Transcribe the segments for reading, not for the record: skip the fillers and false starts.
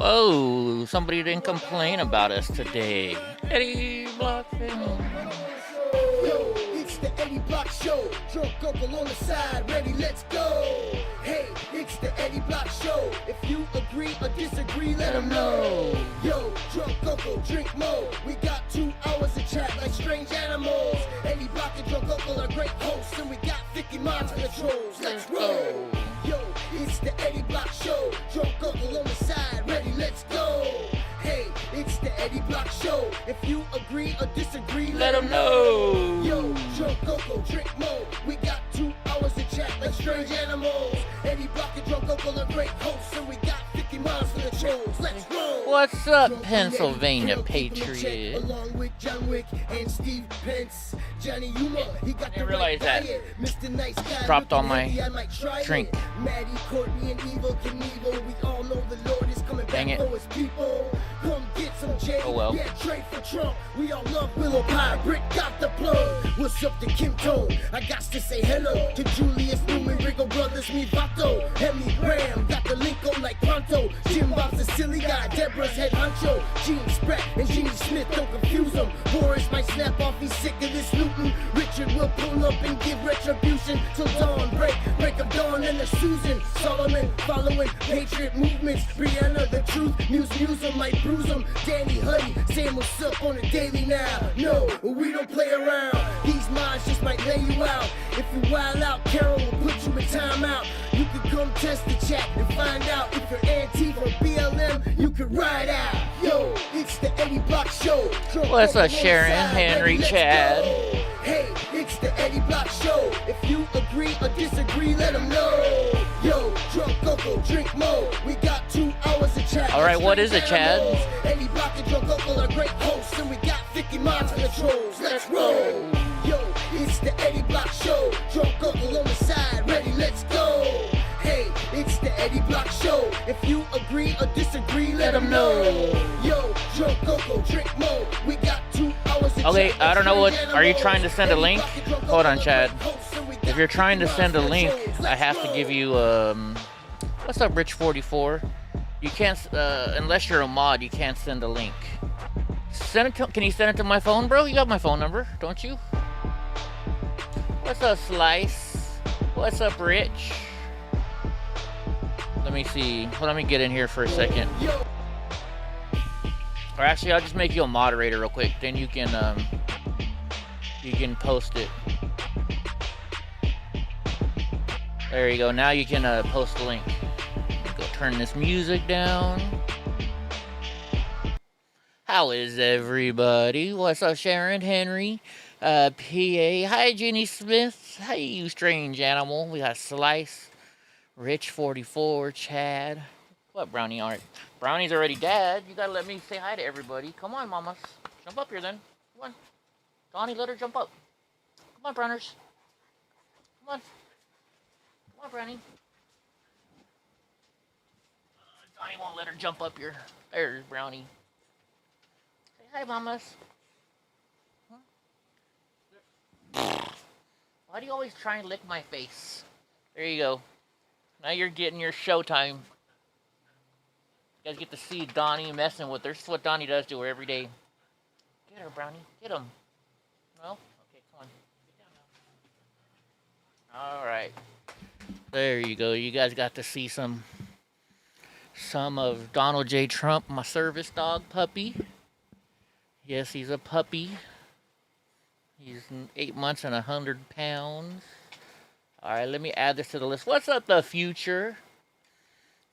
Whoa, somebody didn't complain about us today. EddieBlockFilms. Yo, it's the Eddie Block Show. Drunk uncle on the side, ready, let's go. Hey, it's the Eddie Block Show. If you agree or disagree, let them know. Yo, drunk uncle, drink more. We got 2 hours of chat like strange animals. Eddie Block and drunk uncle are great hosts, and we got 50 minds for the trolls. Let's roll. Yo, it's the Eddie Block Show. Drunk uncle on the side, ready, let's go. Hey, it's the Eddie Block Show. If you agree or disagree, Let them know. Yo, drunk uncle, drink more. We got 2 hours of chat like strange animals. Eddie Block and drunk uncle are great hosts, and we got 50 miles for the trolls. Let's roll. What's up, Pennsylvania Patriot? Along with John Wick and Steve Pence. Johnny Yuma, he got the Didn't realize right that. diet. Mr. Nice Guy, Dropped on my maybe I might try it. drink. Maddie, Courtney, and Evil Knievel. We all know the Lord is coming Dang back it. for his people. Come get some Jay. Oh well. Yeah, trade for Trump. We all love Willow Pie. Brick got the plug. What's up to Kim Tone? I got to say hello to Julius Newman, Riggle Brothers, me Vato. Hemi Graham got the link on like pronto. Jim Bob's a silly guy. Deborah's head honcho. Gene Spratt and Gene Smith, don't confuse him. Boris might snap off, he's sick of this looting. Richard will pull up and give retribution till dawn. Break of dawn and the Susan. Solomon following Patriot movements. Brianna, the truth. Muse him, might bruise him. Danny Huddy, saying what's up on the daily now. No, we don't play around. These minds just might lay you out. If you wild out, Carol will put you in timeout. You can come test the chat and find out if you're Antifa or BLM, you can ride out. Yo, it's the Eddie Block Show. What's up, Sharon, Henry, Chad? Hey, it's the Eddie Block Show. If you agree or disagree, let them know. Yo, drunk uncle, drink more. We got 2 hours of chat. All right, what is it, Chad? Eddie Block and drunk uncle are great hosts, and we got 50 minds for the trolls. Let's roll. Yo, it's the Eddie Block Show. Drunk uncle on the side, ready, let's go. Hey, it's the Eddie Block Show. If you agree or disagree, let them know. Yo, drunk uncle, drink more. We got 2 hours of Okay, chat. I don't know what. Are you trying to send a link? Hold on, Chad. If you're trying to send a link, I have to give you what's up, Rich44? You can't unless you're a mod. You can't send a link. Send it to. Can you send it to my phone, bro? You got my phone number, don't you? What's up, Slice? What's up, Rich? Let me see. Let me get in here for a second. Or actually, I'll just make you a moderator real quick. Then you can post it. There you go. Now you can post the link. Go turn this music down. How is everybody? What's up, Sharon, Henry, PA? Hi, Jenny Smith. Hi, you strange animal. We got Slice, Rich44, Chad. What, Brownie? All right. Brownie's already dead. You gotta let me say hi to everybody. Come on, mamas. Jump up here then. Come on. Donnie, let her jump up. Come on, Browners. Come on. Come on, Brownie. Donnie won't let her jump up here. There's Brownie. Say hi, mamas. Huh? Why do you always try and lick my face? There you go. Now you're getting your showtime. You guys get to see Donnie messing with her. This is what Donnie does to her every day. Get her, Brownie. Get him. No? Okay, come on. Get down now. Alright. There you go. You guys got to see some of Donald J. Trump, my service dog puppy. Yes, he's a puppy. He's 8 months and 100 pounds. Alright, let me add this to the list. What's up, the future?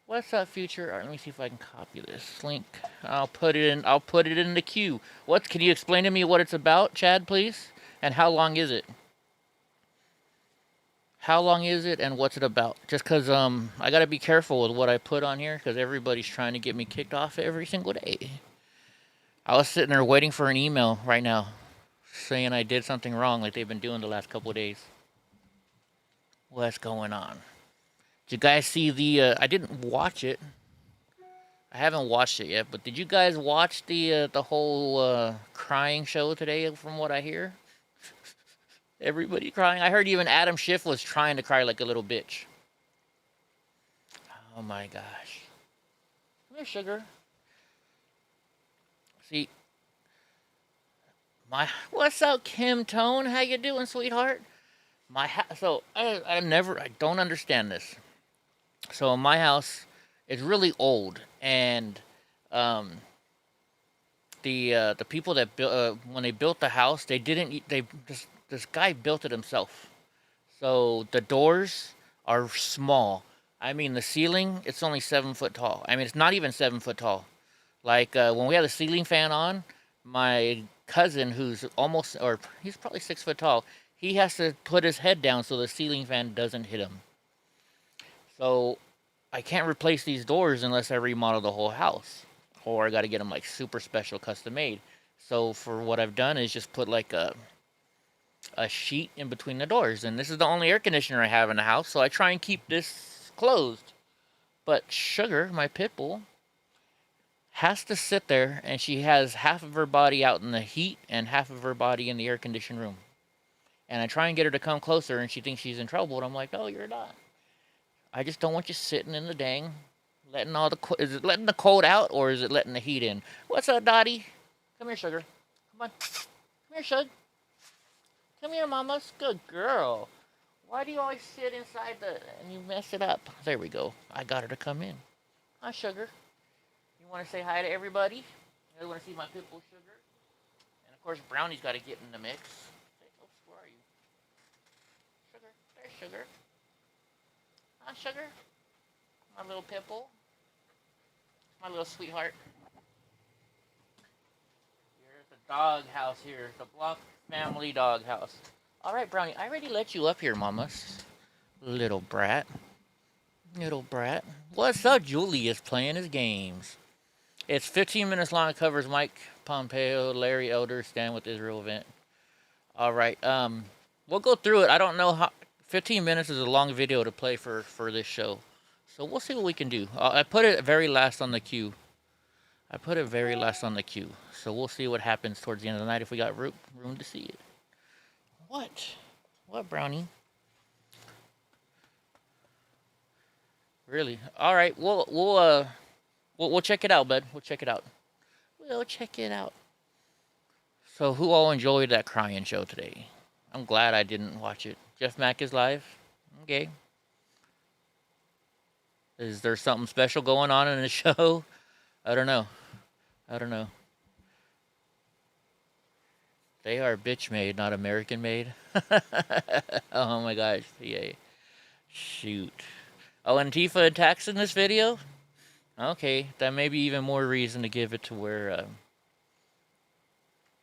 What's up, future? Alright, let me see if I can copy this link. I'll put it in the queue. Can you explain to me what it's about, Chad, please? And how long is it? How long is it and what's it about? Just because I gotta be careful with what I put on here because everybody's trying to get me kicked off every single day. I was sitting there waiting for an email right now saying I did something wrong like they've been doing the last couple of days. What's going on? Did you guys see the I didn't watch it. I haven't watched it yet, but did you guys watch the whole crying show today from what I hear? Everybody crying. I heard even Adam Schiff was trying to cry like a little bitch. Oh my gosh. Come here, sugar. See, what's up, Kim Tone? How you doing, sweetheart? So I don't understand this. So my house is really old, and um, the people that built when they built the house, they didn't they this guy built it himself. So the doors are small. I mean, the ceiling, it's only 7 foot tall. I mean, it's not even 7 foot tall. Like when we have the ceiling fan on, my cousin, who's almost, or he's probably 6 foot tall, he has to put his head down so the ceiling fan doesn't hit him. So I can't replace these doors unless I remodel the whole house, or I got to get them like super special, custom made. So for what I've done is just put like a sheet in between the doors, and this is the only air conditioner I have in the house, so I try and keep this closed. But Sugar, my pit bull, has to sit there, and she has half of her body out in the heat and half of her body in the air conditioned room. And I try and get her to come closer, and she thinks she's in trouble, and I'm like, no, you're not. I just don't want you sitting in the dang, letting all the is it letting the cold out, or is it letting the heat in? What's up, Dottie? Come here, Sugar. Come on. Come here, Sugar. Come here, Mama's good girl. Why do you always sit inside and you mess it up? There we go. I got her to come in. Hi, Sugar. You want to say hi to everybody? You want to see my pit bull, Sugar? And of course, Brownie's got to get in the mix. Oops, where are you? Sugar. There's Sugar. Hi, Sugar. My little pit bull. My little sweetheart. Here's the dog house here. The Block family dog house. All right, Brownie, I already let you up here, mamas. Little brat. Little brat. What's up? Julius playing his games. It's 15 minutes long. It covers Mike Pompeo, Larry Elder, Stand with Israel event. All right. We'll go through it. I don't know how. 15 minutes is a long video to play for this show. So we'll see what we can do. I put it very last on the queue. So we'll see what happens towards the end of the night if we got room to see it. What? What, Brownie? Really? All right. We'll check it out, bud. We'll check it out. So who all enjoyed that crying show today? I'm glad I didn't watch it. Jeff Mack is live. Okay. Is there something special going on in the show? I don't know. They are bitch made, not American made. Oh my gosh. Yeah. Shoot. Oh, Antifa attacks in this video? Okay. That may be even more reason to give it to where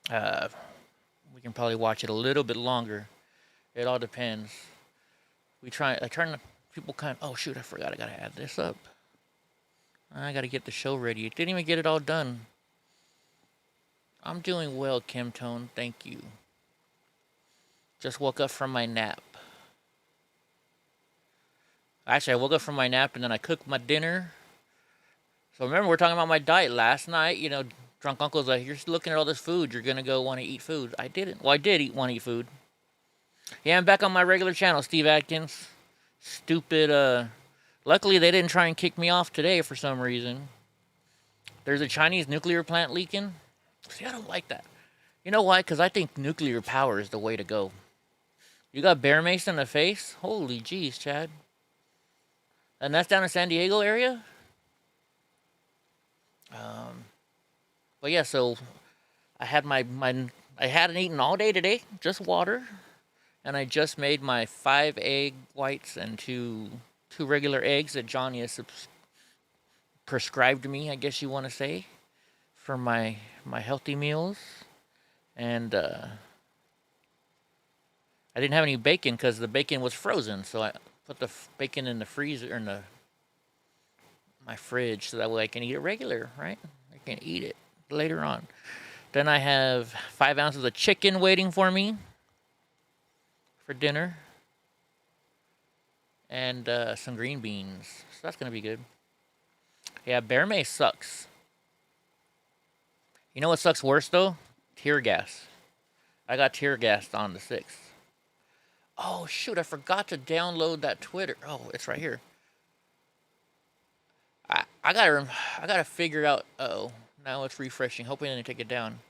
we can probably watch it a little bit longer. It all depends. People oh shoot, I forgot I gotta add this up. I gotta get the show ready. It didn't even get it all done. I'm doing well, Kim Tone. Thank you. Just woke up from my nap. Actually, I woke up from my nap and then I cooked my dinner. So remember, we're talking about my diet last night. You know, Drunk Uncle's like, you're looking at all this food. You're going to go want to eat food. I didn't. Well, I did want to eat food. Yeah, I'm back on my regular channel, Steve Atkins. Stupid, luckily they didn't try and kick me off today for some reason. There's a Chinese nuclear plant leaking. See, I don't like that. You know why? Because I think nuclear power is the way to go. You got bear mace in the face? Holy jeez, Chad. And that's down in San Diego area? But yeah, so I had I hadn't eaten all day today, just water. And I just made my 5 egg whites and two regular eggs that Johnny has prescribed me, I guess you want to say, for my healthy meals. And I didn't have any bacon because the bacon was frozen, so I put the bacon in the freezer, in my fridge, so that way I can eat it regular, right? I can eat it later on. Then I have 5 ounces of chicken waiting for me for dinner, and some green beans. So that's gonna be good. Yeah, bear mace sucks. You know what sucks worse though? Tear gas. I got tear gassed on the 6th. Oh shoot! I forgot to download that Twitter. Oh, it's right here. I gotta figure out. Oh, Now it's refreshing. Hoping they take it down.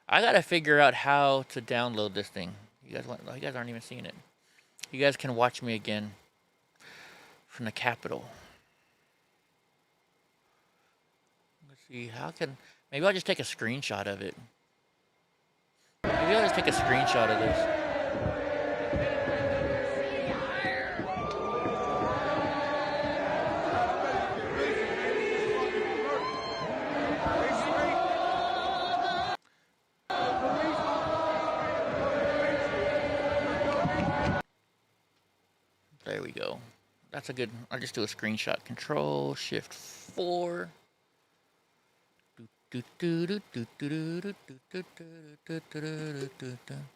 I gotta figure out how to download this thing. You guys aren't even seeing it. You guys can watch me again from the Capitol. Let's see. Maybe I'll just take a screenshot of it. Maybe I'll just take a screenshot of this. There we go. That's a good. I'll just do a screenshot. Control Shift 4.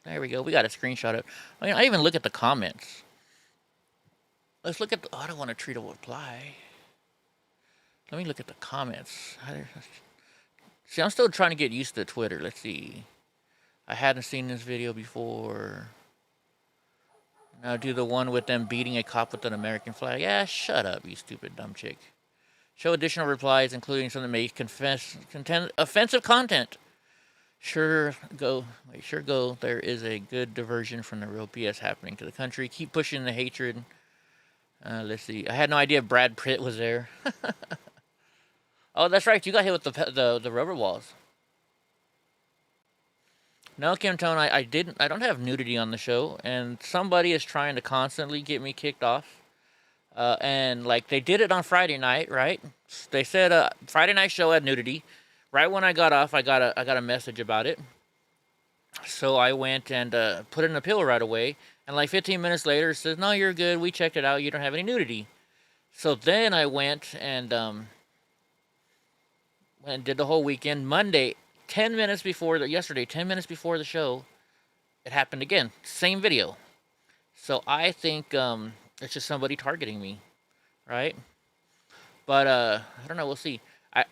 There we go. We got a screenshot of. I even look at the comments. Let's look at. I don't want to treat a reply. Let me look at the comments. See, I'm still trying to get used to Twitter. Let's see. I hadn't seen this video before. Now do the one with them beating a cop with an American flag. Yeah, shut up, you stupid dumb chick. Show additional replies, including some that may contain offensive content. Sure go. There is a good diversion from the real BS happening to the country. Keep pushing the hatred. Let's see. I had no idea Brad Pitt was there. Oh, that's right. You got hit with the rubber walls. No, Kim Tone, I don't have nudity on the show, and somebody is trying to constantly get me kicked off. And like they did it on Friday night, right? They said Friday night show had nudity. Right when I got off, I got a message about it. So I went and put in an appeal right away. And like 15 minutes later, it says, "No, you're good. We checked it out. You don't have any nudity." So then I went and did the whole weekend. Monday, 10 minutes before yesterday, 10 minutes before the show, it happened again. Same video. So I think it's just somebody targeting me, right? But I don't know. We'll see. I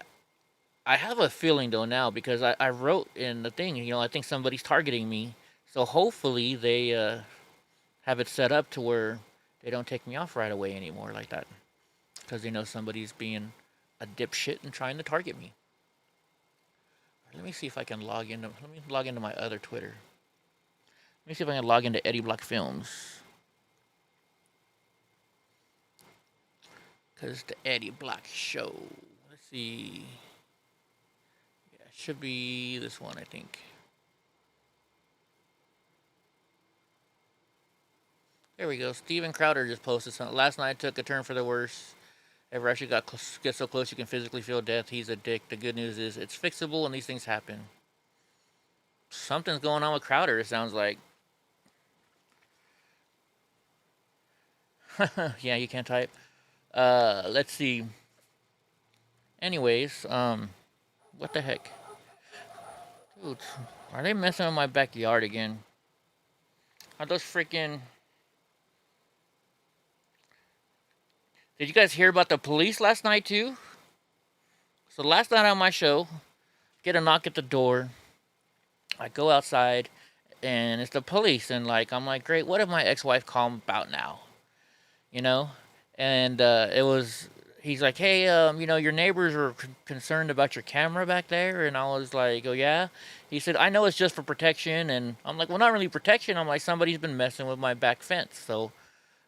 have a feeling though now because I wrote in the thing. I think somebody's targeting me. So hopefully they have it set up to where they don't take me off right away anymore like that, because they know somebody's being a dipshit and trying to target me. Let me see if I can log into. Let me log into my other Twitter. Let me see if I can log into EddieBlockFilms. Because the Eddie Block show. Let's see. Yeah, it should be this one, I think. There we go. Steven Crowder just posted something. Last night took a turn for the worse. Ever actually get so close you can physically feel death. He's a dick. The good news is it's fixable and these things happen. Something's going on with Crowder, it sounds like. Yeah, you can't type. Let's see. Anyways, what the heck? Dude, are they messing with my backyard again? Are those freaking... Did you guys hear about the police last night too? So last night on my show, get a knock at the door. I go outside, and it's the police. And like, I'm like, great. What if my ex-wife called about now? And he's like, hey, your neighbors are concerned about your camera back there. And I was like, oh yeah. He said, I know it's just for protection. And I'm like, well, not really protection. I'm like, somebody's been messing with my back fence. So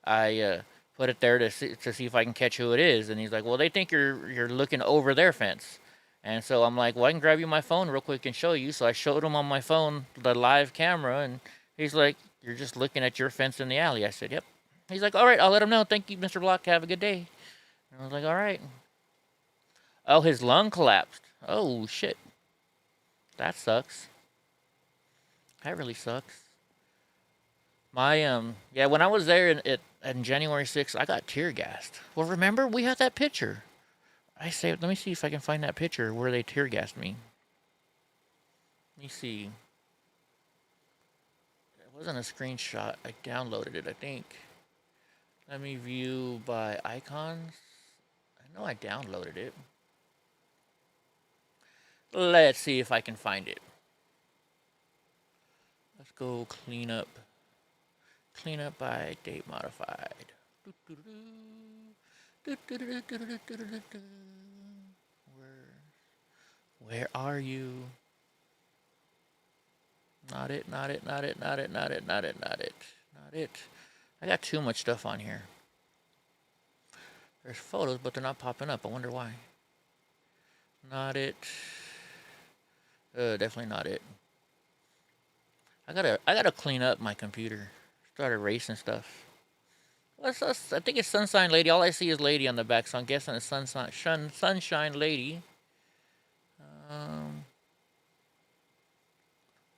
I put it there to see if I can catch who it is. And he's like, well, they think you're looking over their fence. And so I'm like, well, I can grab you my phone real quick and show you. So I showed him on my phone the live camera, and he's like, you're just looking at your fence in the alley. I said, yep. He's like, all right, I'll let him know. Thank you, Mr. Block. Have a good day. And I was like, all right. Oh, his lung collapsed. Oh, shit. That sucks. That really sucks. My, yeah, when I was there in January 6th, I got tear gassed. Well, remember, we had that picture. Let me see if I can find that picture where they tear gassed me. Let me see. It wasn't a screenshot. I downloaded it, I think. Let me view by icons. I know I downloaded it. Let's see if I can find it. Let's go clean up. Clean up by date modified. Where? Where are you? Not it, not it, not it, not it, not it, not it, not it, not it. I got too much stuff on here. There's photos, but they're not popping up. I wonder why. Not it. Definitely not it. I gotta clean up my computer. Start erasing stuff. What's us? I think it's Sunshine Lady. All I see is Lady on the back, so I'm guessing it's Sunshine Lady.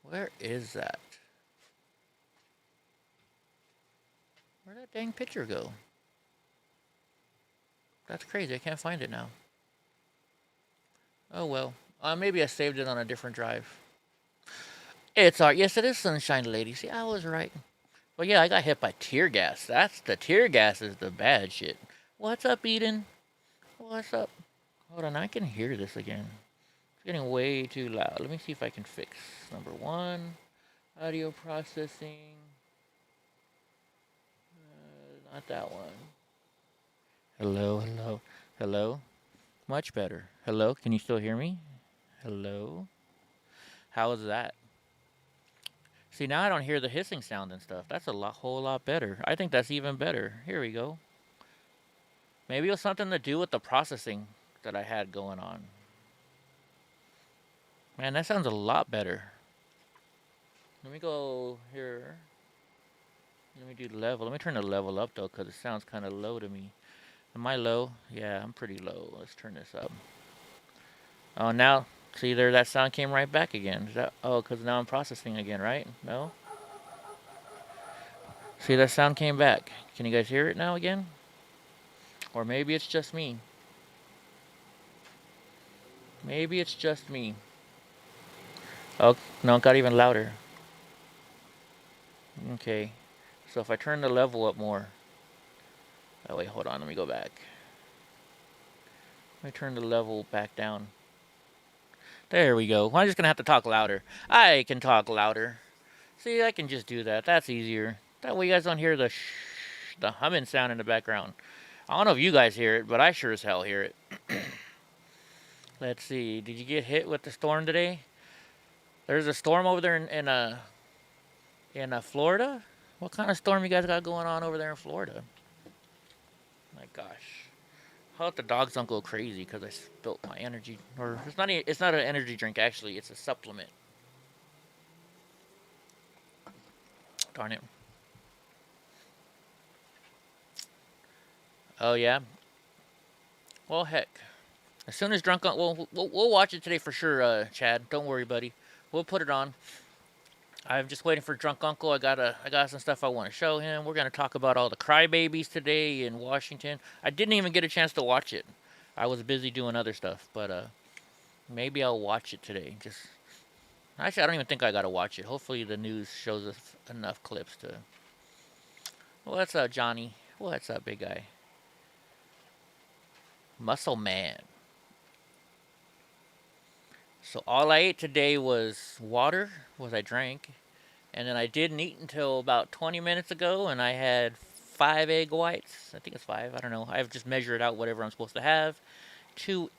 Where is that? Where'd that dang picture go? That's crazy. I can't find it now. Oh well. Maybe I saved it on a different drive. It's alright. Yes, it is Sunshine Lady. See, I was right. But yeah, I got hit by tear gas. That's the tear gas is the bad shit. What's up, Eden? What's up? Hold on, I can hear this again. It's getting way too loud. Let me see if I can fix number one. Audio processing. Not that one. Hello, hello, hello. Much better. Hello, can you still hear me? Hello? How is that? See, now I don't hear the hissing sound and stuff. That's a whole lot better. I think that's even better. Here we go. Maybe it was something to do with the processing that I had going on. Man, that sounds a lot better. Let me go here. Let me do level. Let me turn the level up, though, because it sounds kind of low to me. Am I low? Yeah, I'm pretty low. Let's turn this up. Oh, now, see there, that sound came right back again. Is that, oh, because now I'm processing again, right? No? See, that sound came back. Can you guys hear it now again? Or maybe it's just me. Maybe it's just me. Oh, no, it got even louder. Okay. So if I turn the level up more. Oh, wait, hold on. Let me go back. Let me turn the level back down. There we go. I'm just going to have to talk louder. I can talk louder. See, I can just do that. That's easier. That way you guys don't hear the humming sound in the background. I don't know if you guys hear it, but I sure as hell hear it. Let's see. Did you get hit with the storm today? There's a storm over there in Florida. What kind of storm you guys got going on over there in Florida? My gosh. I hope the dogs don't go crazy because I spilled my energy. Or it's not an energy drink, actually. It's a supplement. Darn it. Oh, yeah? Well, heck. As soon as Drunk Uncle... We'll watch it today for sure, Chad. Don't worry, buddy. We'll put it on. I'm just waiting for Drunk Uncle. I got some stuff I want to show him. We're going to talk about all the crybabies today in Washington. I didn't even get a chance to watch it. I was busy doing other stuff. But maybe I'll watch it today. Actually, I don't even think I got to watch it. Hopefully the news shows us enough clips to... What's up, Johnny? What's up, big guy? Muscle Man. So all I ate today was water, I drank, and then I didn't eat until about 20 minutes ago, and I had 5 egg whites. I think it's 5. I don't know. I've just measured out whatever I'm supposed to have. 2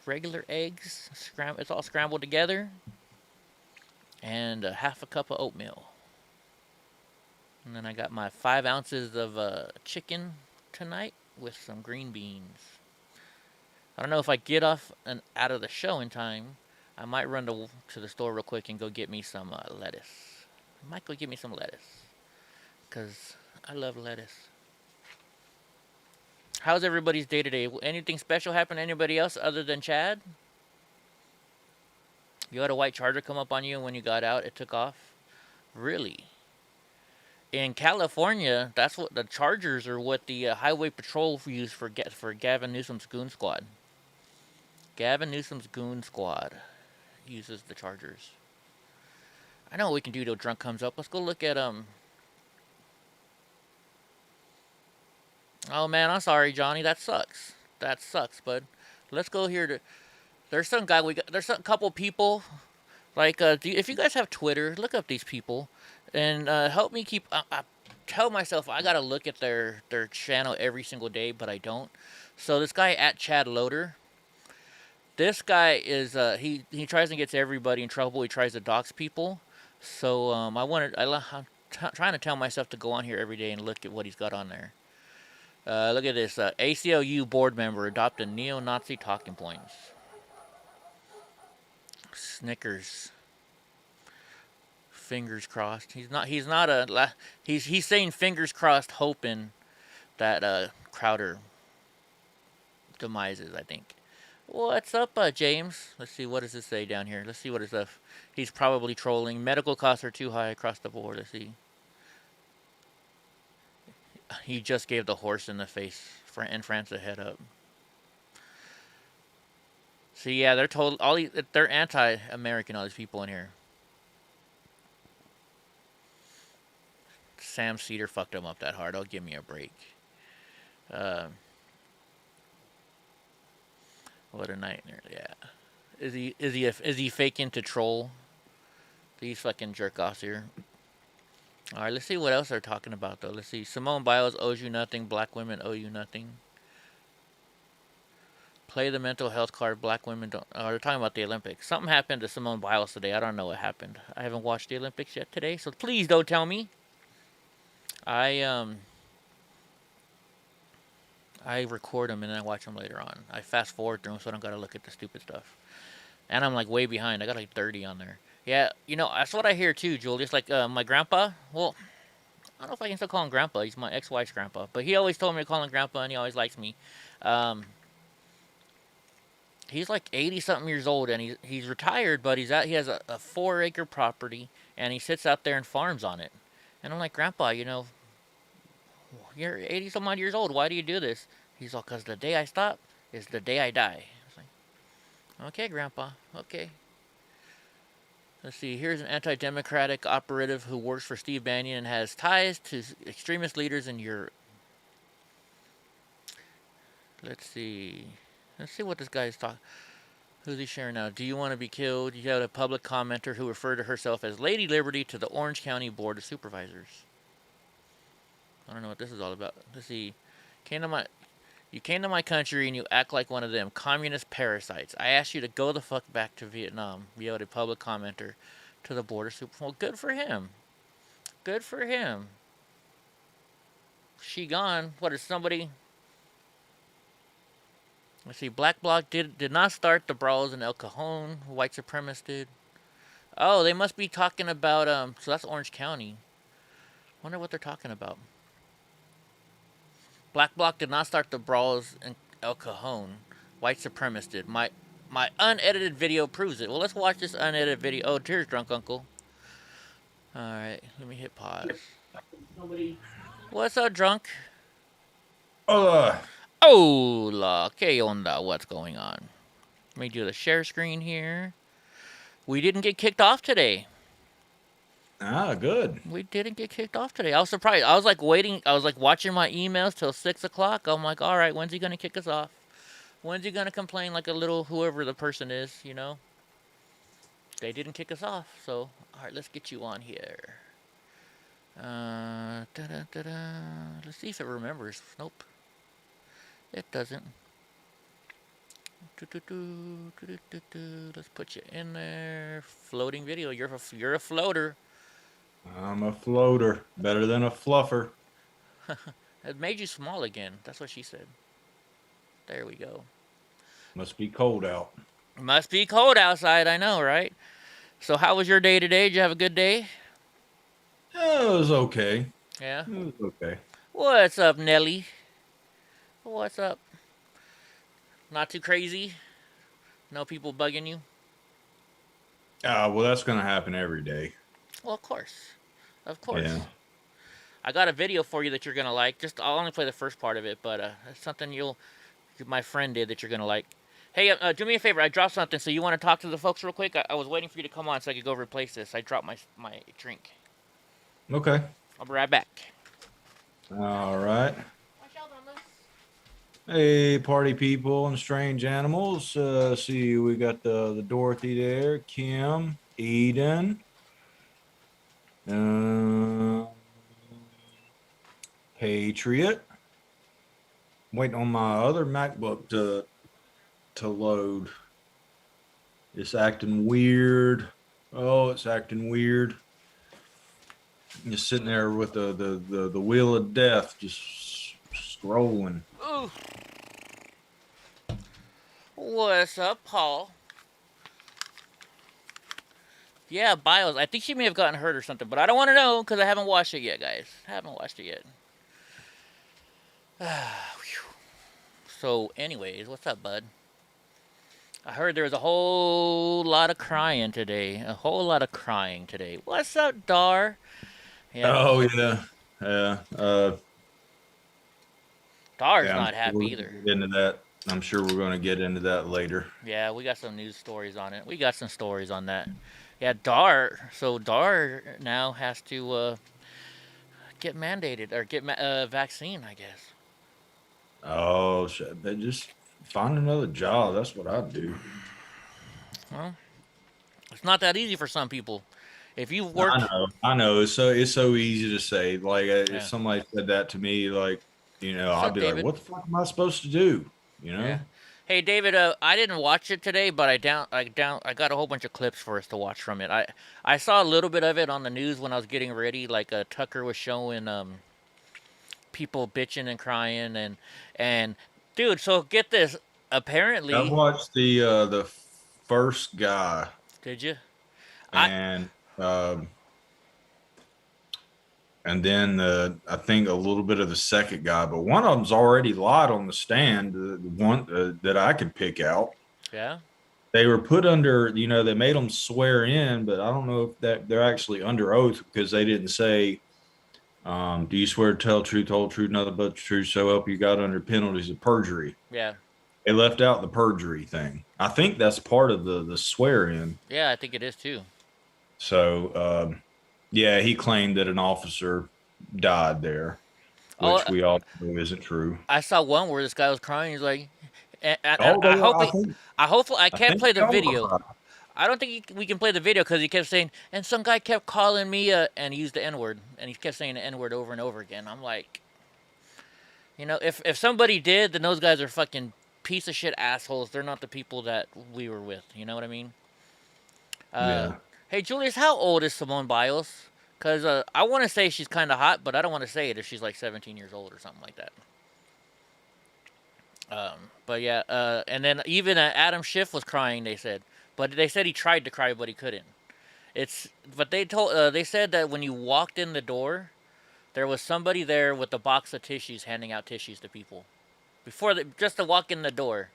regular eggs. It's all scrambled together, and half a cup of oatmeal. And then I got my 5 ounces of chicken tonight with some green beans. I don't know if I get off and out of the show in time. I might run to the store real quick and go get me some lettuce. I might go get me some lettuce. Because I love lettuce. How's everybody's day today? Anything special happen to anybody else other than Chad? You had a white Charger come up on you and when you got out, it took off? Really? In California, that's what the Chargers are what the Highway Patrol use for Gavin Newsom's Goon Squad. Gavin Newsom's Goon Squad uses the Chargers. I know what we can do till Drunk comes up. Let's go look at Oh man, I'm sorry, Johnny. That sucks. That sucks, bud. Let's go here to. There's some guy there's some couple people. Like if you guys have Twitter, look up these people, and help me keep. I tell myself I gotta look at their channel every single day, but I don't. So this guy at Chad Loader. This guy is he tries and gets everybody in trouble. He tries to dox people. So I'm trying to tell myself to go on here every day and look at what he's got on there. Look at this. ACLU board member adopted neo-Nazi talking points. Snickers. Fingers crossed. He's saying fingers crossed, hoping that Crowder demises, I think. What's up, James? Let's see, what does this say down here? Let's see what is up. He's probably trolling. Medical costs are too high across the board. Let's see. He just gave the horse in the face and France a head up. See, yeah, they're anti-American, all these people in here. Sam Cedar fucked him up that hard. Oh, give me a break. What a nightmare. Yeah. Is he faking to troll these fucking jerk offs here? All right, let's see what else they're talking about though. Let's see. Simone Biles owes you nothing. Black women owe you nothing. Play the mental health card. Black women don't. Oh, they're talking about the Olympics. Something happened to Simone Biles today. I don't know what happened. I haven't watched the Olympics yet today, so please don't tell me. I record them and then I watch them later on. I fast forward through them so I don't gotta look at the stupid stuff. And I'm like way behind. I got like 30 on there. Yeah, you know, that's what I hear too, Julius. Like my grandpa, well, I don't know if I can still call him grandpa. He's my ex-wife's grandpa. But he always told me to call him grandpa and he always likes me. He's like 80-something years old and he's retired, but he has a 4-acre property and he sits out there and farms on it. And I'm like, Grandpa, you know, you're 80-some odd years old. Why do you do this? He's all, because the day I stop is the day I die. I was like, okay, Grandpa, okay. Let's see, here's an anti-democratic operative who works for Steve Bannon and has ties to extremist leaders in Europe. Let's see what this guy is talking. Who's he sharing now? Do you want to be killed? You had a public commenter who referred to herself as Lady Liberty to the Orange County Board of Supervisors. I don't know what this is all about. Let's see. You came to my country and you act like one of them communist parasites. I asked you to go the fuck back to Vietnam, yelled a public commenter to the Board of Supervisors. Well, good for him. Good for him. She gone. What is somebody... Let's see, Black Bloc did not start the brawls in El Cajon. White supremacists did. Oh, they must be talking about, so that's Orange County. Wonder what they're talking about. Black Bloc did not start the brawls in El Cajon. White supremacists did. My unedited video proves it. Well, let's watch this unedited video. Oh, cheers, drunk uncle. Alright, let me hit pause. What's up, drunk? Hola, ¿qué onda? What's going on? Let me do the share screen here. We didn't get kicked off today. Ah, good. We didn't get kicked off today. I was surprised. I was like waiting. I was like watching my emails till 6 o'clock. I'm like, all right, when's he going to kick us off? When's he going to complain like a little whoever the person is, you know? They didn't kick us off. So, all right, let's get you on here. Let's see if it remembers. Nope. It doesn't. Let's put you in there. Floating video. You're a floater. I'm a floater. Better than a fluffer. It made you small again. That's what she said. There we go. Must be cold out. Must be cold outside, I know, right? So how was your day today? Did you have a good day? It was okay. Yeah? It was okay. What's up, Nelly? What's up? Not too crazy? No people bugging you? Well, that's going to happen every day. Well, of course. Of course. Yeah. I got a video for you that you're going to like. I'll only play the first part of it, but it's something my friend did that you're going to like. Hey, do me a favor. I dropped something, so you want to talk to the folks real quick? I was waiting for you to come on so I could go replace this. I dropped my drink. Okay. I'll be right back. All right. Hey, party people and strange animals. See, we got the Dorothy there, Kim, Eden, Patriot. Waiting on my other MacBook to load. It's acting weird. Oh, it's acting weird. Just sitting there with the wheel of death, just scrolling. Ooh. What's up, Paul? Yeah, Biles. I think she may have gotten hurt or something, but I don't want to know because I haven't watched it yet, guys. I haven't watched it yet. So, anyways, what's up, bud? I heard there was a whole lot of crying today. A whole lot of crying today. What's up, Dar? Yeah. Oh yeah, yeah. Dar's Yeah, not happy we'll either. get into that. I'm sure we're going to get into that later. Yeah, we got some news stories on it. We got some stories on that. Yeah, Dar. So Dar now has to get mandated or get vaccine, I guess. Oh, shit. They just find another job. That's what I'd do. Well, it's not that easy for some people. If you've I worked, know, I know. It's so easy to say. Like if yeah. somebody said that to me, like What's I'd up, be like, David? "What the fuck am I supposed to do?" You know? Yeah. Hey, David. I didn't watch it today, but I got a whole bunch of clips for us to watch from it. I saw a little bit of it on the news when I was getting ready. Like Tucker was showing people bitching and crying and dude. So get this. I Apparently, watched the first guy, did you? I and um, and then I think a little bit of the second guy, but one of them's already lied on the stand. The one that I could pick out. yeah. They were put under, they made them swear in, but I don't know if that they're actually under oath because they didn't say, do you swear to tell the truth, whole truth, nothing but the truth, so help you God under penalties of perjury? Yeah. They left out the perjury thing. I think that's part of the swear in. Yeah, I think it is too. So, yeah, he claimed that an officer died there, Oh, which we all know isn't true. I saw one where this guy was crying. He's like, and Oh, I hope I I can't think play the they all video. cried. I don't think we can play the video because he kept saying, and some guy kept calling me and he used the N word, and he kept saying the N word over and over again. I'm like, if somebody did, then those guys are fucking piece of shit assholes. They're not the people that we were with. You know what I mean? Yeah. Hey, Julius, how old is Simone Biles? Because I want to say she's kind of hot, but I don't want to say it if she's like 17 years old or something like that. But yeah, and then even Adam Schiff was crying. They said, but they said he tried to cry, but he couldn't. But they said that when you walked in the door, there was somebody there with a box of tissues, handing out tissues to people just to walk in the door.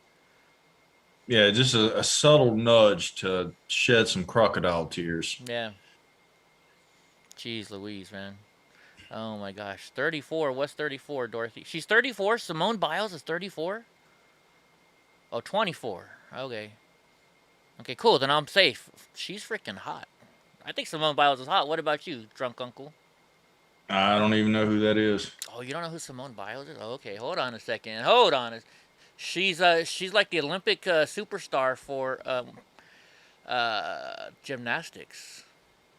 Yeah, just a subtle nudge to shed some crocodile tears. Yeah. Jeez Louise, man. Oh my gosh. 34. What's 34, Dorothy? She's 34? Simone Biles is 34? Oh, 24. Okay. Okay, cool. Then I'm safe. She's freaking hot. I think Simone Biles is hot. What about you, drunk uncle? I don't even know who that is. Oh, you don't know who Simone Biles is? Oh, okay, hold on a second. She's like the Olympic superstar for gymnastics.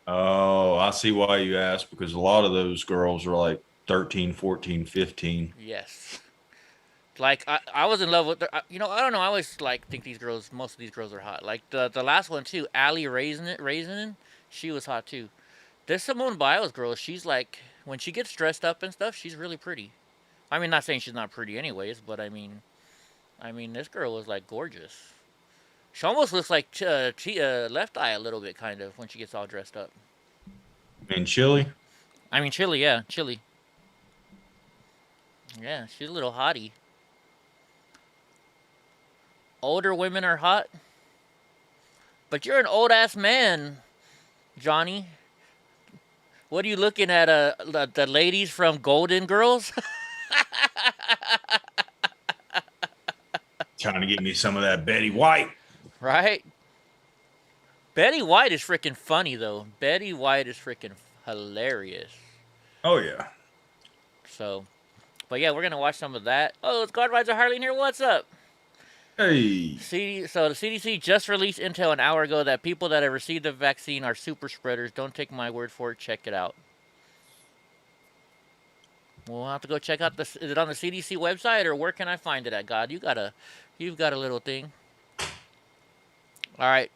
Oh, I see why you asked because a lot of those girls are like 13, 14, 15. Yes. Like I was in love with her. I don't know. I always think most of these girls are hot. Like the last one too, Allie Raisinin, she was hot too. This Simone Biles girl, she's like when she gets dressed up and stuff, she's really pretty. I mean, not saying she's not pretty anyways, but I mean this girl was like gorgeous. She almost looks like Left Eye a little bit, kind of, when she gets all dressed up. In Chile? I mean, Chili, yeah, Chili. Yeah, she's a little hottie. Older women are hot, but you're an old ass man, Johnny. What are you looking at? The ladies from Golden Girls? Trying to get me some of that Betty White. Right? Betty White is freaking funny though. Betty White is freaking hilarious. Oh, yeah. So, but yeah, we're gonna watch some of that. Oh, it's God Rides a Harley in here. What's up? Hey. So the CDC just released intel an hour ago that people that have received the vaccine are super spreaders. Don't take my word for it. Check it out. We'll have to go check out this. Is it on the CDC website or where can I find it at? God, you've got a little thing. All right,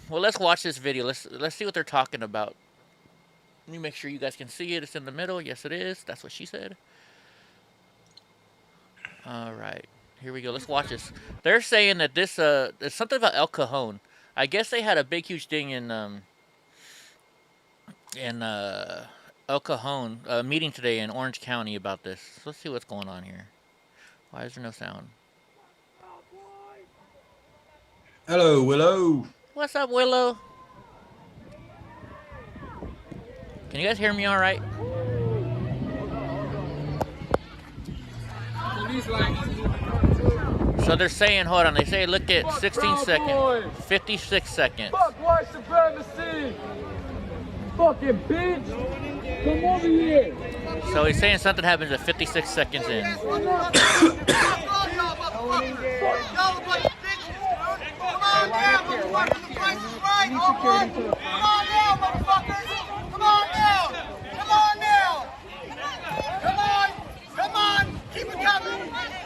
Well, let's watch this video. Let's see what they're talking about. Let me make sure you guys can see it. It's in the middle. Yes, it is. That's what she said. All right. Here we go. Let's watch this. They're saying that this it's something about El Cajon. I guess they had a big huge thing in El Cajon meeting today in Orange County about this. So let's see what's going on here. Why is there no sound? Hello, Willow. What's up, Willow? Can you guys hear me all right? So they're saying, hold on, they say look at 16 seconds, 56 seconds. Fuck white supremacy! Fucking bitch! Come over here! So he's saying something happens at 56 seconds in.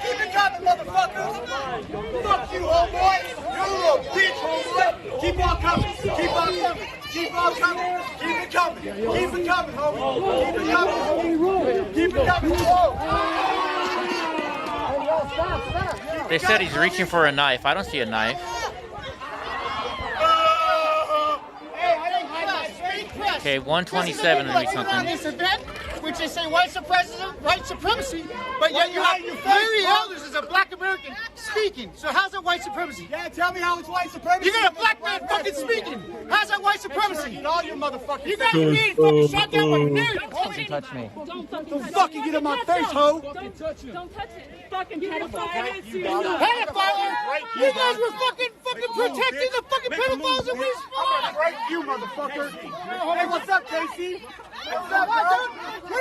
Keep it coming, motherfuckers! Fuck you, homeboy! You little bitch, homeboy! Keep on coming! Keep on coming! Keep on coming! Keep it coming! Keep it coming, homie! Keep it coming! Keep it coming! They said he's reaching for a knife. I don't see a knife. Okay, 127 would be something. Which is say white supremacy, but yet you have Larry Elders is a black American speaking. So how's that white supremacy? Yeah, tell me how it's white supremacy. You got a black man fucking speaking. How's that white supremacy? Get all your motherfuckers. You got your knee fucking shot down by your knee. Don't touch me. Don't fucking get in my face, ho. Don't touch it. Fucking pedophile. I didn't see you. Pedophile? You guys were fucking protecting the fucking pedophiles and we I'm right you, motherfucker. Hey, what's up, Casey? What's up, bro?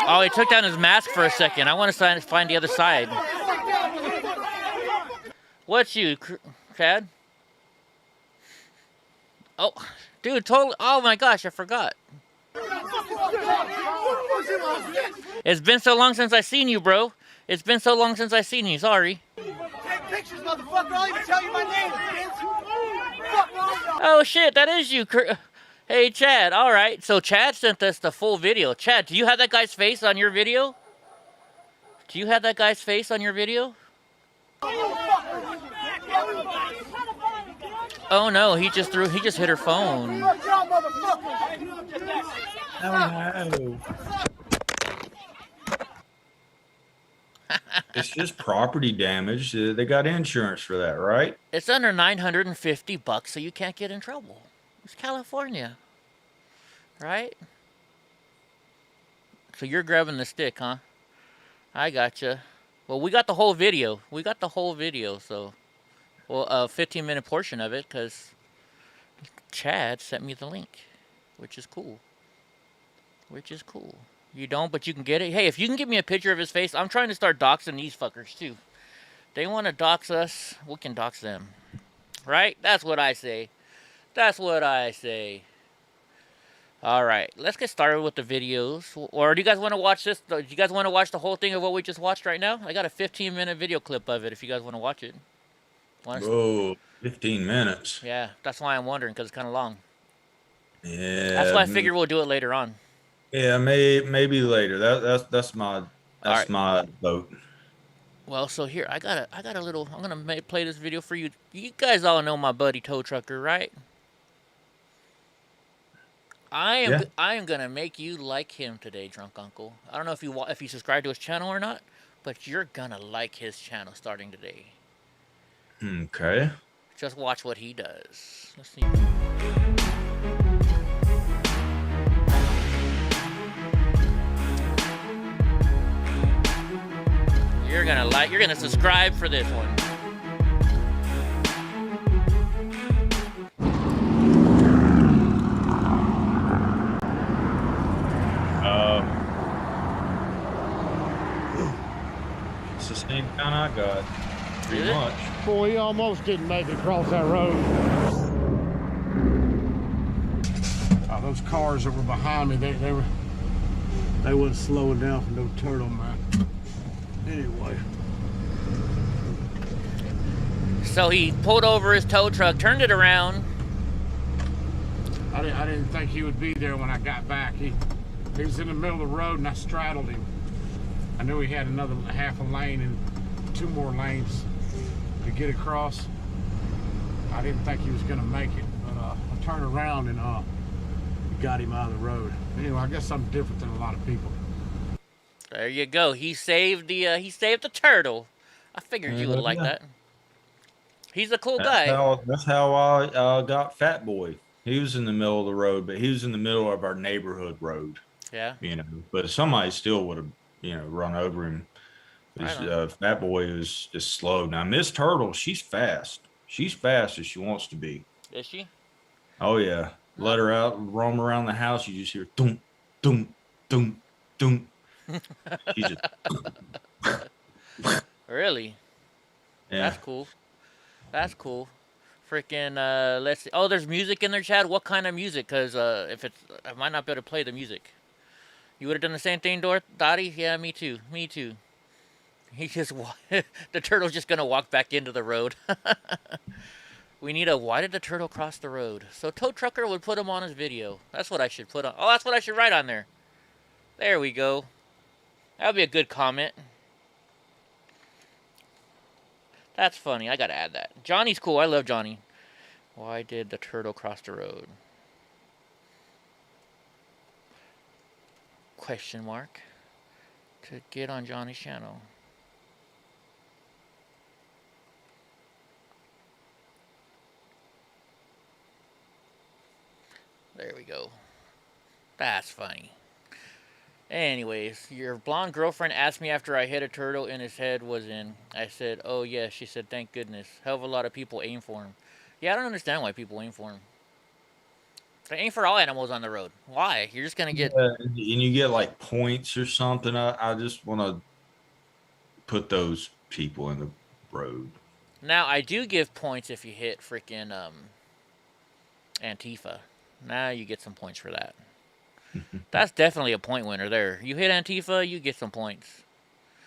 Oh, he took down his mask for a second. I want to find the other side. What's you, Chad? Oh, dude, totally. Oh my gosh, I forgot. It's been so long since I seen you, bro. It's been so long since I seen you. Sorry. Take pictures, motherfucker. I'll even tell you my name, kids. Fuck all y'all. Oh shit, that is you. Hey, Chad. All right. So Chad sent us the full video. Chad, do you have that guy's face on your video? Do you have that guy's face on your video? Oh no, he just hit her phone. Fuck y'all, motherfucker. Oh no. It's just property damage. They got insurance for that, right? It's under $950, so you can't get in trouble. It's California, right? So you're grabbing the stick, huh? I gotcha. Well, we got the whole video. So, well, a 15-minute portion of it, because Chad sent me the link, which is cool. You don't, but you can get it. Hey, if you can give me a picture of his face, I'm trying to start doxing these fuckers, too. They want to dox us, we can dox them. Right? That's what I say. All right, let's get started with the videos. Or do you guys want to watch this? Do you guys want to watch the whole thing of what we just watched right now? I got a 15-minute video clip of it if you guys want to watch it. Whoa, 15 minutes. Yeah, that's why I'm wondering, because it's kind of long. Yeah. That's why I figured we'll do it later on. Yeah, maybe later. That's my vote. Well, so here I got a little. I'm gonna play this video for you. You guys all know my buddy Tow Trucker, right? I am gonna make you like him today, Drunk Uncle. I don't know if you subscribe to his channel or not, but you're gonna like his channel starting today. Okay. Just watch what he does. Let's see. You're gonna subscribe for this one. It's the same kind I got. Pretty Is it? much. Boy, he almost didn't make it across that road. Oh, those cars that were behind me, they wasn't slowing down for no turtle, man. Anyway. So he pulled over his tow truck, turned it around. I didn't think he would be there when I got back. He was in the middle of the road and I straddled him. I knew he had another half a lane and 2 more lanes to get across. I didn't think he was gonna make it, but I turned around and got him out of the road. Anyway, I guess I'm different than a lot of people. There you go. He saved the turtle. I figured you would like that. He's a cool guy. That's how I got Fat Boy. He was in the middle of the road, but he was in the middle of our neighborhood road. Yeah. You know, but somebody still would have, you know, run over him. Fat Boy is slow. Now Miss Turtle, she's fast. She's fast as she wants to be. Is she? Oh yeah. Let her out, roam around the house. You just hear dum, dum, dum, dum. She just. Really? Yeah. That's cool. That's cool. Freaking, let's see. Oh, there's music in there, Chad? What kind of music? Because if it's, I might not be able to play the music. You would have done the same thing, Dottie? Yeah, me too. Me too. He just, the turtle's just going to walk back into the road. We need a, why did the turtle cross the road? So tow trucker would put him on his video. That's what I should put on. Oh, that's what I should write on there. There we go. That would be a good comment. That's funny. I got to add that. Johnny's cool. I love Johnny. Why did the turtle cross the road? Question mark. To get on Johnny's channel. There we go. That's funny. Anyways, your blonde girlfriend asked me after I hit a turtle and his head was in. I said, oh yeah. She said, thank goodness. Hell of a lot of people aim for him. Yeah, I don't understand why people aim for him. They aim for all animals on the road. Why? You're just going to get... and you get like points or something. I just want to put those people in the road. Now, I do give points if you hit freaking Antifa. Now you get some points for that. That's definitely a point winner there. You hit Antifa, you get some points.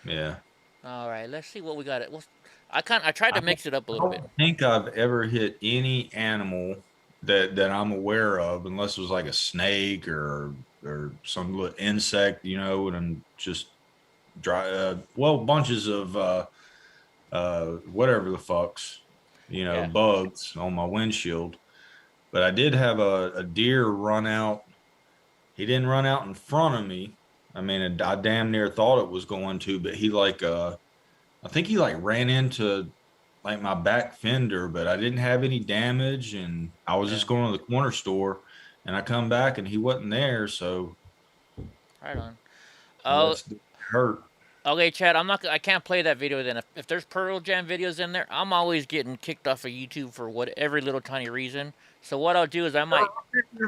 Yeah. All right, let's see what we got. Well, I tried to mix it up a little bit. I don't think I've ever hit any animal that I'm aware of, unless it was like a snake or some little insect, you know, and I'm just bunches of whatever the fucks, you know, bugs on my windshield. But I did have a deer run out. He didn't run out in front of me. I mean, I damn near thought it was going to, but he I think he ran into like my back fender, but I didn't have any damage, and I was just going to the corner store, and I come back and he wasn't there, so. Right on. Oh, hurt. Okay, Chad, I can't play that video then. If there's Pearl Jam videos in there, I'm always getting kicked off of YouTube for every little tiny reason. So what I'll do is I might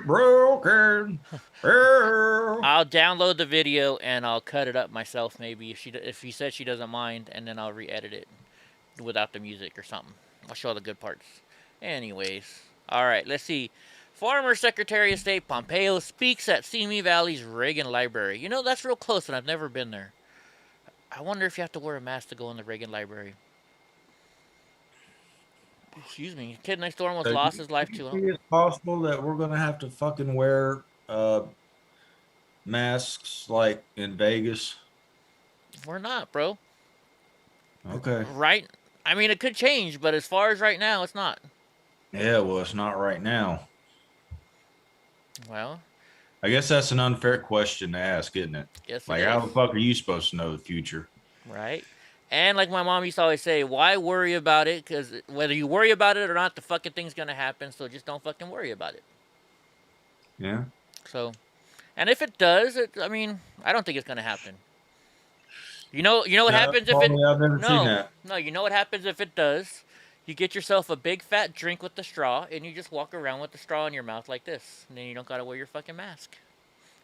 broken. I'll download the video and I'll cut it up myself maybe if she says she doesn't mind, and then I'll re-edit it without the music or something. I'll show all the good parts. Anyways, all right, let's see. Former Secretary of State Pompeo speaks at Simi Valley's Reagan Library. You know, that's real close, and I've never been there. I wonder if you have to wear a mask to go in the Reagan Library. Excuse me. Kid next door almost lost his life too. It's possible that we're going to have to fucking wear masks like in Vegas. We're not, bro. Okay. Right? I mean, it could change, but as far as right now, it's not. Yeah, well, it's not right now. Well, I guess that's an unfair question to ask, isn't it? Yes, like, how the fuck are you supposed to know the future? Right. And like my mom used to always say, why worry about it? Because whether you worry about it or not, the fucking thing's going to happen. So just don't fucking worry about it. Yeah. So, and if it does, I mean, I don't think it's going to happen. You know what happens if it... I've never seen that. No, you know what happens if it does? You get yourself a big fat drink with the straw, and you just walk around with the straw in your mouth like this. And then you don't got to wear your fucking mask.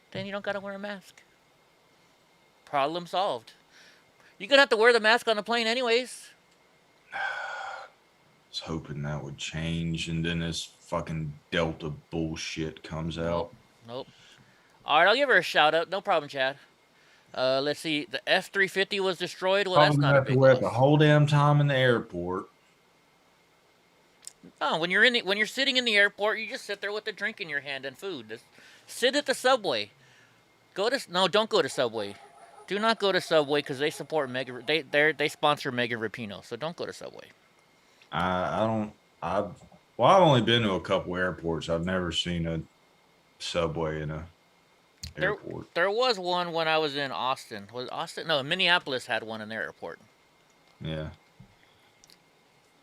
Then you don't got to wear a mask. Problem solved. You're going to have to wear the mask on the plane anyways. I was hoping that would change, and then this fucking Delta bullshit comes out. Nope. All right, I'll give her a shout out. No problem, Chad. Let's see. The F-350 was destroyed. Well, that's not a big deal. The whole damn time in the airport. No, when you're sitting in the airport, you just sit there with a drink in your hand and food. Just sit at the subway. Don't go to Subway. Do not go to Subway because they support Mega. They sponsor Mega Rapino, so don't go to Subway. I don't. I've only been to a couple airports. I've never seen a Subway in a There, airport. there was one when I was in Austin. Was Austin? No, Minneapolis had one in their airport. Yeah.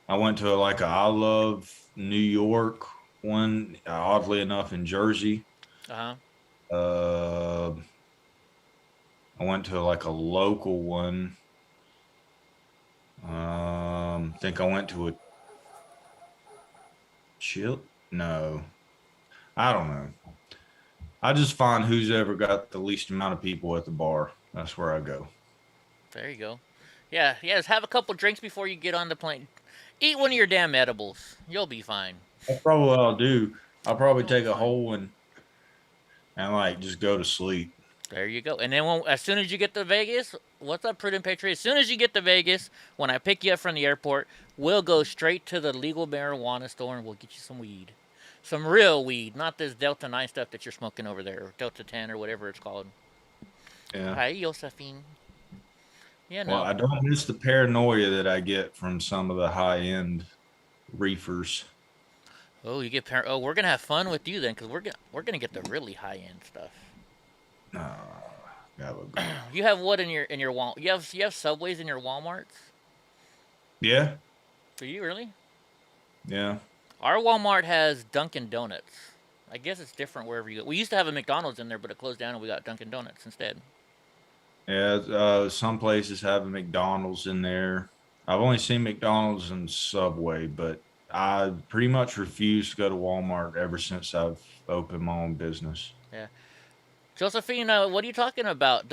I went to like a I Love New York one, oddly enough, in Jersey. Uh huh. Uh, I went to like a local one. I think I went to a chill. No, I don't know. I just find who's ever got the least amount of people at the bar. That's where I go. There you go. Yeah, yes. Have a couple drinks before you get on the plane. Eat one of your damn edibles. You'll be fine. That's probably what I'll do. I'll probably take a whole one and like just go to sleep. There you go. And then as soon as you get to Vegas, what's up, Prudent Patriot? As soon as you get to Vegas, when I pick you up from the airport, we'll go straight to the legal marijuana store and we'll get you some weed. Some real weed, not this Delta 9 stuff that you're smoking over there, or Delta 10 or whatever it's called. Yeah. Hi, Josephine. Yeah, no. Well, I don't miss the paranoia that I get from some of the high end reefers. Oh, you get Oh, we're gonna have fun with you then, because we're gonna get the really high end stuff. You have what in your Walmart? You have Subways in your WalMarts? Yeah. Do you really? Yeah. Our Walmart has Dunkin' Donuts. I guess it's different wherever you go. We used to have a McDonald's in there, but it closed down and we got Dunkin' Donuts instead. Yeah. Some places have a McDonald's in there. I've only seen McDonald's and Subway, but I pretty much refuse to go to Walmart ever since I've opened my own business. Yeah. Josephine, what are you talking about?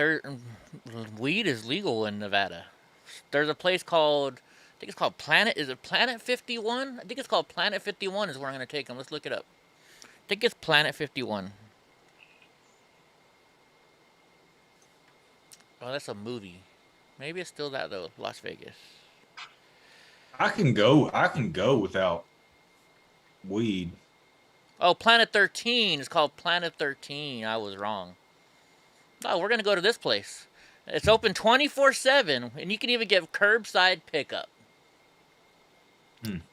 Weed is legal in Nevada. There's a place called, I think it's called Planet. Is it Planet 51? I think it's called Planet 51 is where I'm going to take them. Let's look it up. I think it's Planet 51. Oh, that's a movie. Maybe it's still that though. Las Vegas. I can go without weed. Oh, Planet 13. It's called Planet 13. I was wrong. Oh, we're going to go to this place. It's open 24/7 and you can even get curbside pickup.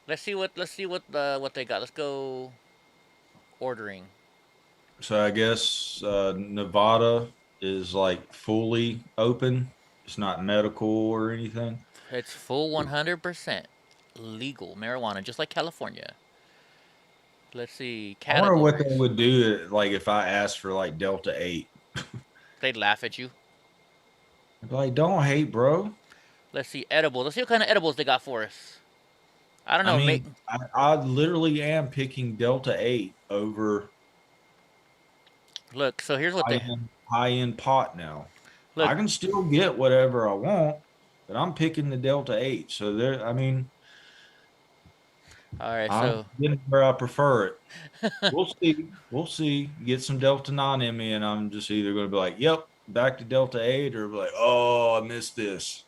Let's see what they got. Let's go ordering. So I guess Nevada is like fully open. It's not medical or anything. It's full 100% legal marijuana, just like California. Let's see. I wonder what they would do, like if I asked for like Delta 8. They'd laugh at you. I'd be like, don't hate, bro. Let's see edibles. Let's see what kind of edibles they got for us. I don't know. I mean, I literally am picking Delta 8 over. Look, so here's what high end pot now. Look, I can still get whatever I want, but I'm picking the Delta 8. So there, I mean, all right, I'm getting where I prefer it. We'll see. Get some Delta 9 in me, and I'm just either going to be like, yep, back to Delta 8, or be like, oh, I missed this.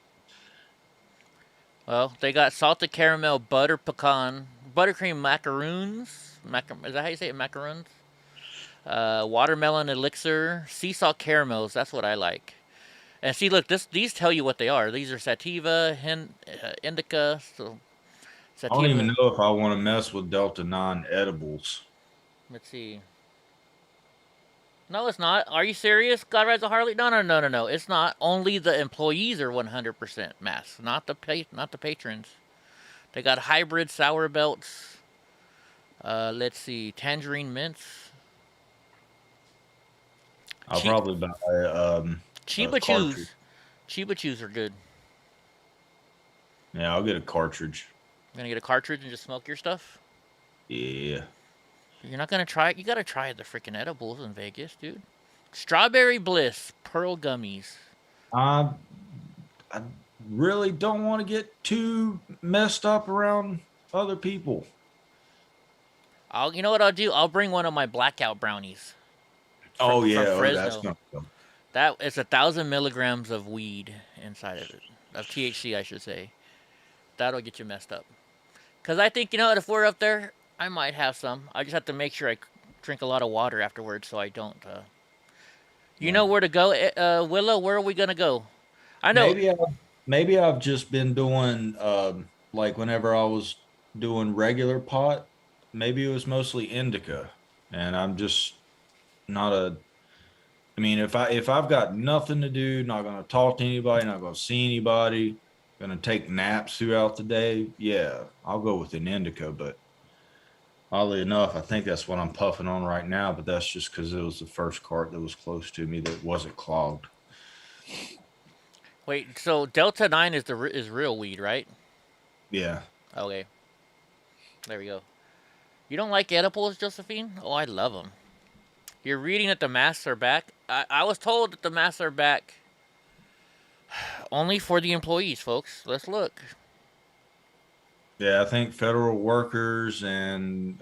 Well, they got salted caramel, butter pecan, buttercream macaroons. Is that how you say it? Macaroons? Watermelon elixir, sea salt caramels. That's what I like. And see, look, these tell you what they are. These are sativa, indica. So sativa. I don't even know if I want to mess with Delta 9 edibles. Let's see. No, it's not. Are you serious? God rides a Harley? No. It's not. Only the employees are 100% masked, not the patrons. They got hybrid sour belts. Let's see, tangerine mints. I'll probably buy Chiba Chews. Chiba Chews are good. Yeah, I'll get a cartridge. You're gonna get a cartridge and just smoke your stuff? Yeah. You're not gonna try it? You gotta try the freaking edibles in Vegas, dude. Strawberry Bliss Pearl Gummies. I really don't want to get too messed up around other people. You know what I'll do? I'll bring one of my blackout brownies. From Fresno. that's gonna go. That is 1,000 milligrams of weed inside of it. Of THC, I should say. That'll get you messed up. Because I think, you know what, if we're up there, I might have some. I just have to make sure I drink a lot of water afterwards so I don't. You Yeah. know where to go, Willow? Where are we going to go? I know. Maybe I maybe I've just been doing like whenever I was doing regular pot, maybe it was mostly indica. And I'm just not a I mean, if I've got nothing to do, not gonna talk to anybody, not gonna see anybody, gonna take naps throughout the day, yeah, I'll go with an indica. But oddly enough, I think that's what I'm puffing on right now, but that's just because it was the first cart that was close to me that wasn't clogged. Wait, so Delta 9 is real weed, right? Yeah. Okay. There we go. You don't like edibles, Josephine? Oh, I love them. You're reading that the masks are back? I was told that the masks are back only for the employees, folks. Let's look. Yeah, I think federal workers and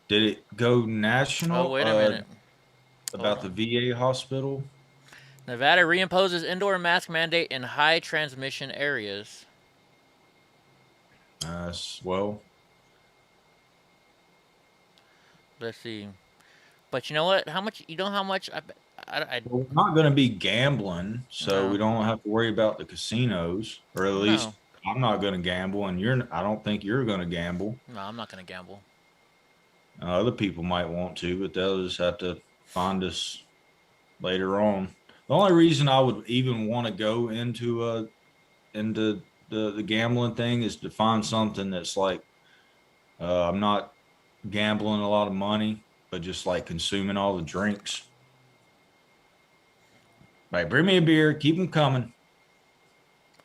did it go Oh, national wait a minute. Hold about the on. VA hospital? Nevada reimposes indoor mask mandate in high transmission areas. Well, Let's see. But you know what? How much? You know how much? we're not going to be gambling, so we No, don't have to worry about the casinos, or at no, least I'm not going to gamble, and I don't think you're going to gamble. no. I'm not gonna gamble. Other people might want to, but they'll just have to find us later on. The only reason I would even want to go into the gambling thing is to find something that's like I'm not gambling a lot of money, but just like consuming all the drinks. Like, bring me a beer, keep them coming.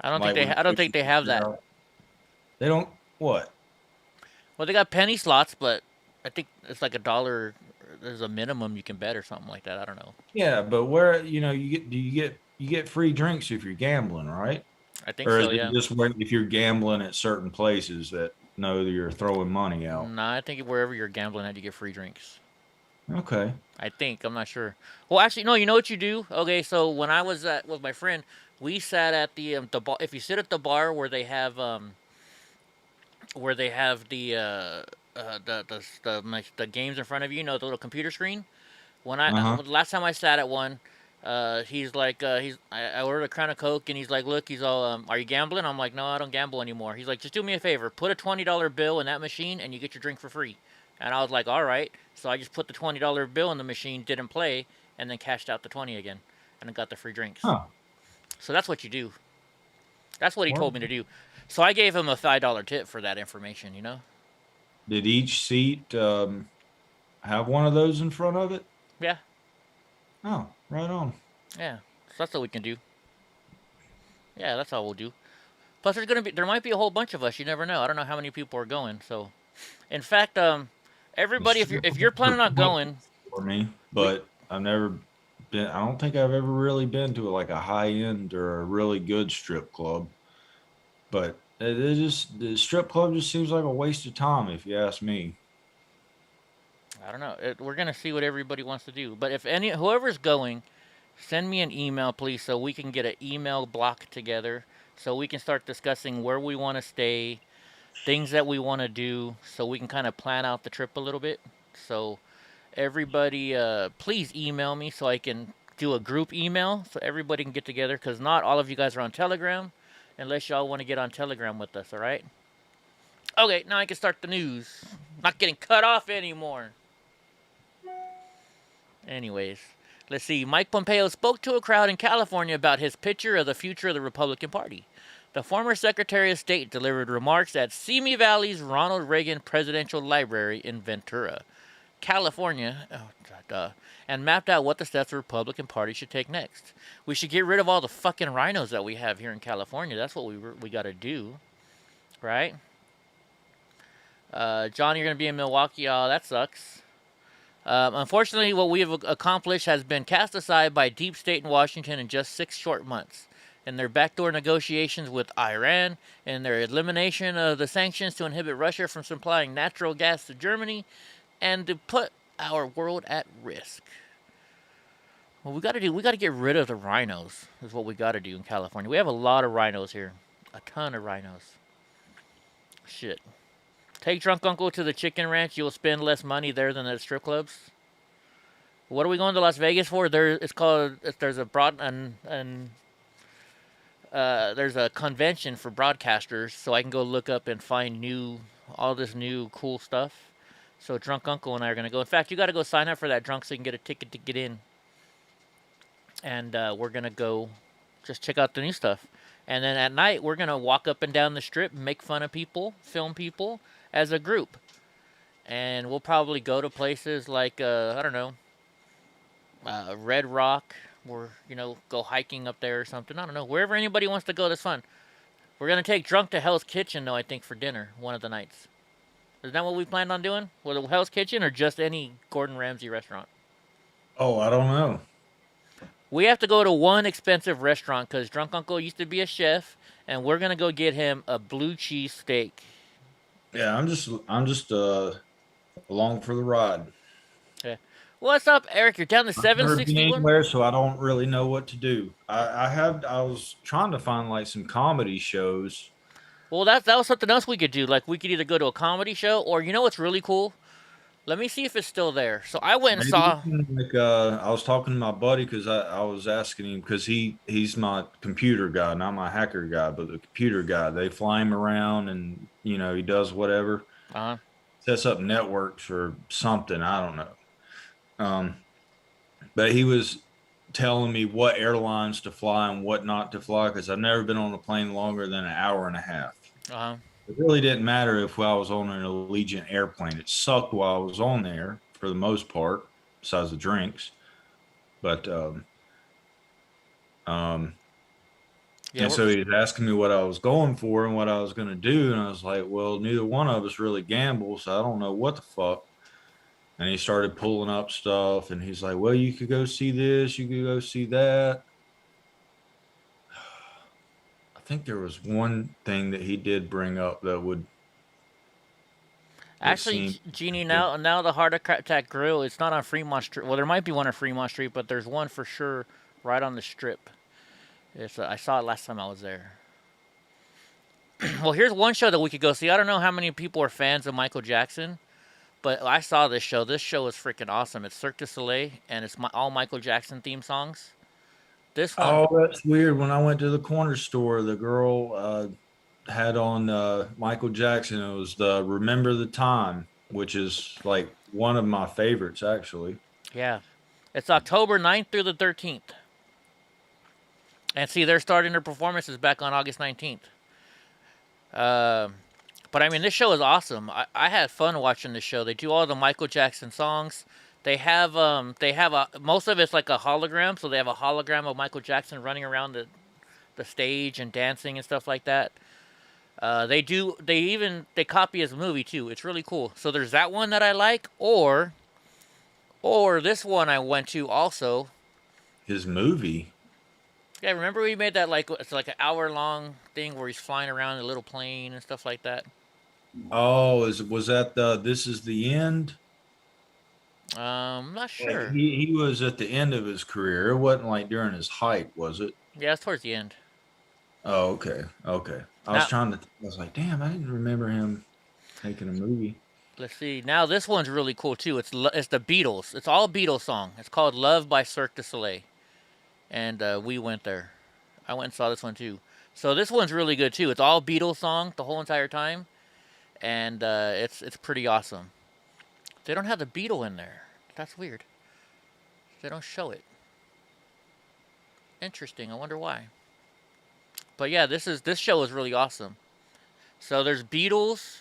I don't think Like they. when I don't think they have that. they don't what? Well, they got penny slots, but I think it's like $1. There's a minimum you can bet or something like that. I don't know. Yeah, but where you get free drinks if you're gambling, right? I think Or is so. it Yeah. just when if you're gambling at certain places that know that you're throwing money out? Nah, I think wherever you're gambling at, you get free drinks. Okay. I think. I'm not sure. Well, actually, no. You know what you do? Okay, so when I was with my friend, we sat at the bar. If you sit at the bar where they have the games in front of you, you know, the little computer screen. When Uh-huh. last time I sat at one, he's like, I ordered a crown of Coke, and he's like, look, he's all, are you gambling? I'm like, no, I don't gamble anymore. He's like, just do me a favor, put a $20 bill in that machine, and you get your drink for free. And I was like, all right. So I just put the $20 bill in the machine, didn't play, and then cashed out the 20 again, and I got the free drinks. Huh. So that's what you do. That's what he Well, told me to do. So I gave him a $5 tip for that information. You know? did each seat have one of those in front of it? Yeah, Oh, right on. yeah. So that's what we can do. Yeah, that's all we'll do. Plus, there might be a whole bunch of us. You never know. I don't know how many people are going. So, in fact, everybody, if you're planning on going, For me, but I've never been. I don't think I've ever really been to like a high end or a really good strip club. But the strip club just seems like a waste of time, if you ask me. I don't know. We're gonna see what everybody wants to do. But if whoever's going, send me an email, please, so we can get an email block together, so we can start discussing where we want to stay, things that we want to do, so we can kind of plan out the trip a little bit. So everybody, please email me so I can do a group email so everybody can get together. Because not all of you guys are on Telegram, unless y'all want to get on Telegram with us. All right. Okay, now I can start the news. Not getting cut off anymore. Anyways, let's see. Mike Pompeo spoke to a crowd in California about his picture of the future of the Republican Party. The former Secretary of State delivered remarks at Simi Valley's Ronald Reagan Presidential Library in Ventura, California, and mapped out what the steps the Republican Party should take next. We should get rid of all the fucking rhinos that we have here in California. That's what we got to do, right? John, you're going to be in Milwaukee. Oh, that sucks. Unfortunately, what we have accomplished has been cast aside by deep state in Washington in just 6 short months. In their backdoor negotiations with Iran and their elimination of the sanctions to inhibit Russia from supplying natural gas to Germany and to put our world at risk. What we got to get rid of the rhinos, is what we got to do in California. We have a lot of rhinos here. A ton of rhinos. Shit. Take drunk uncle to the chicken ranch. You'll spend less money there than at strip clubs. What are we going to Las Vegas for? There's a convention for broadcasters, so I can go look up and find all this new cool stuff. So drunk uncle and I are gonna go. In fact, you got to go sign up for that, drunk, so you can get a ticket to get in. And we're gonna go, just check out the new stuff. And then at night, we're gonna walk up and down the strip, make fun of people, film people as a group. And we'll probably go to places like I don't know, Red Rock, or go hiking up there or something. I don't know, wherever anybody wants to go, that's fun. We're gonna take drunk to Hell's Kitchen though, I think, for dinner one of the nights. Is that what we planned on doing? Was it Hell's Kitchen or just any Gordon Ramsay restaurant? Oh, I don't know. We have to go to one expensive restaurant because drunk uncle used to be a chef, and we're gonna go get him a blue cheese steak. Yeah, I'm just along for the ride. Okay. What's up, Eric? You're down to I've never been 761. anywhere, so I don't really know what to do. I was trying to find like some comedy shows. Well, that was something else we could do. Like, we could either go to a comedy show, or what's really cool? Let me see if it's still there. So I went and Maybe saw. like I was talking to my buddy because I was asking him because he's my computer guy, not my hacker guy, but the computer guy. They fly him around and he does whatever. Sets up networks or something. I don't know. But he was telling me what airlines to fly and what not to fly because I've never been on a plane longer than an hour and a half. It really didn't matter if I was on an Allegiant airplane. It sucked while I was on there for the most part, besides the drinks. But and so he was asking me what I was going for and what I was going to do, and I was like, well, neither one of us really gamble, so I don't know what the fuck. And he started pulling up stuff, and he's like, well, you could go see this, you could go see that. I think there was one thing that he did bring up that would Actually, Jeannie, now the Heart Attack Grill, it's not on Fremont Street. Well, there might be one on Fremont Street, but there's one for sure right on the strip. I saw it last time I was there. Well, here's one show that we could go see. I don't know how many people are fans of Michael Jackson, but I saw this show. This show is freaking awesome. It's Cirque du Soleil, and it's all Michael Jackson theme songs. This one. Oh, that's weird. When I went to the corner store, the girl had on Michael Jackson. It was the Remember the Time, which is like one of my favorites, actually. Yeah. It's October 9th through the 13th. And see, they're starting their performances back on August 19th. But I mean, this show is awesome. I had fun watching this show. They do all the Michael Jackson songs. They have most of it's like a hologram, so they have a hologram of Michael Jackson running around the stage and dancing and stuff like that. They copy his movie too. It's really cool. So there's that one that I like, or this one I went to also. His movie. Yeah, remember we made that it's like an hour-long thing where he's flying around in a little plane and stuff like that. Oh, was that This Is the End? I'm not sure. He was at the end of his career. It wasn't like during his height, was it? Yeah, it's towards the end. Oh, okay. I was like, damn, I didn't remember him making a movie. Let's see. Now this one's really cool too. It's the Beatles. It's all Beatles song. It's called Love by Cirque du Soleil. And we went there. I went and saw this one too. So this one's really good too. It's all Beatles song the whole entire time. And it's pretty awesome. They don't have the Beatle in there. That's weird. They don't show it. Interesting. I wonder why. But yeah, this show is really awesome. So there's Beatles,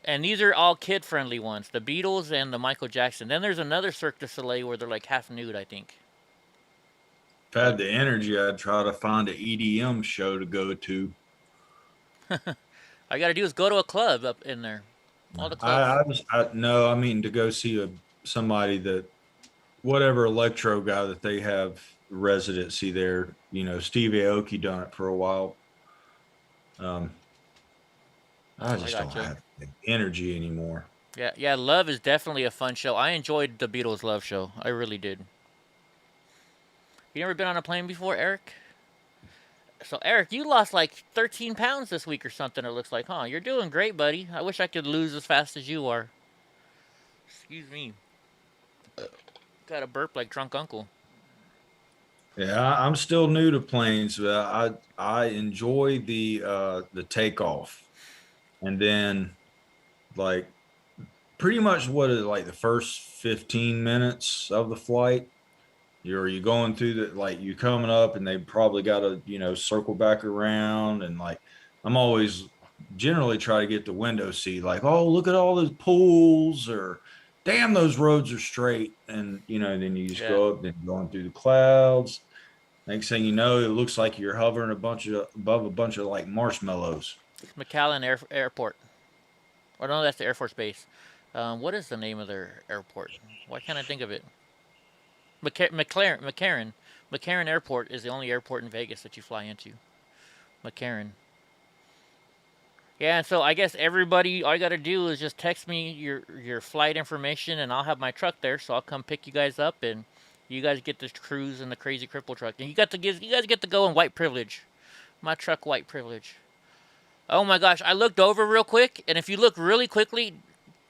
and these are all kid-friendly ones. The Beatles and the Michael Jackson. Then there's another Cirque du Soleil where they're like half nude, I think. If I had the energy, I'd try to find an EDM show to go to. All you gotta do is go to a club up in there. All the clubs. I mean to go see somebody that, whatever electro guy that they have residency there. Steve Aoki done it for a while. I just don't have the energy anymore. Yeah, Love is definitely a fun show. I enjoyed the Beatles Love show. I really did. You never been on a plane before, Eric? So Eric, you lost like 13 pounds this week or something. It looks like, huh? You're doing great, buddy. I wish I could lose as fast as you are. Excuse me. Got a burp like drunk uncle. Yeah, I'm still new to planes. I enjoy the takeoff, and then like pretty much what is like the first 15 minutes of the flight. You going through the like you coming up, and they probably got to circle back around, and like I'm always generally try to get the window seat. Like, oh, look at all those pools, or damn, those roads are straight, and then you just go up, then going through the clouds. Next thing you know, it looks like you're hovering above a bunch of like marshmallows. McAllen Airport. Or no, that's the Air Force Base. What is the name of their airport? Why can't I think of it? McCarran Airport is the only airport in Vegas that you fly into. McCarran. Yeah, and so I guess everybody, all you got to do is just text me your flight information, and I'll have my truck there. So I'll come pick you guys up, and you guys get to cruise in the crazy cripple truck, and you guys get to go in white privilege. My truck, white privilege. Oh my gosh, I looked over real quick, and if you look really quickly,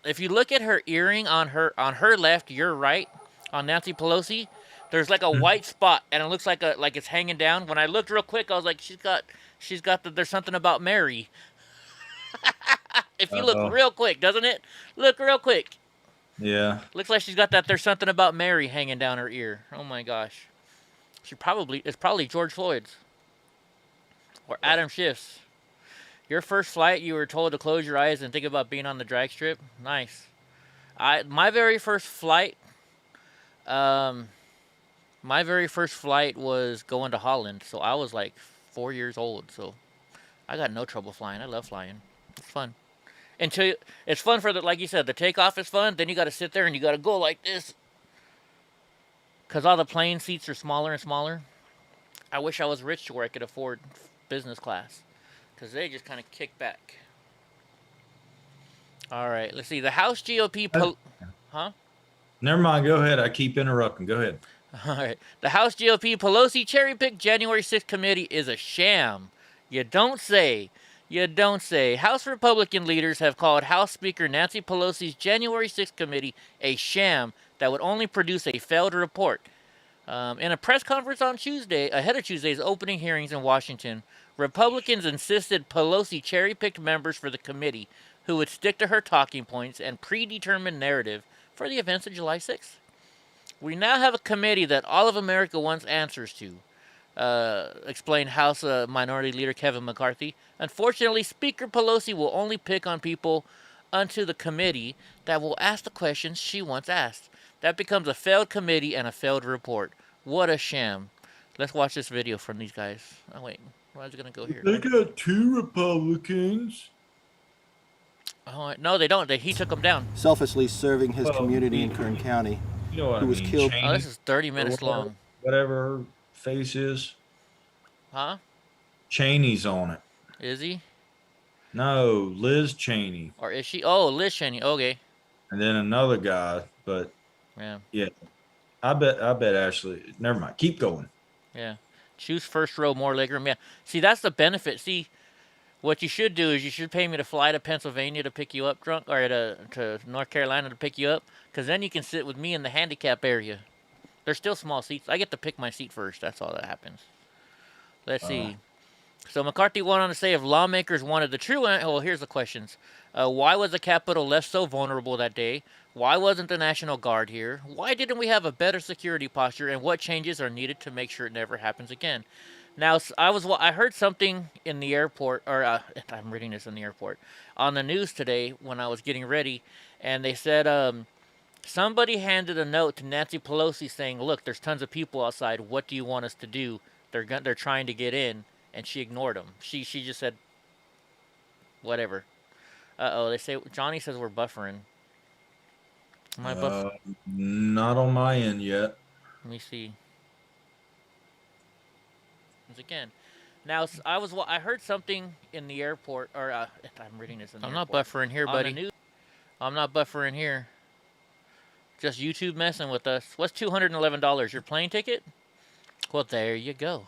if you look at her earring on her left, your right, on Nancy Pelosi, there's like a white spot, and it looks like it's hanging down. When I looked real quick, I was like, she's got there's something about Mary. If you look real quick, doesn't it? Look real quick. Yeah. Looks like she's got that there's something about Mary hanging down her ear. Oh my gosh. It's probably George Floyd's. Or Adam Schiff's. Your first flight, you were told to close your eyes and think about being on the drag strip. Nice. My very first flight was going to Holland, so I was like 4 years old, so I got no trouble flying. I love flying. It's fun. It's fun for like you said, the takeoff is fun, then you gotta sit there and you gotta go like this. Cause all the plane seats are smaller and smaller. I wish I was rich to where I could afford business class. Cause they just kind of kick back. All right, let's see. The House GOP... Huh? Never mind. Go ahead. I keep interrupting. Go ahead. All right. The House GOP Pelosi cherry-picked January 6th committee is a sham. You don't say. You don't say. House Republican leaders have called House Speaker Nancy Pelosi's January 6th committee a sham that would only produce a failed report. In a press conference on Tuesday, ahead of Tuesday's opening hearings in Washington, Republicans insisted Pelosi cherry-picked members for the committee who would stick to her talking points and predetermined narrative for the events of July 6th. We now have a committee that all of America wants answers to, explained House Minority Leader Kevin McCarthy. Unfortunately, Speaker Pelosi will only pick on people onto the committee that will ask the questions she wants asked. That becomes a failed committee and a failed report. What a sham. Let's watch this video from these guys. Oh, wait. Where's it going to go here? They got 2 Republicans. Oh, no, they don't. He took them down. Selfishly serving his community in Kern County. You know what who I was mean? killed. Cheney, Oh, this is 30 minutes long. Whatever her face is. Huh? Cheney's on it. Is he? No, Liz Cheney. Or is she? Oh, Liz Cheney. Okay. And then another guy, but yeah. I bet Ashley. Never mind. Keep going. Yeah. Choose first row, more legroom. Yeah. See, that's the benefit. See, what you should do is you should pay me to fly to Pennsylvania to pick you up, drunk, or to North Carolina to pick you up, because then you can sit with me in the handicap area. There's still small seats. I get to pick my seat first. That's all that happens. Let's see. So McCarthy went on to say if lawmakers wanted the true answer, well, here's the questions. Why was the Capitol left so vulnerable that day? Why wasn't the National Guard here? Why didn't we have a better security posture? And what changes are needed to make sure it never happens again? Now, I heard something in the airport, or I'm reading this in the airport, on the news today when I was getting ready, and they said somebody handed a note to Nancy Pelosi saying, look, there's tons of people outside. What do you want us to do? They're trying to get in. And she ignored them. She just said, whatever. Uh-oh, they say, Johnny says we're buffering. Am I buffering? Not on my end yet. Let me see. Once again. Now, I heard something in the airport, or I'm reading this in the airport. I'm not buffering here, buddy. I'm not buffering here. Just YouTube messing with us. What's $211? Your plane ticket? Well, there you go.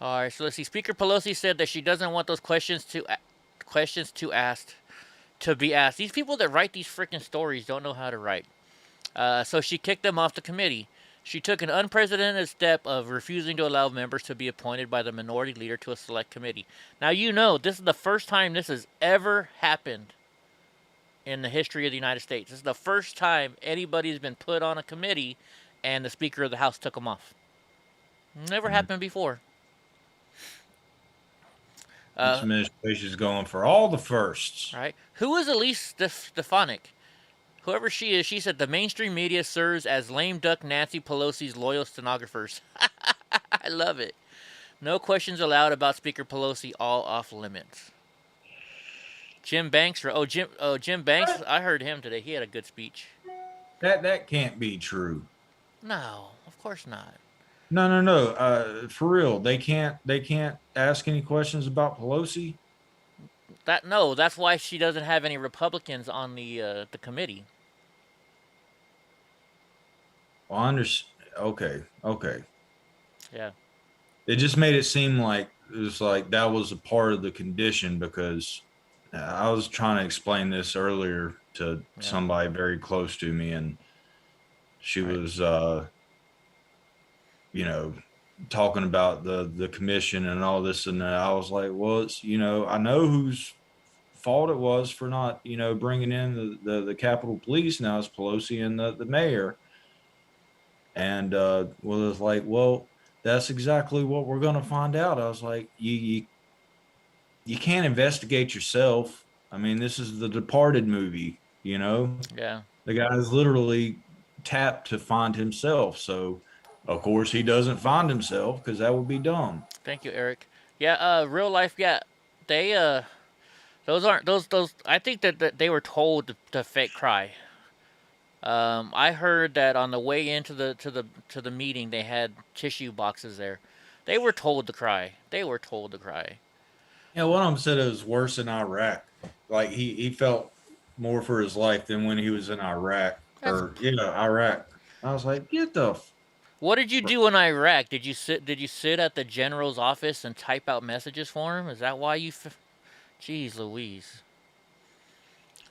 All right, so let's see. Speaker Pelosi said that she doesn't want those questions to be asked. These people that write these freaking stories don't know how to write. So she kicked them off the committee. She took an unprecedented step of refusing to allow members to be appointed by the minority leader to a select committee. Now, you know, this is the first time this has ever happened in the history of the United States. This is the first time anybody's been put on a committee and the Speaker of the House took them off. Never happened before. This administration's going for all the firsts. Right? Who is Elise Stefanik? Whoever she is, she said the mainstream media serves as lame duck Nancy Pelosi's loyal stenographers. I love it. No questions allowed about Speaker Pelosi, all off limits. Jim Banks, Jim Banks, I heard him today. He had a good speech. That can't be true. No, of course not. No. For real, they can't ask any questions about Pelosi. That's why she doesn't have any Republicans on the committee. Well, I understand. Okay. Yeah. It just made it seem like it was like that was a part of the condition, because I was trying to explain this earlier to somebody very close to me, and she was talking about the commission and all this, and I was like, well, it's, I know whose fault it was for not, bringing in the Capitol Police. Now it's Pelosi and the mayor. And it's like, well, that's exactly what we're going to find out. I was like, you can't investigate yourself. I mean, this is the Departed movie, Yeah. The guy is literally tapped to find himself. So of course he doesn't find himself, because that would be dumb. Thank you, Eric. Yeah, real life. Yeah, they those aren't those. I think that they were told to fake cry. I heard that on the way into the meeting, they had tissue boxes there. They were told to cry. Yeah, one of them said it was worse in Iraq. Like he felt more for his life than when he was in Iraq. Iraq. I was like, get the. What did you do in Iraq? Did you sit at the general's office and type out messages for him? Is that why you? Jeez Louise.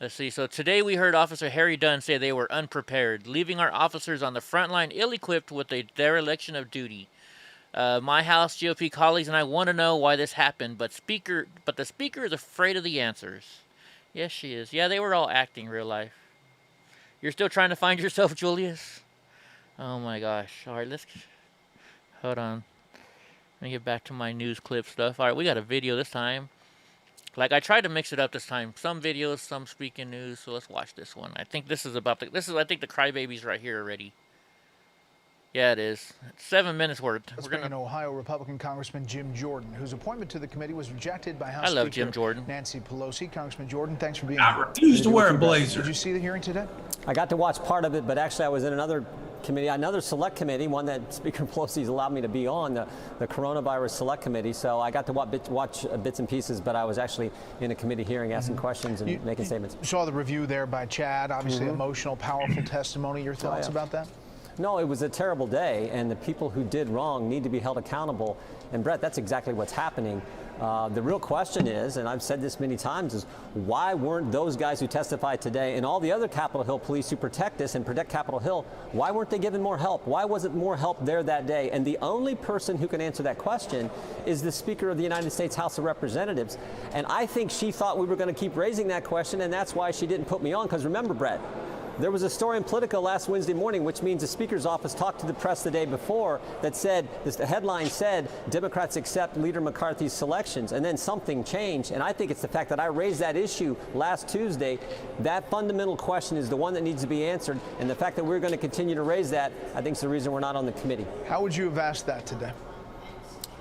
Let's see. So today we heard Officer Harry Dunn say they were unprepared, leaving our officers on the front line ill-equipped with a dereliction of duty. My House GOP colleagues and I want to know why this happened, but the speaker is afraid of the answers. Yes, she is. Yeah, they were all acting real life. You're still trying to find yourself, Julius? Oh my gosh. All right, hold on. Let me get back to my news clip stuff. All right, we got a video this time. Like, I tried to mix it up this time. Some videos, some speaking news. So let's watch this one. I think this is I think the crybabies right here already. Yeah, it is. It's 7 minutes worth. Let's bring in Ohio Republican Congressman Jim Jordan, whose appointment to the committee was rejected by House I love Speaker Jim Jordan. Nancy Pelosi. Congressman Jordan, thanks for being I here. refuse to wear a blazer. Did you see the hearing today? I got to watch part of it, but actually I was in another committee, another select committee, one that Speaker Pelosi's allowed me to be on, the coronavirus select committee. So I got to watch bits and pieces, but I was actually in a committee hearing, asking questions and making statements. You saw the review there by Chad, obviously emotional, powerful testimony. Your thoughts about that? No, it was a terrible day, and the people who did wrong need to be held accountable. And Brett, that's exactly what's happening. The real question is, and I've said this many times, is why weren't those guys who testified today and all the other Capitol Hill police who protect us and protect Capitol Hill, why weren't they given more help? Why wasn't more help there that day? And the only person who can answer that question is the Speaker of the United States House of Representatives. And I think she thought we were going to keep raising that question, and that's why she didn't put me on. Because remember, Brett, there was a story in Politico last Wednesday morning, which means the Speaker's office talked to the press the day before that said, the headline said, Democrats accept Leader McCarthy's selections, and then something changed. And I think it's the fact that I raised that issue last Tuesday. That fundamental question is the one that needs to be answered, and the fact that we're going to continue to raise that, I think is the reason we're not on the committee. How would you have asked that today?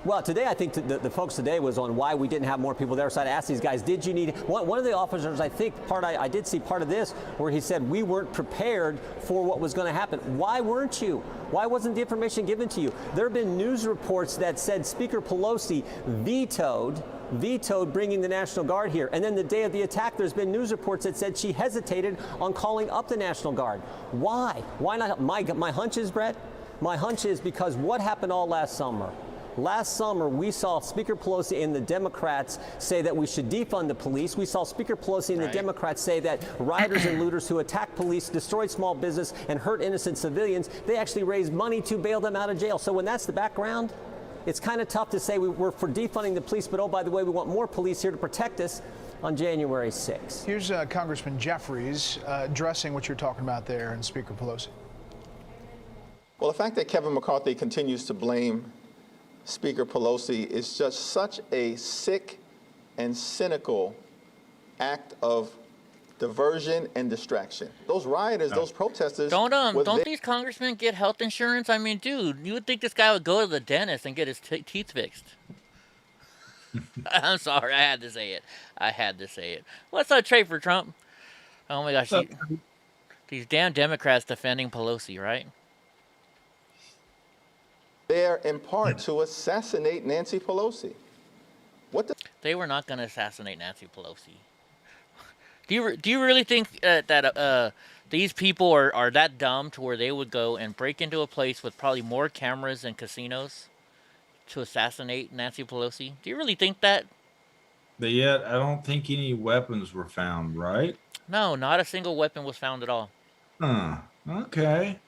Well, today I think the focus today was on why we didn't have more people there. So I asked these guys, did you need one of the officers? I think I did see part of this where he said we weren't prepared for what was going to happen. Why weren't you? Why wasn't the information given to you? There have been news reports that said Speaker Pelosi vetoed bringing the National Guard here. And then the day of the attack, there's been news reports that said she hesitated on calling up the National Guard. Why? Why not? My hunch is, Brett, my hunch is because what happened all last summer Last summer, we saw Speaker Pelosi and the Democrats say that we should defund the police. We saw Speaker Pelosi and the Democrats say that rioters and looters who attack police, destroyed small business, and hurt innocent civilians, they actually raised money to bail them out of jail. So when that's the background, it's kind of tough to say we're for defunding the police, but oh, by the way, we want more police here to protect us on January 6th. Here's Congressman Jeffries addressing what you're talking about there and Speaker Pelosi. Well, the fact that Kevin McCarthy continues to blame Speaker Pelosi is just such a sick and cynical act of diversion and distraction. Those rioters, those protesters. Don't these congressmen get health insurance? I mean, dude, you would think this guy would go to the dentist and get his teeth fixed. I'm sorry, I had to say it. What's up, Trey for Trump? Oh my gosh, these damn Democrats defending Pelosi, right? There in part to assassinate Nancy Pelosi. They were not going to assassinate Nancy Pelosi. Do you really think that these people are that dumb to where they would go and break into a place with probably more cameras and casinos to assassinate Nancy Pelosi? Do you really think that? But yet, I don't think any weapons were found, right? No, not a single weapon was found at all. Okay.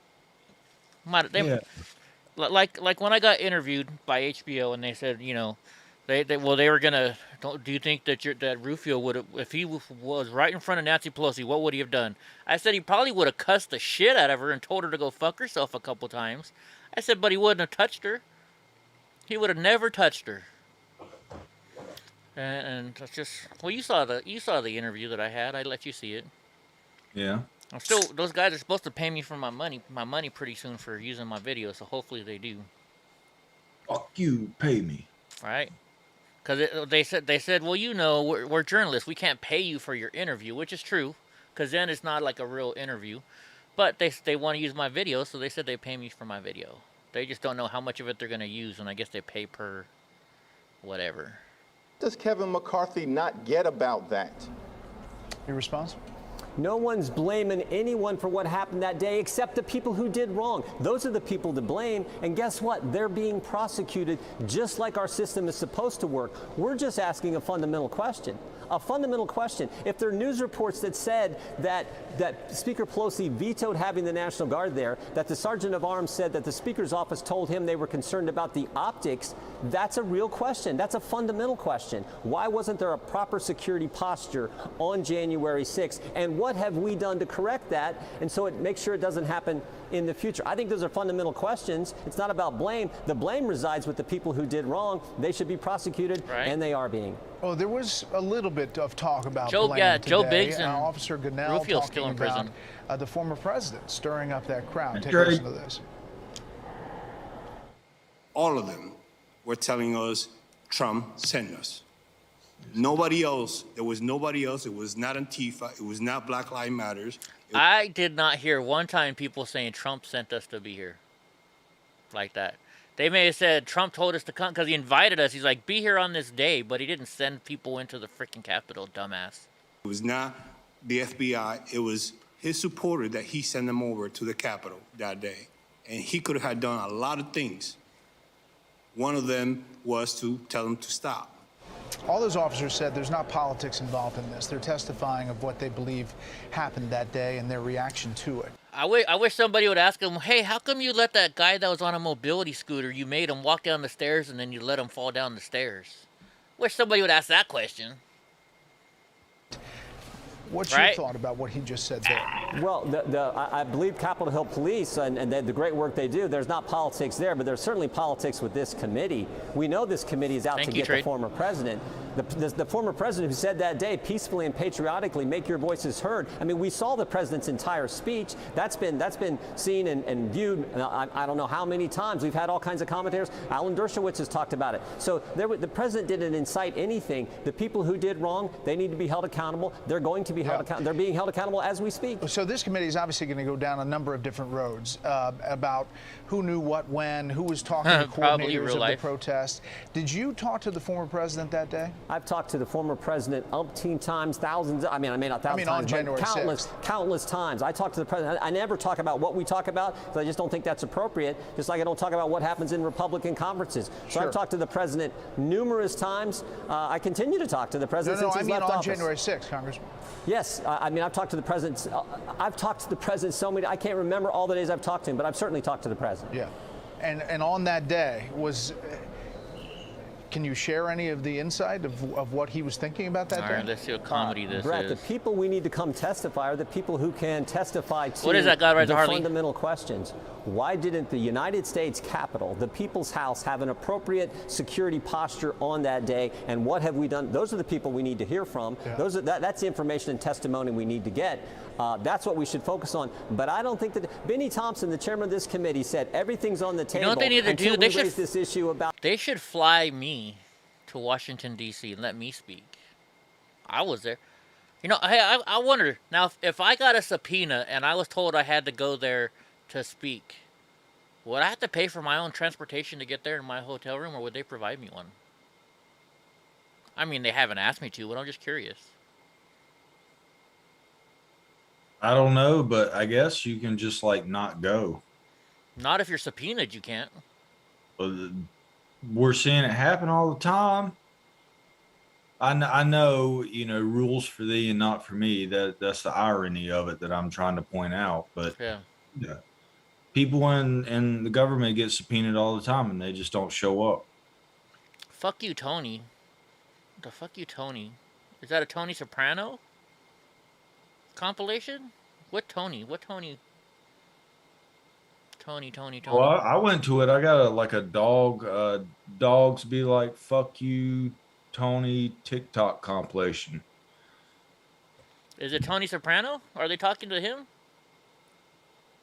Like when I got interviewed by HBO and they said, you know, they were gonna. Do you think that Rufio would have, if he was right in front of Nancy Pelosi, what would he have done? I said he probably would have cussed the shit out of her and told her to go fuck herself a couple times. I said, but he wouldn't have touched her. He would have never touched her. And that's just, well, you saw the interview that I had. I let you see it. Yeah. I'm still, those guys are supposed to pay me for my money pretty soon for using my video, so hopefully they do. Fuck you, pay me. Right? Because they said, well, you know, we're journalists. We can't pay you for your interview, which is true, because then it's not like a real interview. But they want to use my video, so they said they pay me for my video. They just don't know how much of it they're going to use, and I guess they pay per whatever. Does Kevin McCarthy not get about that? Your response? No one's blaming anyone for what happened that day except the people who did wrong. Those are the people to blame. And guess what? They're being prosecuted just like our system is supposed to work. We're just asking a fundamental question. A fundamental question. If there are news reports that said that Speaker Pelosi vetoed having the National Guard there, that the Sergeant of Arms said that the Speaker's office told him they were concerned about the optics, that's a real question. That's a fundamental question. Why wasn't there a proper security posture on January 6th? And what have we done to correct that? And so it makes sure it doesn't happen in the future. I think those are fundamental questions. It's not about blame. The blame resides with the people who did wrong. They should be prosecuted, and they are being. Oh, there was a little bit of talk about Joe Biggs and Officer Goodell Rufio's talking still in about prison. The former president stirring up that crowd. Take a listen to this. All of them were telling us Trump sent us. Nobody else. There was nobody else. It was not Antifa. It was not Black Lives Matter. I did not hear one time people saying Trump sent us to be here like that. They may have said Trump told us to come because he invited us. He's like, be here on this day, but he didn't send people into the freaking Capitol, dumbass. It was not the FBI. It was his supporter that he sent them over to the Capitol that day. And he could have done a lot of things. One of them was to tell them to stop. All those officers said there's not politics involved in this. They're testifying of what they believe happened that day and their reaction to it. I wish somebody would ask him, hey, how come you let that guy that was on a mobility scooter, you made him walk down the stairs and then you let him fall down the stairs? Wish somebody would ask that question. What's your thought about what he just said there? Well, I believe Capitol Hill Police and the great work they do, there's not politics there, but there's certainly politics with this committee. We know this committee is out to get the former president. The former president who said that day, peacefully and patriotically, make your voices heard. I mean, we saw the president's entire speech. That's been seen and viewed, I don't know how many times. We've had all kinds of commentators. Alan Dershowitz has talked about it. So the president didn't incite anything. The people who did wrong, they need to be held accountable. They're going to be held accountable. They're being held accountable as we speak. So this committee is obviously going to go down a number of different roads about who knew what when, who was talking to coordinators of the protest. Did you talk to the former president that day? I've talked to the former president umpteen times, thousands. I mean, not thousands on times, January but 6th. countless times. I talk to the president. I never talk about what we talk about because I just don't think that's appropriate. Just like I don't talk about what happens in Republican conferences. So Sure. I've talked to the president numerous times. I continue to talk to the president No, since I he's mean left on office. January 6th, Congressman. Yes, I mean, I've talked to the president. I've talked to the president so many. I can't remember all the days I've talked to him, but I've certainly talked to the president. Yeah. And on that day was. Can you share any of the insight of what he was thinking about that All day? right, let's see what comedy this Brett, is. the people we need to come testify are the people who can testify to What is that guy right the there, Harley? fundamental questions. Why didn't the United States Capitol, the People's House, have an appropriate security posture on that day? And what have we done? Those are the people we need to hear from. Yeah. That's the information and testimony we need to get. That's what we should focus on. But I don't think that Benny Thompson, the chairman of this committee, said everything's on the table. You know what they need to until do? They we should raise this issue about. They should fly me to Washington, D.C. and let me speak. I was there. You know, I wonder, now, if I got a subpoena and I was told I had to go there to speak, would I have to pay for my own transportation to get there in my hotel room, or would they provide me one? I mean, they haven't asked me to, but I'm just curious. I don't know, but I guess you can just like not go. Not if you're subpoenaed, you can't. We're seeing it happen all the time. I know, you know, rules for thee and not for me. That's the irony of it that I'm trying to point out. But Yeah. people in the government get subpoenaed all the time and they just don't show up. Fuck you, Tony. The fuck you, Tony. Is that a Tony Soprano compilation? What Tony? What Tony? Tony. Well, I went to it. I got a dog. Dogs be like, fuck you, Tony TikTok compilation. Is it Tony Soprano? Are they talking to him?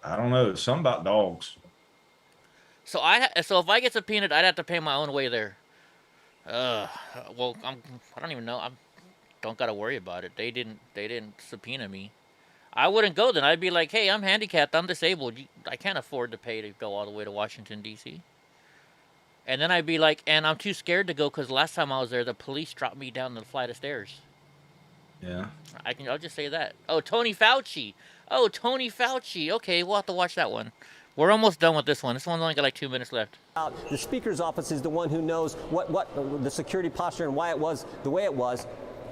I don't know. Something about dogs. So so if I get subpoenaed, I'd have to pay my own way there. Well, I don't even know. I don't gotta worry about it. They didn't subpoena me. I wouldn't go then. I'd be like, hey, I'm handicapped. I'm disabled. I can't afford to pay to go all the way to Washington, D.C. And then I'd be like, and I'm too scared to go because last time I was there, the police dropped me down the flight of stairs. Yeah. I'll just say that. Oh, Tony Fauci. Okay, we'll have to watch that one. We're almost done with this one. This one's only got like 2 minutes left. The Speaker's office is the one who knows what the security posture and why it was the way it was.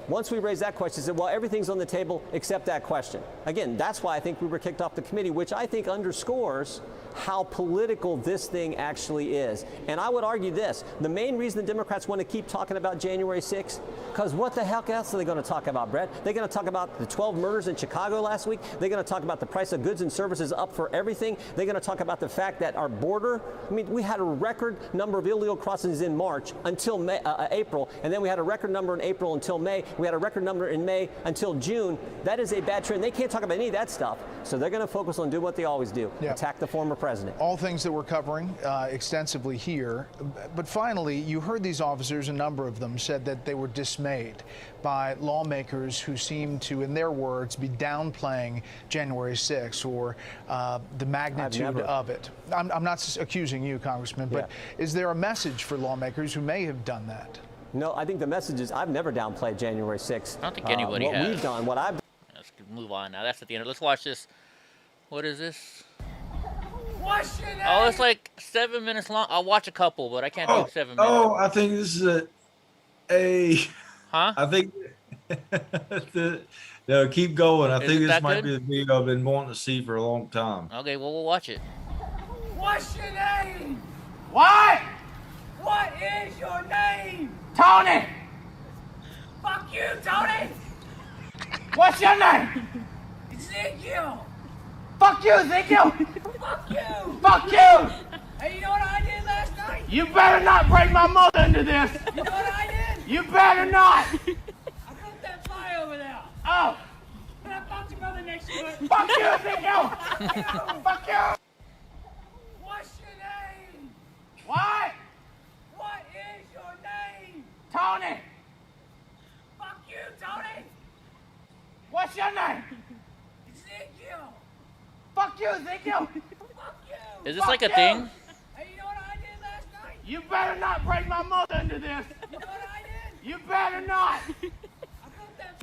Once we raised that question, said, well, everything's on the table except that question. Again, that's why I think we were kicked off the committee, which I think underscores how political this thing actually is. And I would argue this, the main reason the Democrats want to keep talking about January 6th, because what the heck else are they going to talk about, Brett? They're going to talk about the 12 murders in Chicago last week. They're going to talk about the price of goods and services up for everything. They're going to talk about the fact that our border, I mean, we had a record number of illegal crossings in March until April, and then we had a record number in April until May. We had a record number in May until June. That is a bad trend. They can't talk about any of that stuff. So they're going to focus on doing what they always do, attack the former president. All things that we're covering extensively here. But finally, you heard these officers, a number of them, said that they were dismayed by lawmakers who seemed to, in their words, be downplaying January 6th or the magnitude of it. I'm not accusing you, Congressman, but is there a message for lawmakers who may have done that? No, I think the message is I've never downplayed January 6th. I don't think anybody has. What we've done, what I've done. Let's move on now. That's at the end. Let's watch this. What is this? Oh, it's like 7 minutes long. I'll watch a couple, but I can't do 7 minutes. Oh, I think this is a Huh? I think no, keep going. I think this might good? be the video I've been wanting to see for a long time. Okay, well, we'll watch it. What's your name? What? What is your name? Tony! Fuck you, Tony! What's your name? Ezekiel! Fuck you, Ezekiel! Fuck you! Fuck you! Hey, you know what I did last night? You better not break my mother into this! You know what I did? You better not! I broke that fly over there. Oh! And I fucked your brother next to it. Fuck you, Ezekiel! Fuck you! What's your name? What? What is your name? Tony! Fuck you, Tony! What's your name? Ezekiel! Fuck you, Ezekiel! Fuck you! Is this like a thing? Hey, you know what I did last night? You better not break my mother into this! You know what I did? You better not.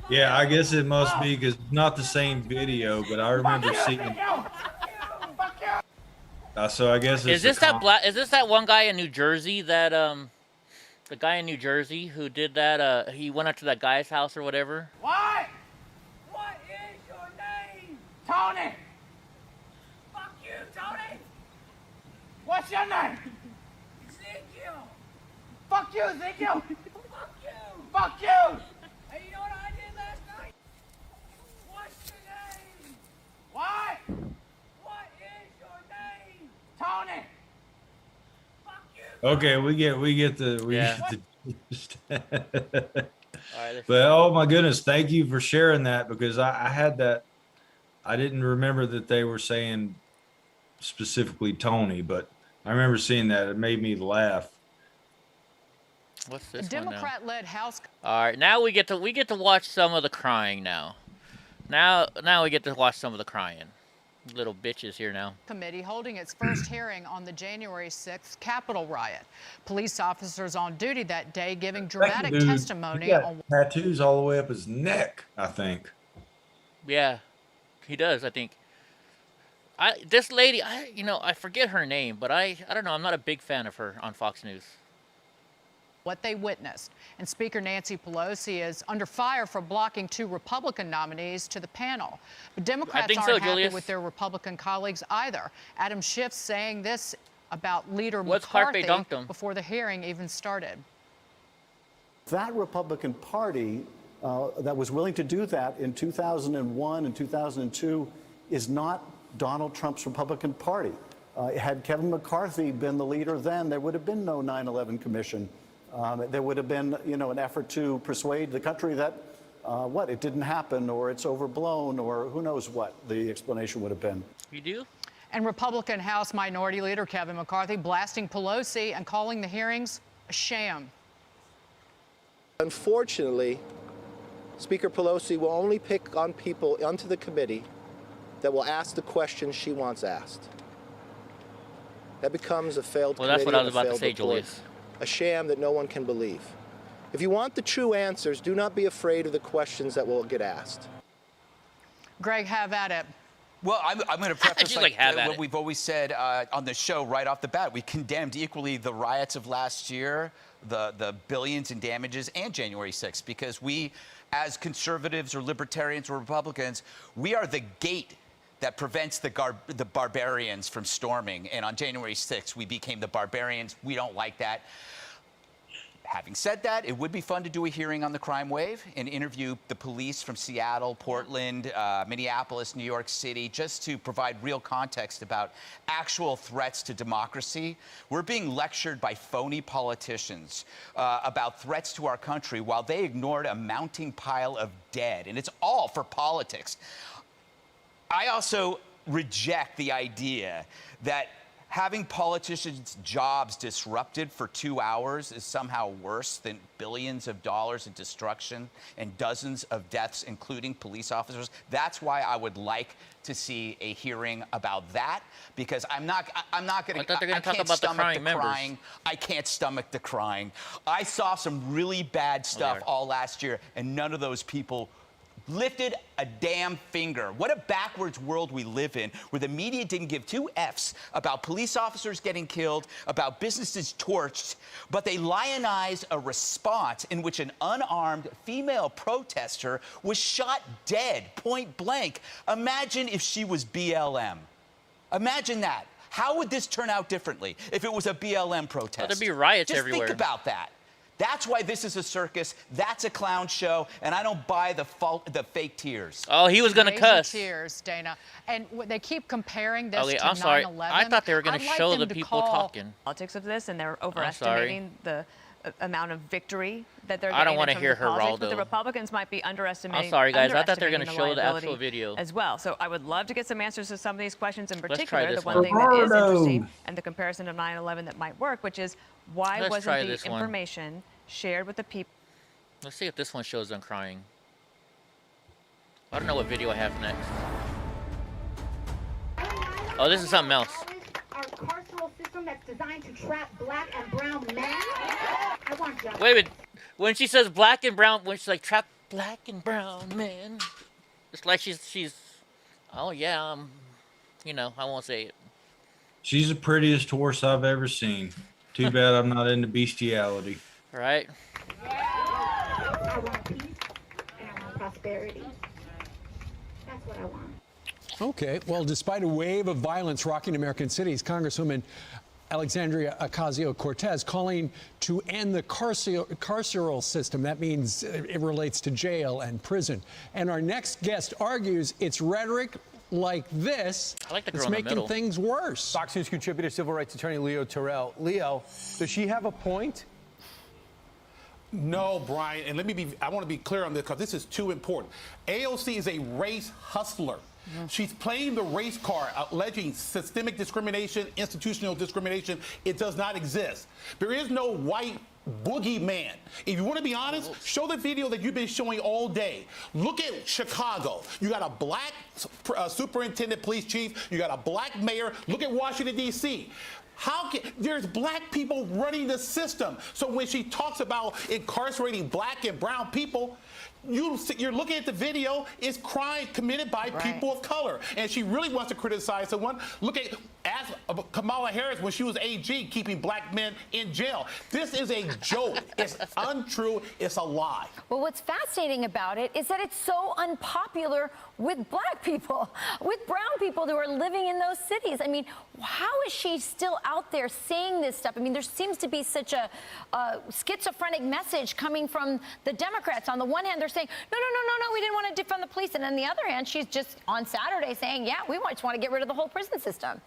Yeah, I guess it must be because it's not the same video, but I remember seeing. So I guess it's Is this that black? Is this that one guy in New Jersey that the guy in New Jersey who did that? He went up to that guy's house or whatever. What? What is your name? Tony. Fuck you, Tony. What's your name? Ezekiel. Fuck you, Ezekiel. Fuck you. Fuck you. Hey, you know what I did last night? What's your name? What? What is your name? Tony. Fuck you. Okay, we get the Alright, But oh my goodness, thank you for sharing that because I had that. I didn't remember that they were saying specifically Tony, but I remember seeing that. It made me laugh. What's this Democrat-led House. All right, now we get to watch some of the crying now. Now we get to watch some of the crying. Little bitches here now. Committee holding its first hearing on the January 6th Capitol riot. Police officers on duty that day giving dramatic testimony He got on tattoos all the way up his neck, I think. Yeah, he does. I think. This lady, I forget her name, but I don't know. I'm not a big fan of her on Fox News. what they witnessed. And Speaker Nancy Pelosi is under fire for blocking 2 Republican nominees to the panel. But Democrats aren't happy with their Republican colleagues either. Adam Schiff saying this about Leader McCarthy before the hearing even started. That Republican Party that was willing to do that in 2001 and 2002 is not Donald Trump's Republican Party. Had Kevin McCarthy been the leader then, there would have been no 9/11 commission. There would have been, an effort to persuade the country that, it didn't happen, or it's overblown, or who knows what the explanation would have been. You do? And Republican House Minority Leader Kevin McCarthy blasting Pelosi and calling the hearings a sham. Unfortunately, Speaker Pelosi will only pick on people onto the committee that will ask the questions she wants asked. That becomes a failed committee. Well, that's what I was and a about to failed say, report. Julius. A sham that no one can believe. If you want the true answers, do not be afraid of the questions that will get asked. Greg, have at it. Well, I'm going to preface what we've always said on the show right off the bat. We condemned equally the riots of last year, the billions in damages, and January 6th, because we, as conservatives or libertarians or Republicans, we are the gate that prevents the barbarians from storming. And on January 6th, we became the barbarians. We don't like that. Having said that, it would be fun to do a hearing on the crime wave and interview the police from Seattle, Portland, Minneapolis, New York City, just to provide real context about actual threats to democracy. We're being lectured by phony politicians about threats to our country while they ignored a mounting pile of dead. And it's all for politics. I also reject the idea that having politicians' jobs disrupted for 2 hours is somehow worse than billions of dollars in destruction and dozens of deaths, including police officers. That's why I would like to see a hearing about that, because I'm not going to. I can't stomach the crying. I can't stomach the crying. I saw some really bad stuff all last year, and none of those people lifted a damn finger. What a backwards world we live in, where the media didn't give 2 Fs about police officers getting killed, about businesses torched, but they lionized a response in which an unarmed female protester was shot dead, point blank. Imagine if she was BLM. Imagine that. How would this turn out differently if it was a BLM protest? Well, there'd be riots everywhere. Just think about that. That's why this is a circus. That's a clown show, and I don't buy the fake tears. Oh, he was going to cuss. Tears, Dana. And they keep comparing this to 9/11. I'm sorry. I thought they were going to show the people talking. Politics of this, and they're overestimating the amount of victory that they're getting. I don't want to hear her, But the Raldo. Republicans might be underestimating. I'm sorry, guys. I thought they were going to show the actual video as well. So I would love to get some answers to some of these questions. In try particular, the this one one. thing that is interesting and the comparison of 9/11 that might work, which is why Let's try wasn't this the one. information shared with the people? Let's see if this one shows them crying. I don't know what video I have next. Oh, this is something else. Our carceral system that's designed to trap black and brown men. I want justice. Wait a minute. when she says black and brown, when she's like trap black and brown man, it's like she's. Oh yeah, you know, I won't say it. She's the prettiest horse I've ever seen. Too bad I'm not into bestiality. Right. I want peace and I want prosperity. That's what I want. Okay. Well, despite a wave of violence rocking American cities, Congresswoman Alexandria Ocasio-Cortez calling to end the carceral system. That means it relates to jail and prison. And our next guest argues it's rhetoric like this that's making things worse. Fox News contributor, civil rights attorney Leo Terrell. Leo, does she have a point? No, Brian, and I want to be clear on this because this is too important. AOC is a race hustler. She's playing the race card, alleging systemic discrimination, institutional discrimination. It does not exist. There is no white boogeyman. If you want to be honest, show the video that you've been showing all day. Look at Chicago. You got a black superintendent, police chief. You got a black mayor. Look at Washington, D.C. There's black people running the system. So when she talks about incarcerating black and brown people, you're looking at the video, it's crime committed by people of color. And she really wants to criticize someone. Ask Kamala Harris when she was AG, keeping black men in jail. This is a joke. It's untrue. It's a lie. Well, what's fascinating about it is that it's so unpopular with black people, with brown people who are living in those cities. I mean, how is she still out there saying this stuff? I mean, there seems to be such a schizophrenic message coming from the Democrats. On the one hand, they're saying, no, we didn't want to defund the police. And on the other hand, she's just on Saturday saying, yeah, we just want to get rid of the whole prison system.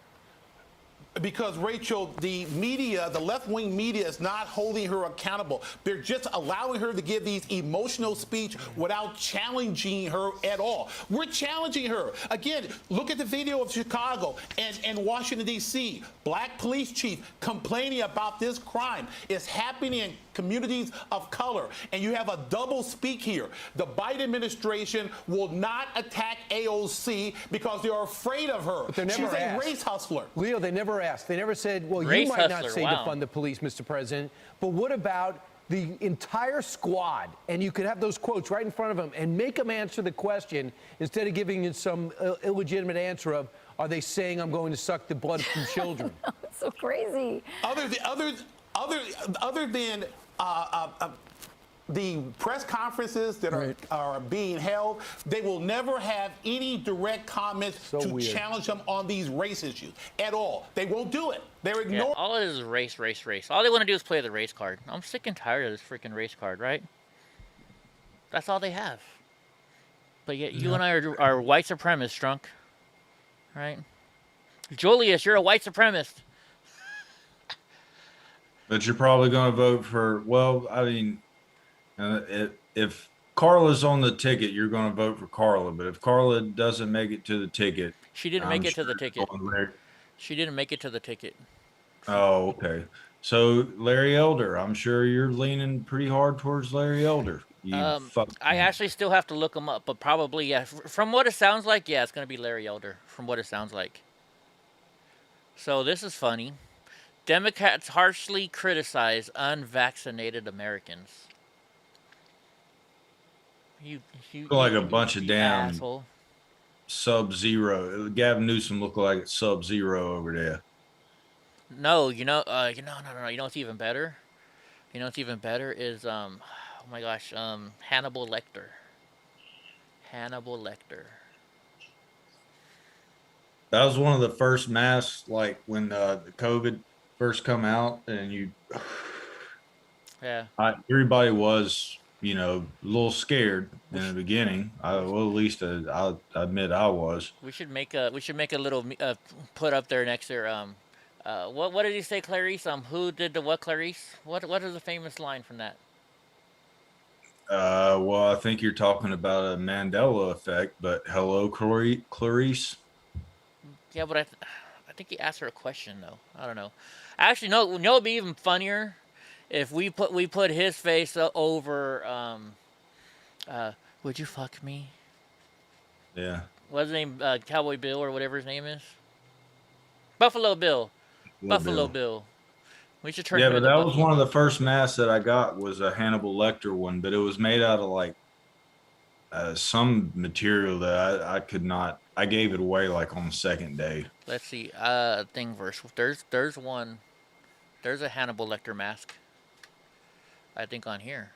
Because, Rachel, the media, the left-wing media is not holding her accountable. They're just allowing her to give these emotional speech without challenging her at all. We're challenging her. Again, look at the video of Chicago and Washington, D.C. Black police chief complaining about this crime. It's happening in communities of color. And you have a double speak here. The Biden administration will not attack AOC because they're afraid of her. But they're never She's asked. a race hustler. Leo, they never asked. They never said, well, Race you might hustler, not say wow. defund the police, Mr. President, but what about the entire squad? And you could have those quotes right in front of them and make them answer the question instead of giving you some illegitimate answer of, are they saying I'm going to suck the blood from children? It's so crazy. Other than the press conferences that are being held, they will never have any direct comments to challenge them on these race issues at all. They won't do it. They're ignoring. Yeah, all it is race. All they want to do is play the race card. I'm sick and tired of this freaking race card, right? That's all they have. But yet you and I are white supremacists, drunk. Right? Julius, you're a white supremacist. But you're probably going to vote for, well, I mean, if Carla's on the ticket, you're going to vote for Carla. But if Carla doesn't make it to the ticket. She didn't make it to the ticket. She didn't make it to the ticket. Oh, okay. So Larry Elder, I'm sure you're leaning pretty hard towards Larry Elder. I actually still have to look him up, but probably, yeah. From what it sounds like, yeah, it's going to be Larry Elder, from what it sounds like. So this is funny. Democrats harshly criticize unvaccinated Americans. You like a bunch of damn asshole. Sub-Zero. Gavin Newsom look like Sub-Zero over there. No, no. You know what's even better? You know what's even better is oh my gosh, Hannibal Lecter. Hannibal Lecter. That was one of the first masks, like when the COVID first come out, and everybody was, a little scared in the beginning. At least I'll admit I was. We should make a little put up there next to what did he say, Clarice? Who did the what, Clarice? What is the famous line from that? Well, I think you're talking about a Mandela effect, but hello, Clarice. Yeah, but I think he asked her a question though. I don't know. Actually, no. It'd be even funnier if we put his face over. Would you fuck me? Yeah. What's his name? Cowboy Bill or whatever his name is. Buffalo Bill. Buffalo Bill. We should turn. Yeah, but that was one of the first masks that I got was a Hannibal Lecter one, but it was made out of like some material that I could not. I gave it away like on the second day. Let's see. Thing verse. There's one. There's a Hannibal Lecter mask. I think on here.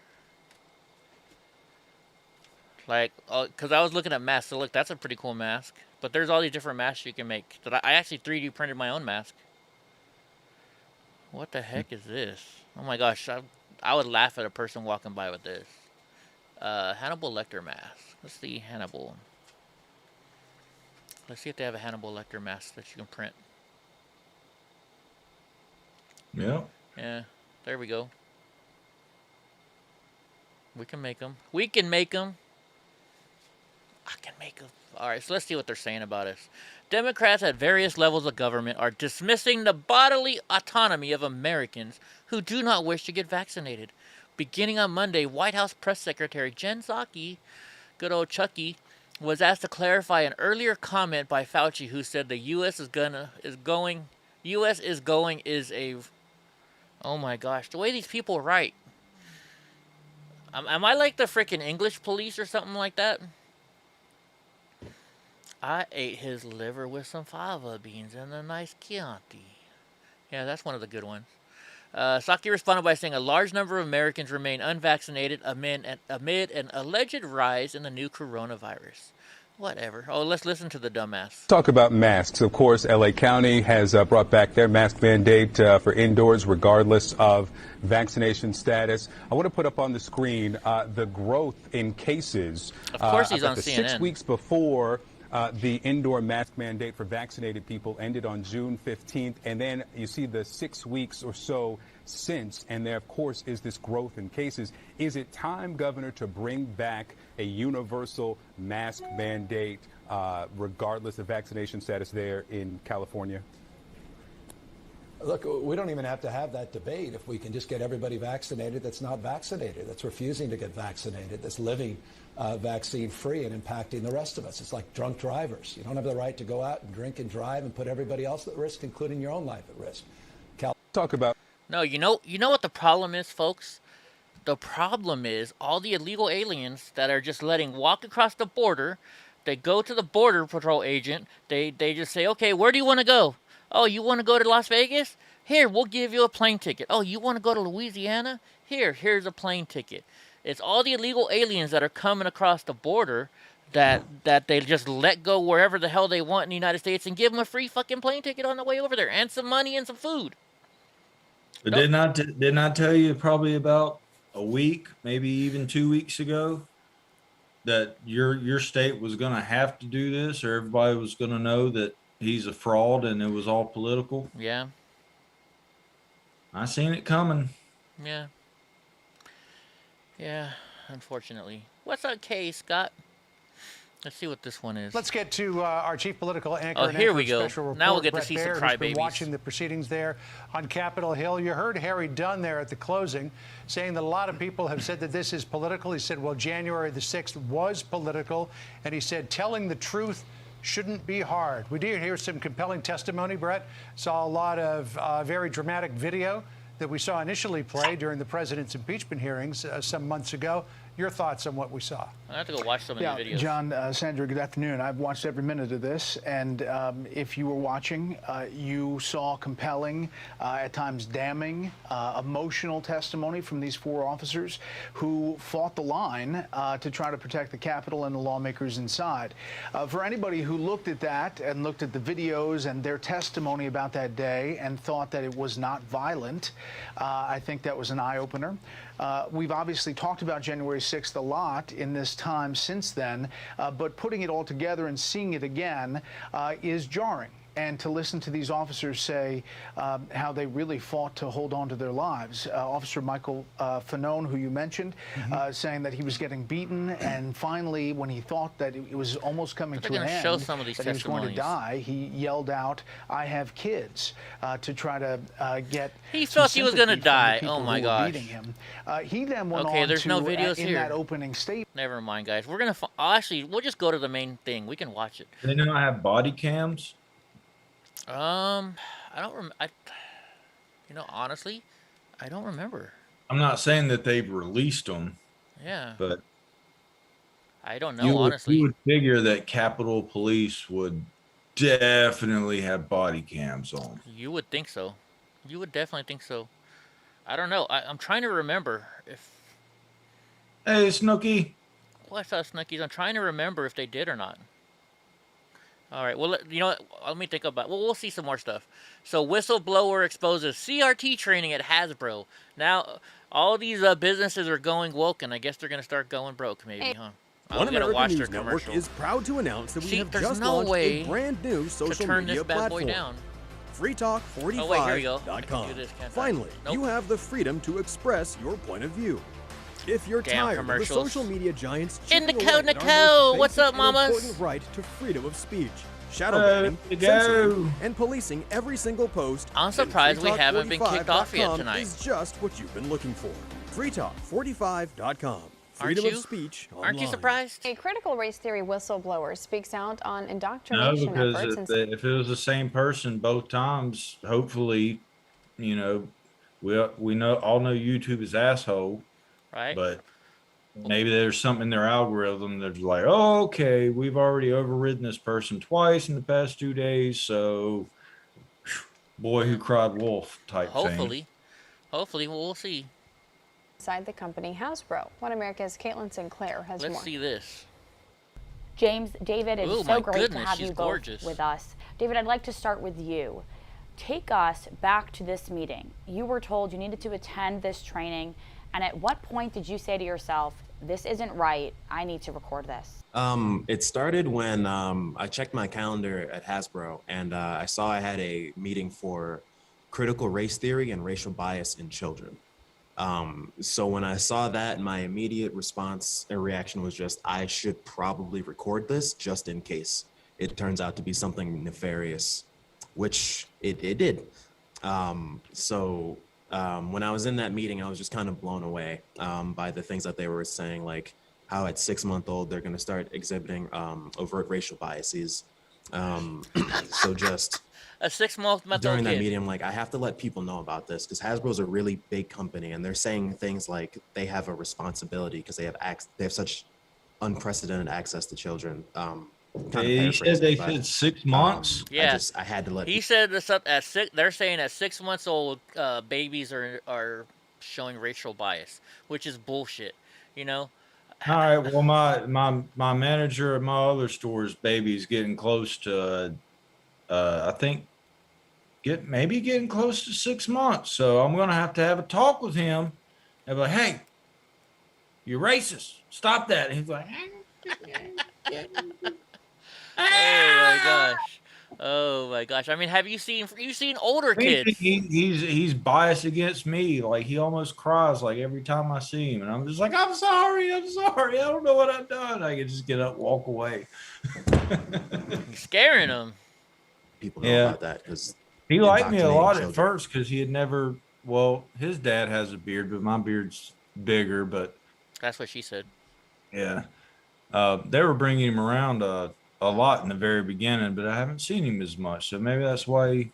Like, because I was looking at masks. So look, that's a pretty cool mask. But there's all these different masks you can make. So I actually 3D printed my own mask. What the heck is this? Oh my gosh, I would laugh at a person walking by with this. Hannibal Lecter mask. Let's see Hannibal. Let's see if they have a Hannibal Lecter mask that you can print. Yeah. Yeah, there we go. We can make them. We can make them. I can make them. All right, so let's see what they're saying about us. Democrats at various levels of government are dismissing the bodily autonomy of Americans who do not wish to get vaccinated. Beginning on Monday, White House Press Secretary Jen Psaki, good old Chucky, was asked to clarify an earlier comment by Fauci, who said the U.S. is going. Oh my gosh, the way these people write. Am I like the freaking English police or something like that? I ate his liver with some fava beans and a nice Chianti. Yeah, that's one of the good ones. Psaki responded by saying a large number of Americans remain unvaccinated amid an alleged rise in the new coronavirus. Whatever. Oh, let's listen to the dumbass. Talk about masks. Of course, L.A. County has brought back their mask mandate for indoors regardless of vaccination status. I want to put up on the screen the growth in cases. Of course he's on CNN. 6 weeks before the indoor mask mandate for vaccinated people ended on June 15th. And then you see the 6 weeks or so since. And there, of course, is this growth in cases. Is it time, Governor, to bring back a universal mask mandate regardless of vaccination status there in California? Look, we don't even have to have that debate if we can just get everybody vaccinated that's not vaccinated, that's refusing to get vaccinated, that's living vaccine-free and impacting the rest of us. It's like drunk drivers. You don't have the right to go out and drink and drive and put everybody else at risk, including your own life at risk. Talk about... No, you know what the problem is, folks? The problem is all the illegal aliens that are just letting walk across the border. They go to the Border Patrol agent. They just say, okay, where do you want to go? Oh, you want to go to Las Vegas? Here, we'll give you a plane ticket. Oh, you want to go to Louisiana? Here's a plane ticket. It's all the illegal aliens that are coming across the border that they just let go wherever the hell they want in the United States and give them a free fucking plane ticket on the way over there and some money and some food. But did not tell you probably about a week, maybe even 2 weeks ago, that your state was going to have to do this, or everybody was going to know that he's a fraud and it was all political? Yeah. I seen it coming. Yeah. Yeah, unfortunately. What's up, Kay, Scott? Let's see what this one is. Let's get to our chief political anchor. Oh, here we go. Special report, Now we'll get Brett to see Baird, some who's been crybabies. watching the proceedings there on Capitol Hill. You heard Harry Dunn there at the closing saying that a lot of people have said that this is political. He said, well, January the 6th was political. And he said, telling the truth shouldn't be hard. We did hear some compelling testimony, Brett. Saw a lot of very dramatic video that we saw initially play during the president's impeachment hearings some months ago. Your thoughts on what we saw? I have to go watch some of the videos. John, Sandra, good afternoon. I've watched every minute of this, and if you were watching, you saw compelling, at times damning, emotional testimony from these four officers who fought the line to try to protect the Capitol and the lawmakers inside. For anybody who looked at that and looked at the videos and their testimony about that day and thought that it was not violent, I think that was an eye-opener. We've obviously talked about January 6th a lot in this time since then, but putting it all together and seeing it again is jarring. And to listen to these officers say how they really fought to hold on to their lives. Officer Michael Fanone, who you mentioned, saying that he was getting beaten, and finally, when he thought that it was almost coming to an end, show some of these that he was going to die, he yelled out, "I have kids," to try to get. He felt he was going to die. Oh my gosh! Beating him. He then went okay, on there's to, no videos in here. that opening statement. Never mind, guys. We're gonna actually we'll just go to the main thing. We can watch it. They don't have body cams. I don't remember. You know, honestly, I don't remember. I'm not saying that they've released them. Yeah. But I don't know, honestly. You would figure that Capitol Police would definitely have body cams on. You would think so. You would definitely think so. I don't know. I'm trying to remember if... Hey, Snooky. What's up, Snookies? I'm trying to remember if they did or not. All right. Well, you know what? Let me think about it. Well, we'll see some more stuff. So, whistleblower exposes CRT training at Hasbro. Now, all these businesses are going woke, and I guess they're going to start going broke, maybe, huh? One American News Network is proud to announce that we have just launched a brand new social media platform. FreeTalk45.com. Finally, you have the freedom to express your point of view. If you're tired of the social media giants Nicole, what's up, mamas? Important right to freedom of speech, shadowbanning, censoring, and policing every single post. I'm surprised we haven't been kicked off yet tonight. Is just what you've been looking for. FreeTalk45.com. Freedom of speech online. Aren't you surprised? A critical race theory whistleblower speaks out on indoctrination No, efforts. because if it was the same person both times, hopefully, you know, we all know YouTube is asshole. Right. But maybe there's something in their algorithm that's like, oh, okay, we've already overridden this person twice in the past 2 days, so boy who cried wolf type thing. Hopefully, we'll see. Inside the company Hasbro. One America's Caitlin Sinclair has more. Let's see this. James, David, it's so great to have you both with us. David, I'd like to start with you. Take us back to this meeting. You were told you needed to attend this training, and at what point did you say to yourself, this isn't right, I need to record this? It started when I checked my calendar at Hasbro, and I saw I had a meeting for critical race theory and racial bias in children. So when I saw that, my immediate response and reaction was just, I should probably record this just in case it turns out to be something nefarious, which it did. So when I was in that meeting, I was just kind of blown away by the things that they were saying, like how at 6-month-old, they're going to start exhibiting overt racial biases. So just... A 6-month-old during that kid. meeting, I'm like, I have to let people know about this because Hasbro's a really big company, and they're saying things like they have a responsibility because they have such unprecedented access to children. They said 6 months. Yeah, I had to let. He said this up at 6. They're saying at 6 months old, babies are showing racial bias, which is bullshit. You know. All right. Well, my manager at my other store's baby's getting close to. I think maybe getting close to 6 months. So I'm going to have a talk with him and be like, hey, you're racist. Stop that. And he's like, oh my gosh. I mean, have you seen older kids? He's biased against me. Like he almost cries like every time I see him. And I'm just like, I'm sorry. I don't know what I've done. I can just get up, walk away. You're scaring him. People know about that because he liked me a lot at first because he had never. Well, his dad has a beard, but my beard's bigger. But that's what she said. Yeah, they were bringing him around a lot in the very beginning, but I haven't seen him as much. So maybe that's why.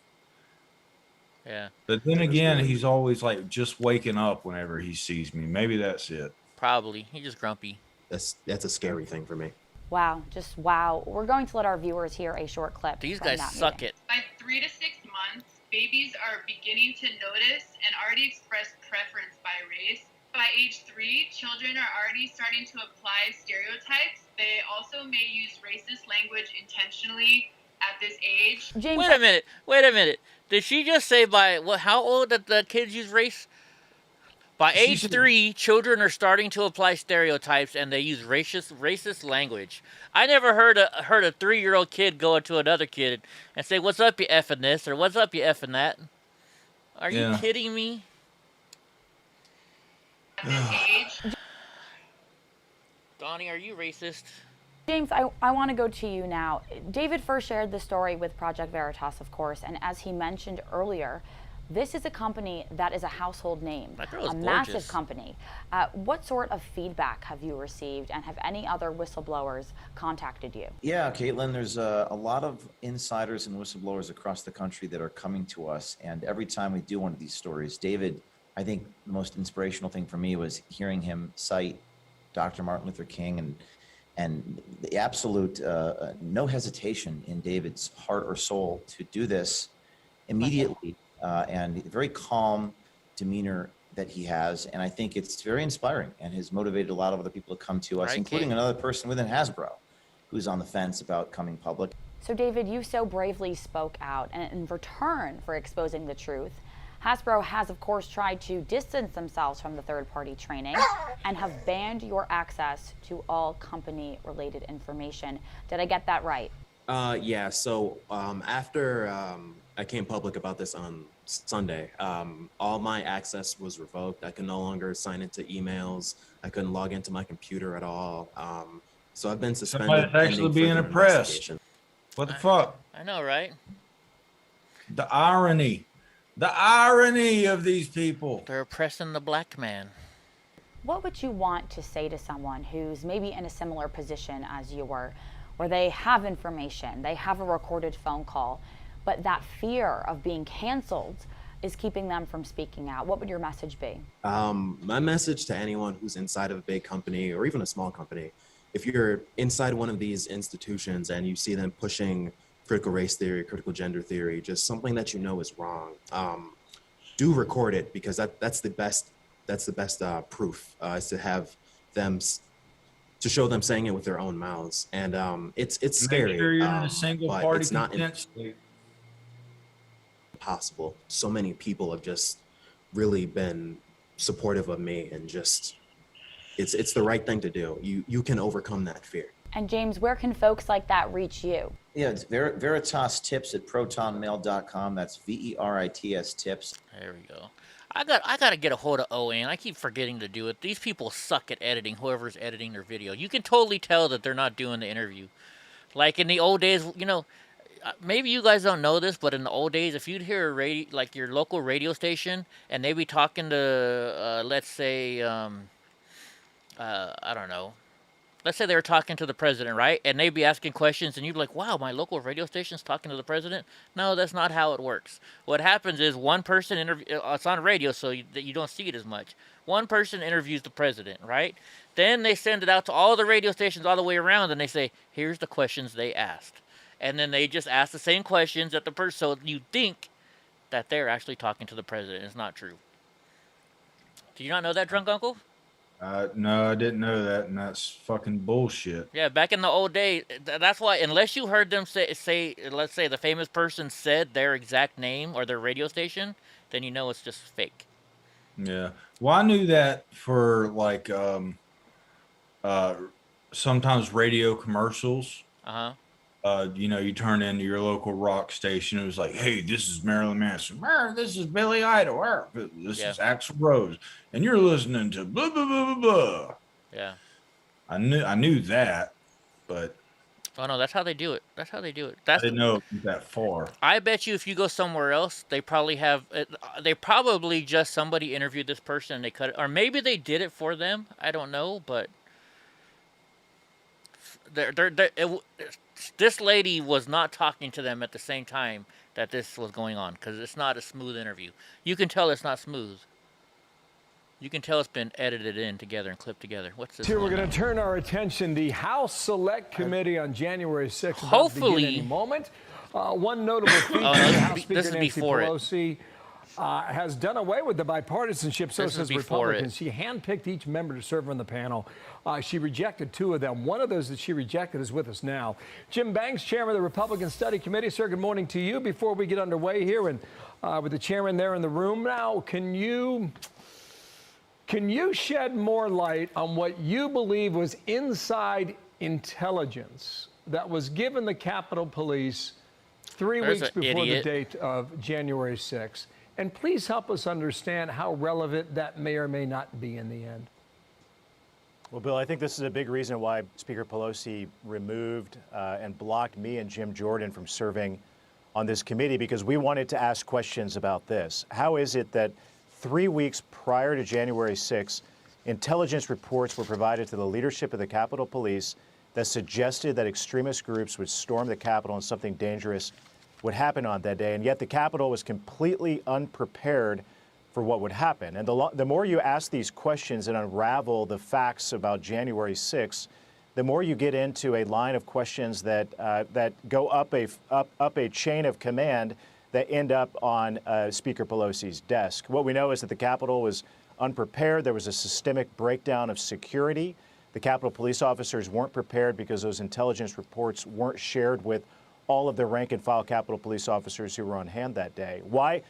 Yeah. But then again, he's always like just waking up whenever he sees me. Maybe that's it. Probably. He's just grumpy. That's a scary thing for me. Wow, just wow. We're going to let our viewers hear a short clip. These guys suck it. By 3 to 6 months, babies are beginning to notice and already express preference by race. By age 3, children are already starting to apply stereotypes. They also may use racist language intentionally at this age. Wait a minute. Did she just say how old did the kids use race? By age 3, children are starting to apply stereotypes, and they use racist language. I never heard a 3-year-old kid go up to another kid and say, "What's up, you effing this?" or "What's up, you effing that?" Are you kidding me? Donnie, are you racist? James, I want to go to you now. David first shared the story with Project Veritas, of course, and as he mentioned earlier, This is a company that is a household name, a massive company. What sort of feedback have you received, and have any other whistleblowers contacted you? Yeah, Caitlin, there's a lot of insiders and whistleblowers across the country that are coming to us. And every time we do one of these stories, David, I think the most inspirational thing for me was hearing him cite Dr. Martin Luther King and the absolute no hesitation in David's heart or soul to do this immediately. And very calm demeanor that he has. And I think it's very inspiring and has motivated a lot of other people to come to us, including another person within Hasbro who's on the fence about coming public. So David, you so bravely spoke out, and in return for exposing the truth, Hasbro has of course tried to distance themselves from the third-party training and have banned your access to all company-related information. Did I get that right? Yeah, so after I came public about this on Sunday, all my access was revoked. I could no longer sign into emails. I couldn't log into my computer at all. So I've been suspended. Somebody's actually being oppressed. What the fuck? I know, right? The irony of these people. They're oppressing the black man. What would you want to say to someone who's maybe in a similar position as you were, where they have information, they have a recorded phone call, but that fear of being canceled is keeping them from speaking out? What would your message be? My message to anyone who's inside of a big company or even a small company, if you're inside one of these institutions and you see them pushing critical race theory, critical gender theory, just something that you know is wrong, do record it, because that's the best proof, is to have them, to show them saying it with their own mouths. And it's scary. Make sure you're in a single party it's not consent. Impossible. So many people have just really been supportive of me, and just it's the right thing to do. You can overcome that fear. And James, where can folks like that reach you? Yeah, it's Veritas Tips at protonmail.com. That's VERITS Tips. There we go. I got to get a hold of ON. I keep forgetting to do it. These people suck at editing, whoever's editing their video. You can totally tell that they're not doing the interview. Like in the old days, you know, maybe you guys don't know this, but in the old days, if you'd hear a radio, like your local radio station, and they be talking to, let's say, I don't know, let's say they were talking to the president, right? And they'd be asking questions, and you'd be like, wow, my local radio station's talking to the president? No, that's not how it works. What happens is one person it's on radio, so you don't see it as much. One person interviews the president, right? Then they send it out to all the radio stations all the way around, and they say, here's the questions they asked. And then they just ask the same questions that the person, so you think that they're actually talking to the president. It's not true. Do you not know that, Drunk Uncle? No, I didn't know that, and that's fucking bullshit. Yeah, back in the old days, that's why, unless you heard them say, let's say the famous person said their exact name or their radio station, then you know it's just fake. Yeah. Well, I knew that for like sometimes radio commercials. You know, you turn into your local rock station. It was like, hey, this is Marilyn Manson. This is Billy Idol. This is Axl Rose. And you're listening to blah, blah, blah, blah, blah. Yeah. I knew that, but. Oh, no, that's how they do it. That's how they do it. I didn't know it was that far. I bet you if you go somewhere else, they probably have, they probably just somebody interviewed this person and they cut it. Or maybe they did it for them. I don't know, but. This lady was not talking to them at the same time that this was going on, because it's not a smooth interview. You can tell it's not smooth. You can tell it's been edited in together and clipped together. What's this? Here we're going to turn our attention. The House Select Committee on January 6th. Hopefully, any moment. One notable feature: House Speaker Nancy Pelosi has done away with the bipartisanship, so says Republicans. She handpicked each member to serve on the panel. She rejected 2 of them. One of those that she rejected is with us now. Jim Banks, chairman of the Republican Study Committee. Sir, good morning to you. Before we get underway here, and with the chairman there in the room now, can you shed more light on what you believe was inside intelligence that was given the Capitol Police 3 weeks before the date of January 6th? And please help us understand how relevant that may or may not be in the end. Well, Bill, I think this is a big reason why Speaker Pelosi removed and blocked me and Jim Jordan from serving on this committee because we wanted to ask questions about this. How is it that 3 weeks prior to January 6th, intelligence reports were provided to the leadership of the Capitol Police that suggested that extremist groups would storm the Capitol and something dangerous would happen on that day, and yet the Capitol was completely unprepared for what would happen? And the more you ask these questions and unravel the facts about January 6th, the more you get into a line of questions that go up a chain of command that end up on Speaker Pelosi's desk. What we know is that the Capitol was unprepared. There was a systemic breakdown of security. The Capitol police officers weren't prepared because those intelligence reports weren't shared with all of the rank and file Capitol police officers who were on hand that day. Why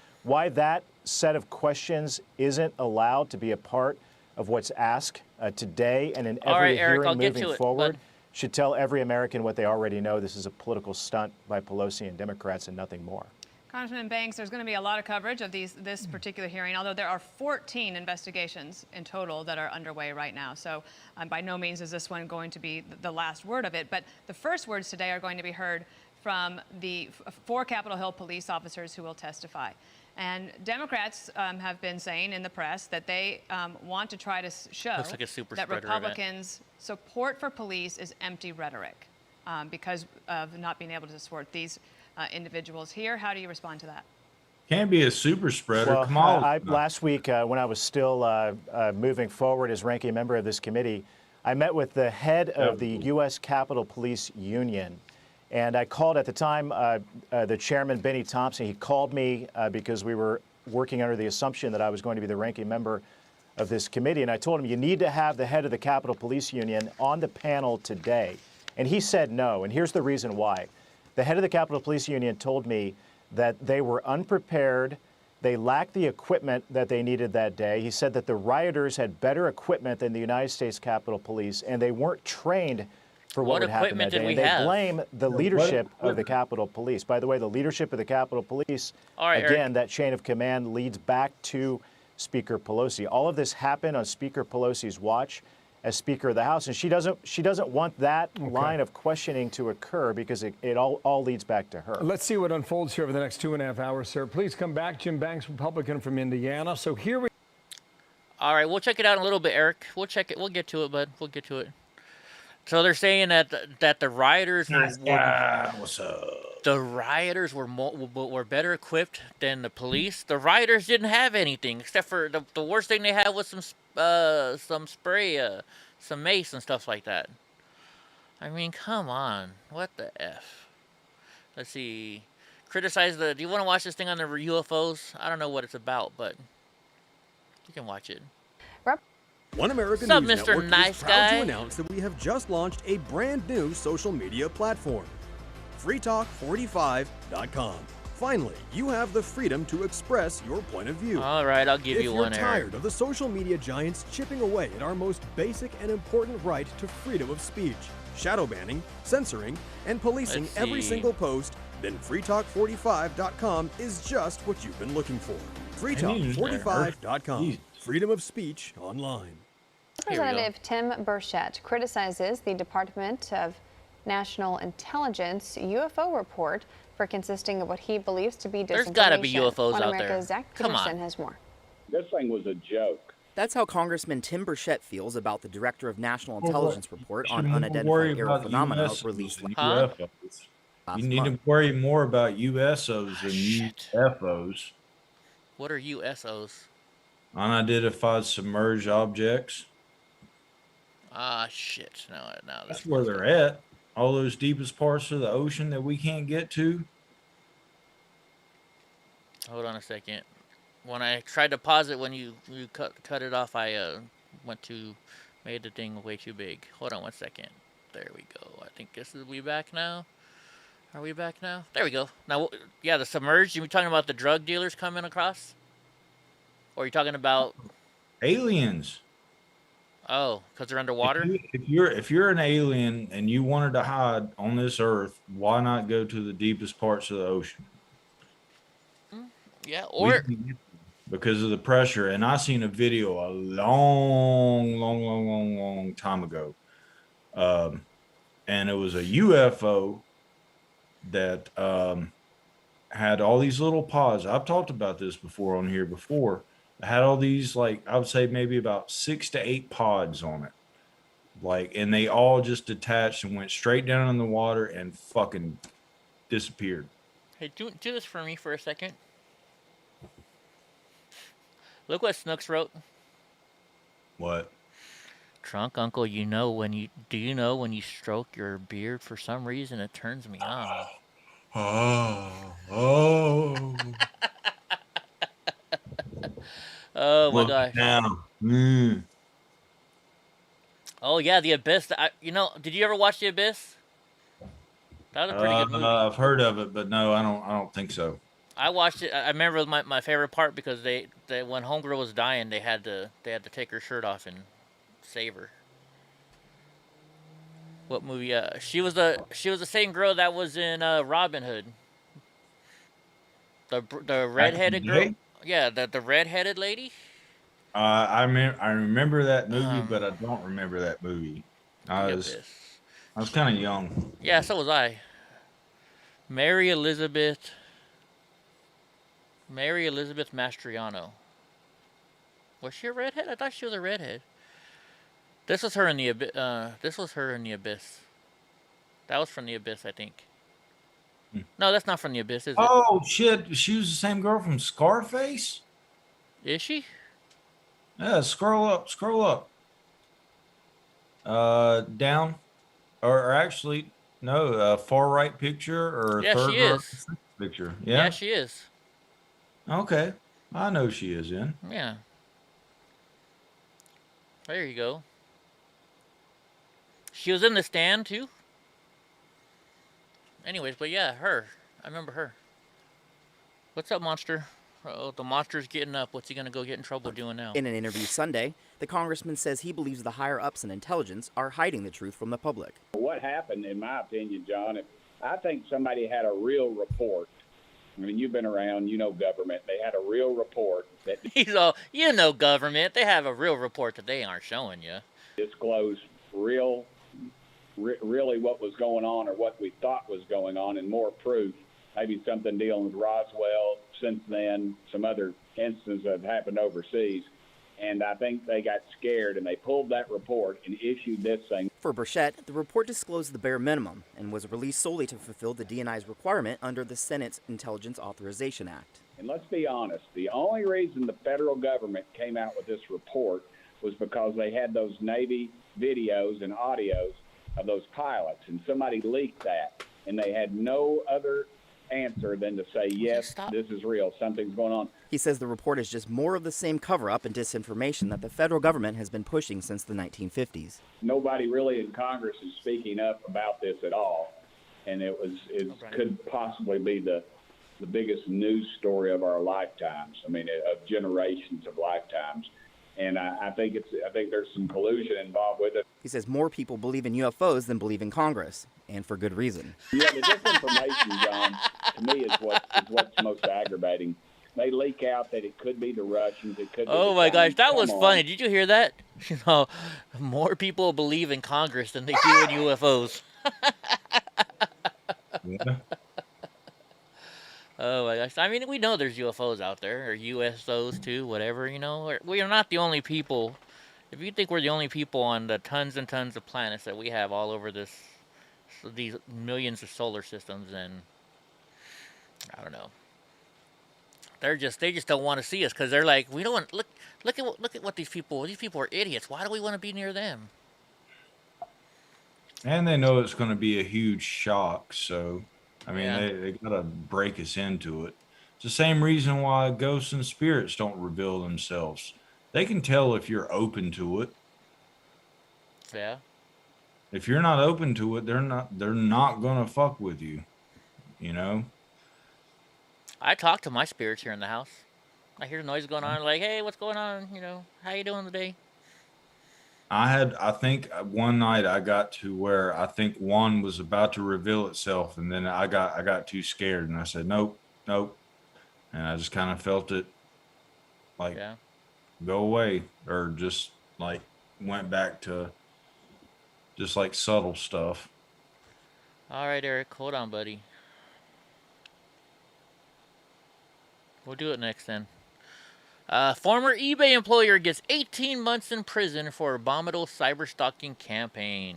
that set of questions isn't allowed to be a part of what's asked today and in every hearing moving forward should tell every American what they already know. This is a political stunt by Pelosi and Democrats and nothing more. Congressman Banks, there's going to be a lot of coverage of this particular hearing, although there are 14 investigations in total that are underway right now. So by no means is this one going to be the last word of it. But the first words today are going to be heard from the 4 Capitol Hill police officers who will testify. And Democrats have been saying in the press that they want to try to show that Republicans' support for police is empty rhetoric because of not being able to support these individuals here. How do you respond to that? Can't be a super spreader. Well, Come on. Last week, when I was still moving forward as ranking member of this committee, I met with the head of the U.S. Capitol Police Union. And I called at the time the chairman, Benny Thompson. He called me because we were working under the assumption that I was going to be the ranking member of this committee. And I told him, you need to have the head of the Capitol Police Union on the panel today. And he said no. And here's the reason why. The head of the Capitol Police Union told me that they were unprepared. They lacked the equipment that they needed that day. He said that the rioters had better equipment than the United States Capitol Police, and they weren't trained for what would happen that day. And they blame the leadership of the Capitol Police. By the way, the leadership of the Capitol Police, again, that chain of command leads back to Speaker Pelosi. All of this happened on Speaker Pelosi's watch as Speaker of the House, and she doesn't want that line of questioning to occur because it all leads back to her. Let's see what unfolds here over the next 2.5 hours, sir. Please come back. Jim Banks, Republican from Indiana. So here we. All right, we'll check it out in a little bit, Eric. We'll check it. We'll get to it, bud. We'll get to it. So they're saying that the rioters were better equipped than the police. The rioters didn't have anything except for the worst thing they had was some spray, some mace and stuff like that. I mean, come on, what the F? Let's see. Criticize do you want to watch this thing on the UFOs? I don't know what it's about, but you can watch it. One American News Network is proud to announce that we have just launched a brand new social media platform, freetalk45.com. Finally, you have the freedom to express your point of view. All right, I'll give you one, Eric. If you're tired of the social media giants chipping away at our most basic and important right to freedom of speech, shadow banning, censoring, and policing every single post, then freetalk45.com is just what you've been looking for. freetalk45.com. Freedom of speech online. Representative Tim Burchett criticizes the Department of National Intelligence UFO report for consisting of what he believes to be disinformation. There's got to be UFOs out there. Zach Come Peterson on. has more. This thing was a joke. That's how Congressman Tim Burchett feels about the Director of National Intelligence report on unidentified aerial phenomena released last month. You need to worry more about USOs than UFOs. What are USOs? Unidentified submerged objects. Ah, shit. No, that's where they're at. All those deepest parts of the ocean that we can't get to. Hold on a second. When I tried to pause it, when you cut it off, I made the thing way too big. Hold on one second. There we go. I think we back now. Are we back now? There we go. Now, yeah, the submerged. You were talking about the drug dealers coming across? Or are you talking about aliens? Oh, because they're underwater? If you're an alien and you wanted to hide on this earth, why not go to the deepest parts of the ocean? Yeah, or because of the pressure. And I seen a video a long time ago, and it was a UFO that had all these little pods. I've talked about this before on here before. It had all these, like, I would say maybe about 6 to 8 pods on it. Like, and they all just detached and went straight down in the water and fucking disappeared. Hey, do this for me for a second. Look what Snooks wrote. What? Drunk uncle, do you know when you stroke your beard for some reason it turns me on? Oh. Oh my Look gosh. now. Oh yeah, The Abyss. Did you ever watch The Abyss? That was a pretty good movie. I've heard of it, but no, I don't think so. I watched it. I remember my favorite part because they when Homegirl was dying, they had to take her shirt off and save her. What movie? She was the same girl that was in Robin Hood. The redheaded girl. Yeah, the redheaded lady. I remember that movie, but I don't remember that movie. I was kind of young. Yeah, so was I. Mary Elizabeth Mastriano. Was she a redhead? I thought she was a redhead. This was her in the Abyss. That was from The Abyss, I think. No, that's not from The Abyss, is it? Oh shit! She was the same girl from Scarface. Is she? Yeah, scroll up. Down, or actually, no, far right picture or Yeah, third she is. picture. Yeah, she is. Okay, I know she is in. Yeah. There you go. She was in The Stand too. Anyways, but yeah, her. I remember her. What's up, monster? Oh, the monster's getting up. What's he gonna go get in trouble doing now? In an interview Sunday, the congressman says he believes the higher-ups in intelligence are hiding the truth from the public. What happened, in my opinion, John, I think somebody had a real report. I mean, you've been around, you know government. They had a real report that He's all, you know government. They have a real report that they aren't showing you. disclosed really what was going on or what we thought was going on and more proof. Maybe something dealing with Roswell, since then, some other instances that have happened overseas. And I think they got scared and they pulled that report and issued this thing. For Burchett, the report disclosed the bare minimum and was released solely to fulfill the DNI's requirement under the Senate's Intelligence Authorization Act. And let's be honest, the only reason the federal government came out with this report was because they had those Navy videos and audios of those pilots, and somebody leaked that, and they had no other answer than to say, yes, this is real, something's going on. He says the report is just more of the same cover-up and disinformation that the federal government has been pushing since the 1950s. Nobody really in Congress is speaking up about this at all, and it could possibly be the biggest news story of our lifetimes. I mean, of generations of lifetimes. And I think there's some collusion involved with it. He says more people believe in UFOs than believe in Congress, and for good reason. Yeah, the disinformation, John, to me is what's most aggravating. They leak out that it could be the Russians. It could be Oh my gosh, that was funny. Did you hear that? You know, more people believe in Congress than they do in UFOs. Yeah. Oh my gosh. I mean, we know there's UFOs out there, or USOs too, whatever, you know. We are not the only people. If you think we're the only people on the tons and tons of planets that we have all over these millions of solar systems, then I don't know. They just don't want to see us because they're like, we don't want look at what these people are idiots. Why do we want to be near them? And they know it's going to be a huge shock, so I mean, Yeah. they got to break us into it. It's the same reason why ghosts and spirits don't reveal themselves. They can tell if you're open to it. Yeah. If you're not open to it, they're not going to fuck with you. You know? I talk to my spirits here in the house. I hear noise going on, like, hey, what's going on? You know, how you doing today? I think one night I got to where I think one was about to reveal itself, and then I got too scared, and I said, nope. And I just kind of felt it like go away, or just like went back to just like subtle stuff. All right, Eric, hold on, buddy. We'll do it next then. Former eBay employer gets 18 months in prison for abominable cyberstalking campaign.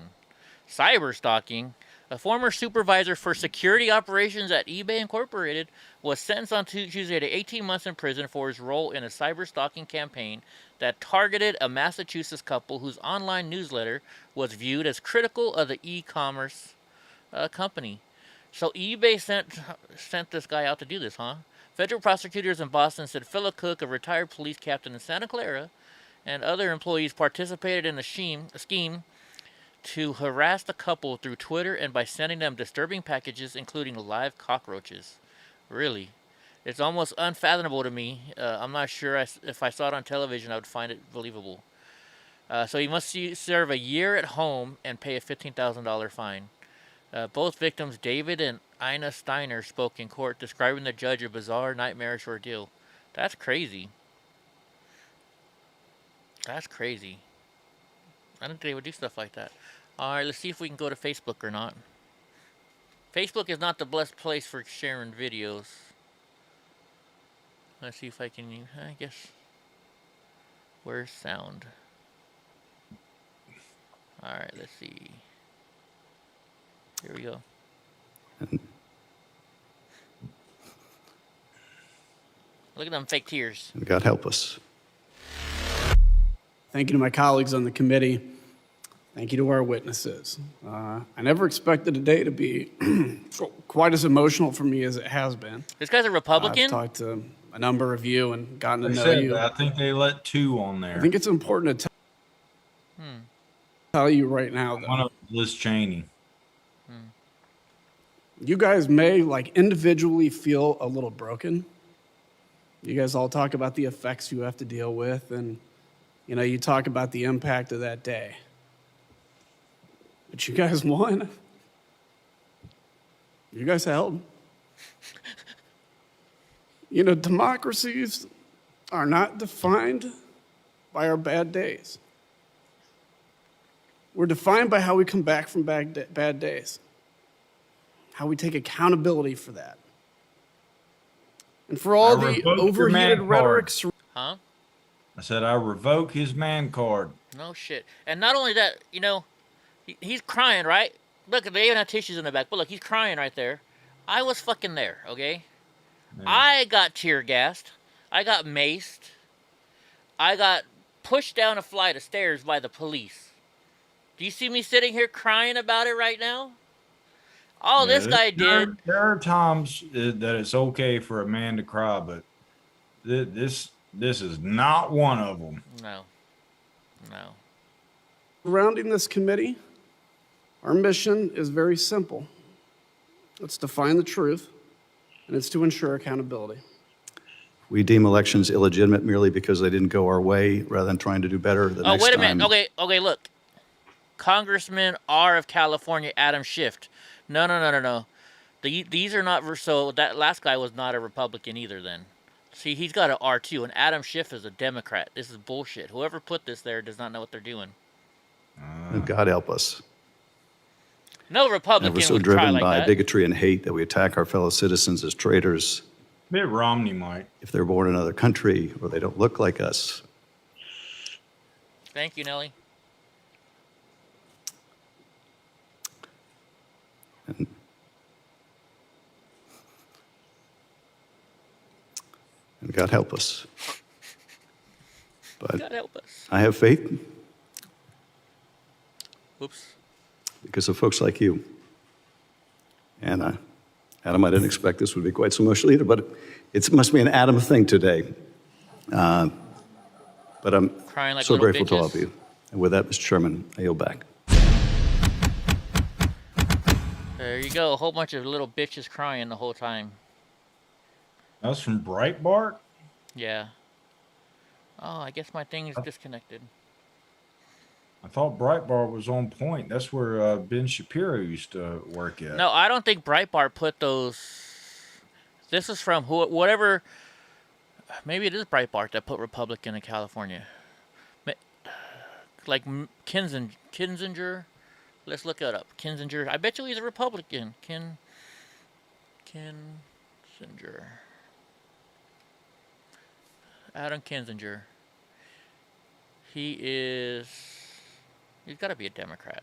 Cyberstalking? A former supervisor for security operations at eBay Incorporated was sentenced on Tuesday to 18 months in prison for his role in a cyberstalking campaign that targeted a Massachusetts couple whose online newsletter was viewed as critical of the e-commerce company. So eBay sent this guy out to do this, huh? Federal prosecutors in Boston said Philip Cook, a retired police captain in Santa Clara, and other employees participated in a scheme to harass the couple through Twitter and by sending them disturbing packages, including live cockroaches. Really? It's almost unfathomable to me. I'm not sure if I saw it on television, I would find it believable. So he must serve a year at home and pay a $15,000 fine. Both victims, David and Ina Steiner, spoke in court, describing the judge a bizarre, nightmarish ordeal. That's crazy. That's crazy. I didn't think they would do stuff like that. Alright, let's see if we can go to Facebook or not. Facebook is not the best place for sharing videos. Let's see if I can, I guess. Where's sound? Alright, let's see. Here we go. Look at them fake tears. God help us. Thank you to my colleagues on the committee. Thank you to our witnesses. I never expected the day to be quite as emotional for me as it has been. This guy's a Republican? I've talked to a number of you and gotten to They know said you. that. I think they let 2 on there. I think it's important to tell you right now, though. One of Liz Cheney. You guys may individually feel a little broken. You guys all talk about the effects you have to deal with, and you talk about the impact of that day. But you guys won. You guys held. Democracies are not defined by our bad days. We're defined by how we come back from bad days, how we take accountability for that. And for all the overheated rhetoric. Huh? I said I revoke his man card. No shit. And not only that, he's crying, right? Look, they even have tissues in the back, but look, he's crying right there. I was fucking there, okay? Yeah. I got tear gassed. I got maced. I got pushed down a flight of stairs by the police. Do you see me sitting here crying about it right now? All this guy did. There are times that it's okay for a man to cry, but this is not one of them. No. Surrounding this committee, our mission is very simple. It's to find the truth, and it's to ensure accountability. We deem elections illegitimate merely because they didn't go our way, rather than trying to do better the next time. Oh, wait a minute. Okay, look. Congressman R of California, Adam Schiff. No. These are not, so that last guy was not a Republican either then. See, he's got an R2, and Adam Schiff is a Democrat. This is bullshit. Whoever put this there does not know what they're doing. God help us. No Republican and we're so would driven try like by that. bigotry and hate that we attack our fellow citizens as traitors. Mitt Romney might. If they're born in another country or they don't look like us. Thank you, Nelly. And God help us. But God help us. I have faith. Oops. Because of folks like you. And Adam, I didn't expect this would be quite so emotional either, but it must be an Adam thing today. But I'm like so grateful bitches. to all of you. And with that, Mr. Chairman, I yield back. There you go. A whole bunch of little bitches crying the whole time. That was from Breitbart? Yeah. Oh, I guess my thing is disconnected. I thought Breitbart was on point. That's where Ben Shapiro used to work at. No, I don't think Breitbart put those. This is from whatever. Maybe it is Breitbart that put Republican in California. Like Kinzinger. Let's look it up. Kinzinger. I bet you he's a Republican. Kinzinger. Adam Kinzinger. He's got to be a Democrat.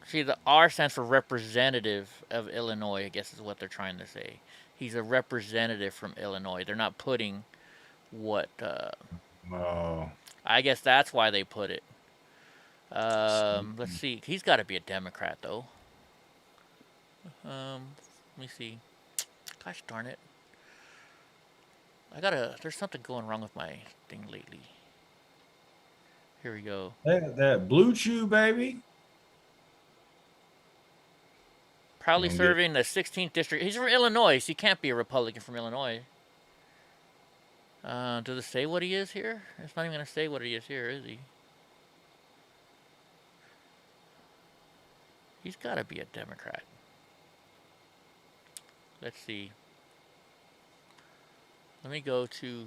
See, the R stands for representative of Illinois, I guess is what they're trying to say. He's a representative from Illinois. They're not putting what... Oh. I guess that's why they put it. Let's see. He's got to be a Democrat, though. Let me see. Gosh darn it. There's something going wrong with my thing lately. Here we go. That Blue Chew, baby. Proudly serving the 16th district. He's from Illinois, so he can't be a Republican from Illinois. Does it say what he is here? It's not even going to say what he is here, is he? He's got to be a Democrat. Let's see. Let me go to...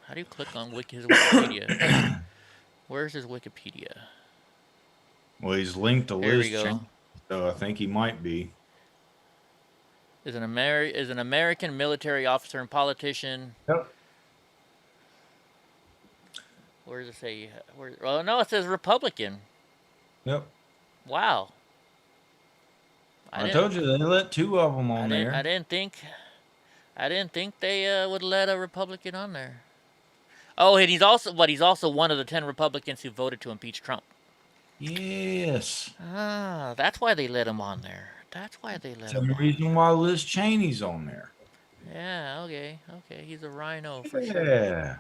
How do you click on his Wikipedia? Where's his Wikipedia? Well, he's linked to There Liz we go. Cheney, so I think he might be. Is an American military officer and politician. Yep. Where does it say? Well, no, it says Republican. Yep. Wow. I told you they let 2 of them on there. I didn't think they would let a Republican on there. Oh, and he's also one of the 10 Republicans who voted to impeach Trump. Yes. Ah, that's why they let him on there. That's why they let him That's the on. reason why Liz Cheney's on there. Yeah, okay. He's a rhino for sure. Yeah.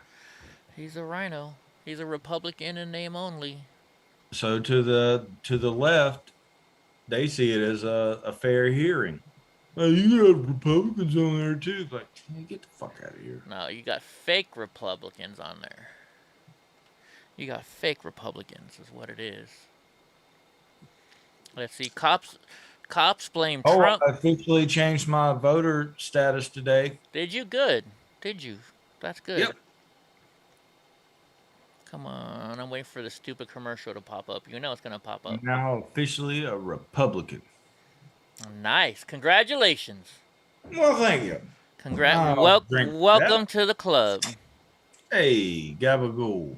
He's a rhino. He's a Republican in name only. So to the left, they see it as a fair hearing. Oh, you got Republicans on there too. It's like, hey, get the fuck out of here. No, you got fake Republicans on there. You got fake Republicans is what it is. Let's see. Cops blame Trump. I officially changed my voter status today. Did you? Good. Did you? That's good. Yep. Come on. I'm waiting for the stupid commercial to pop up. You know it's going to pop up. I'm now officially a Republican. Nice. Congratulations. Well, thank you. Welcome to the club. Hey, gabagool.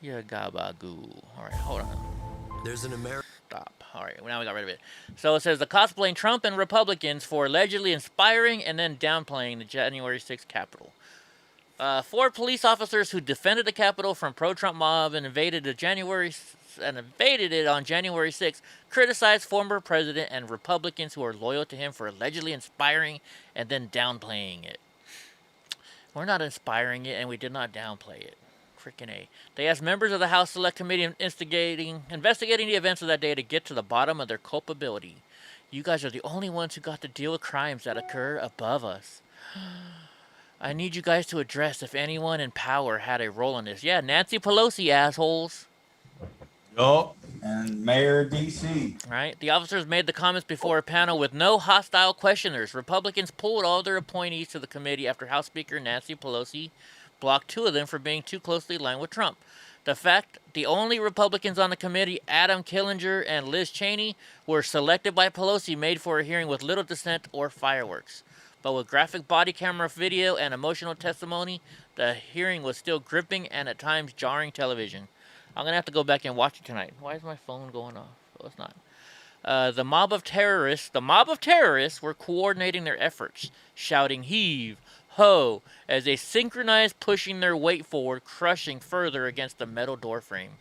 Yeah, gabagool. All right, hold on. There's an American. Stop. All right, now we got rid of it. So it says the cops blame Trump and Republicans for allegedly inspiring and then downplaying the January 6th Capitol. 4 police officers who defended the Capitol from pro-Trump mob and invaded it on January 6th criticized former president and Republicans who are loyal to him for allegedly inspiring and then downplaying it. We're not inspiring it, and we did not downplay it. Freaking A. They asked members of the House Select Committee investigating the events of that day to get to the bottom of their culpability. You guys are the only ones who got to deal with crimes that occur above us. I need you guys to address if anyone in power had a role in this. Yeah, Nancy Pelosi, assholes. Yup, and Mayor of D.C. Right? The officers made the comments before a panel with no hostile questioners. Republicans pulled all their appointees to the committee after House Speaker Nancy Pelosi blocked 2 of them for being too closely aligned with Trump. The only Republicans on the committee, Adam Kinzinger and Liz Cheney, were selected by Pelosi, made for a hearing with little dissent or fireworks. But with graphic body camera video and emotional testimony, the hearing was still gripping and at times jarring television. I'm going to have to go back and watch it tonight. Why is my phone going off? Oh, it's not. The mob of terrorists were coordinating their efforts, shouting heave, ho, as they synchronized pushing their weight forward, crushing further against the metal door frame.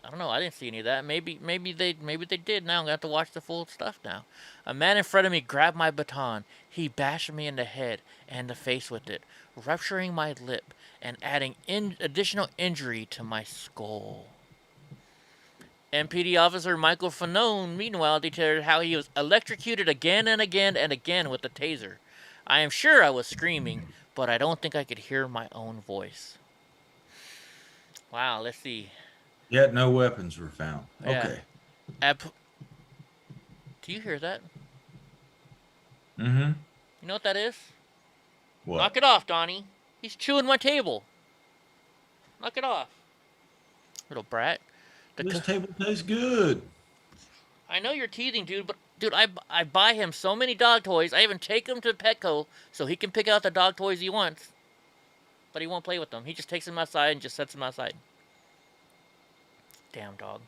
I don't know. I didn't see any of that. Maybe they did. Now I'm gonna have to watch the full stuff now. A man in front of me grabbed my baton. He bashed me in the head and the face with it, rupturing my lip and adding additional injury to my skull. MPD officer Michael Fanone, meanwhile, detailed how he was electrocuted again and again and again with the taser. I am sure I was screaming, but I don't think I could hear my own voice. Wow. Let's see. Yet no weapons were found. Yeah. Okay. Do you hear that? Mm-hmm. You know what that is? What? Knock it off, Donnie. He's chewing my table. Knock it off. Little brat. This table tastes good. I know you're teasing, dude, but dude, I buy him so many dog toys. I even take him to Petco so he can pick out the dog toys he wants. But he won't play with them. He just takes them outside and just sets them outside. Damn dog.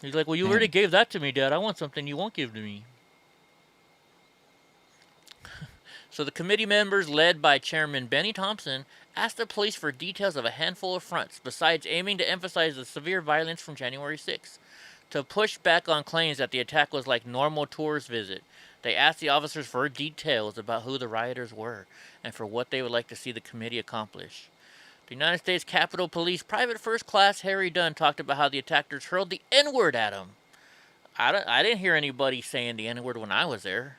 He's like, well, you already gave that to me, Dad. I want something you won't give to me. So the committee members, led by Chairman Benny Thompson, asked the police for details of a handful of fronts, besides aiming to emphasize the severe violence from January 6th. To push back on claims that the attack was like normal tourist visit, they asked the officers for details about who the rioters were and for what they would like to see the committee accomplish. The United States Capitol Police Private First Class Harry Dunn talked about how the attackers hurled the N-word at him. I didn't hear anybody saying the N-word when I was there.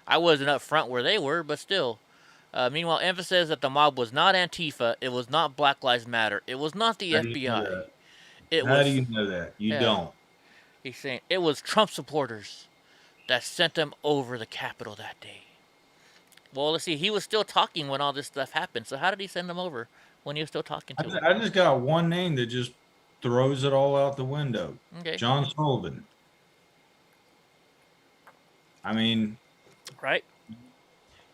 I wasn't up front where they were, but still. Meanwhile, emphasized that the mob was not Antifa, it was not Black Lives Matter, it was not the FBI. How do you know that? You don't. He's saying it was Trump supporters that sent them over the Capitol that day. Well, let's see. He was still talking when all this stuff happened. So how did he send them over when he was still talking to them? I just got one name that just throws it all out the window. Okay. John Sullivan. I mean, right?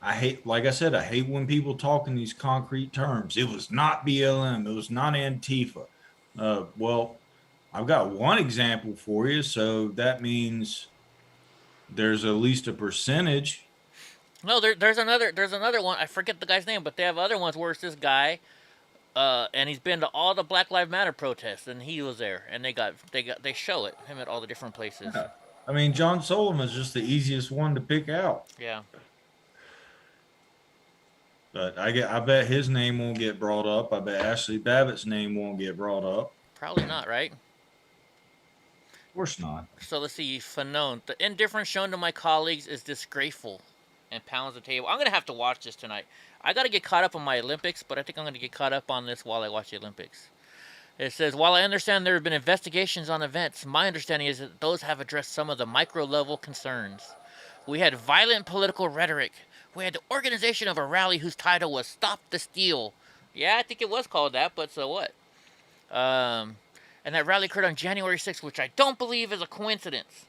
I hate when people talk in these concrete terms. It was not BLM. It was not Antifa. Well, I've got one example for you. So that means there's at least a percentage. No, there's another one. I forget the guy's name, but they have other ones where it's this guy, and he's been to all the Black Lives Matter protests, and he was there, and they show him at all the different places. Yeah. I mean, John Sullivan is just the easiest one to pick out. Yeah. But I bet his name won't get brought up. I bet Ashley Babbitt's name won't get brought up. Probably not, right? Of course not. So let's see, Fanon. The indifference shown to my colleagues is disgraceful, and pounds the table. I'm going to have to watch this tonight. I got to get caught up on my Olympics, but I think I'm going to get caught up on this while I watch the Olympics. It says, while I understand there have been investigations on events, my understanding is that those have addressed some of the micro-level concerns. We had violent political rhetoric. We had the organization of a rally whose title was Stop the Steal. Yeah, I think it was called that, but so what? And that rally occurred on January 6th, which I don't believe is a coincidence.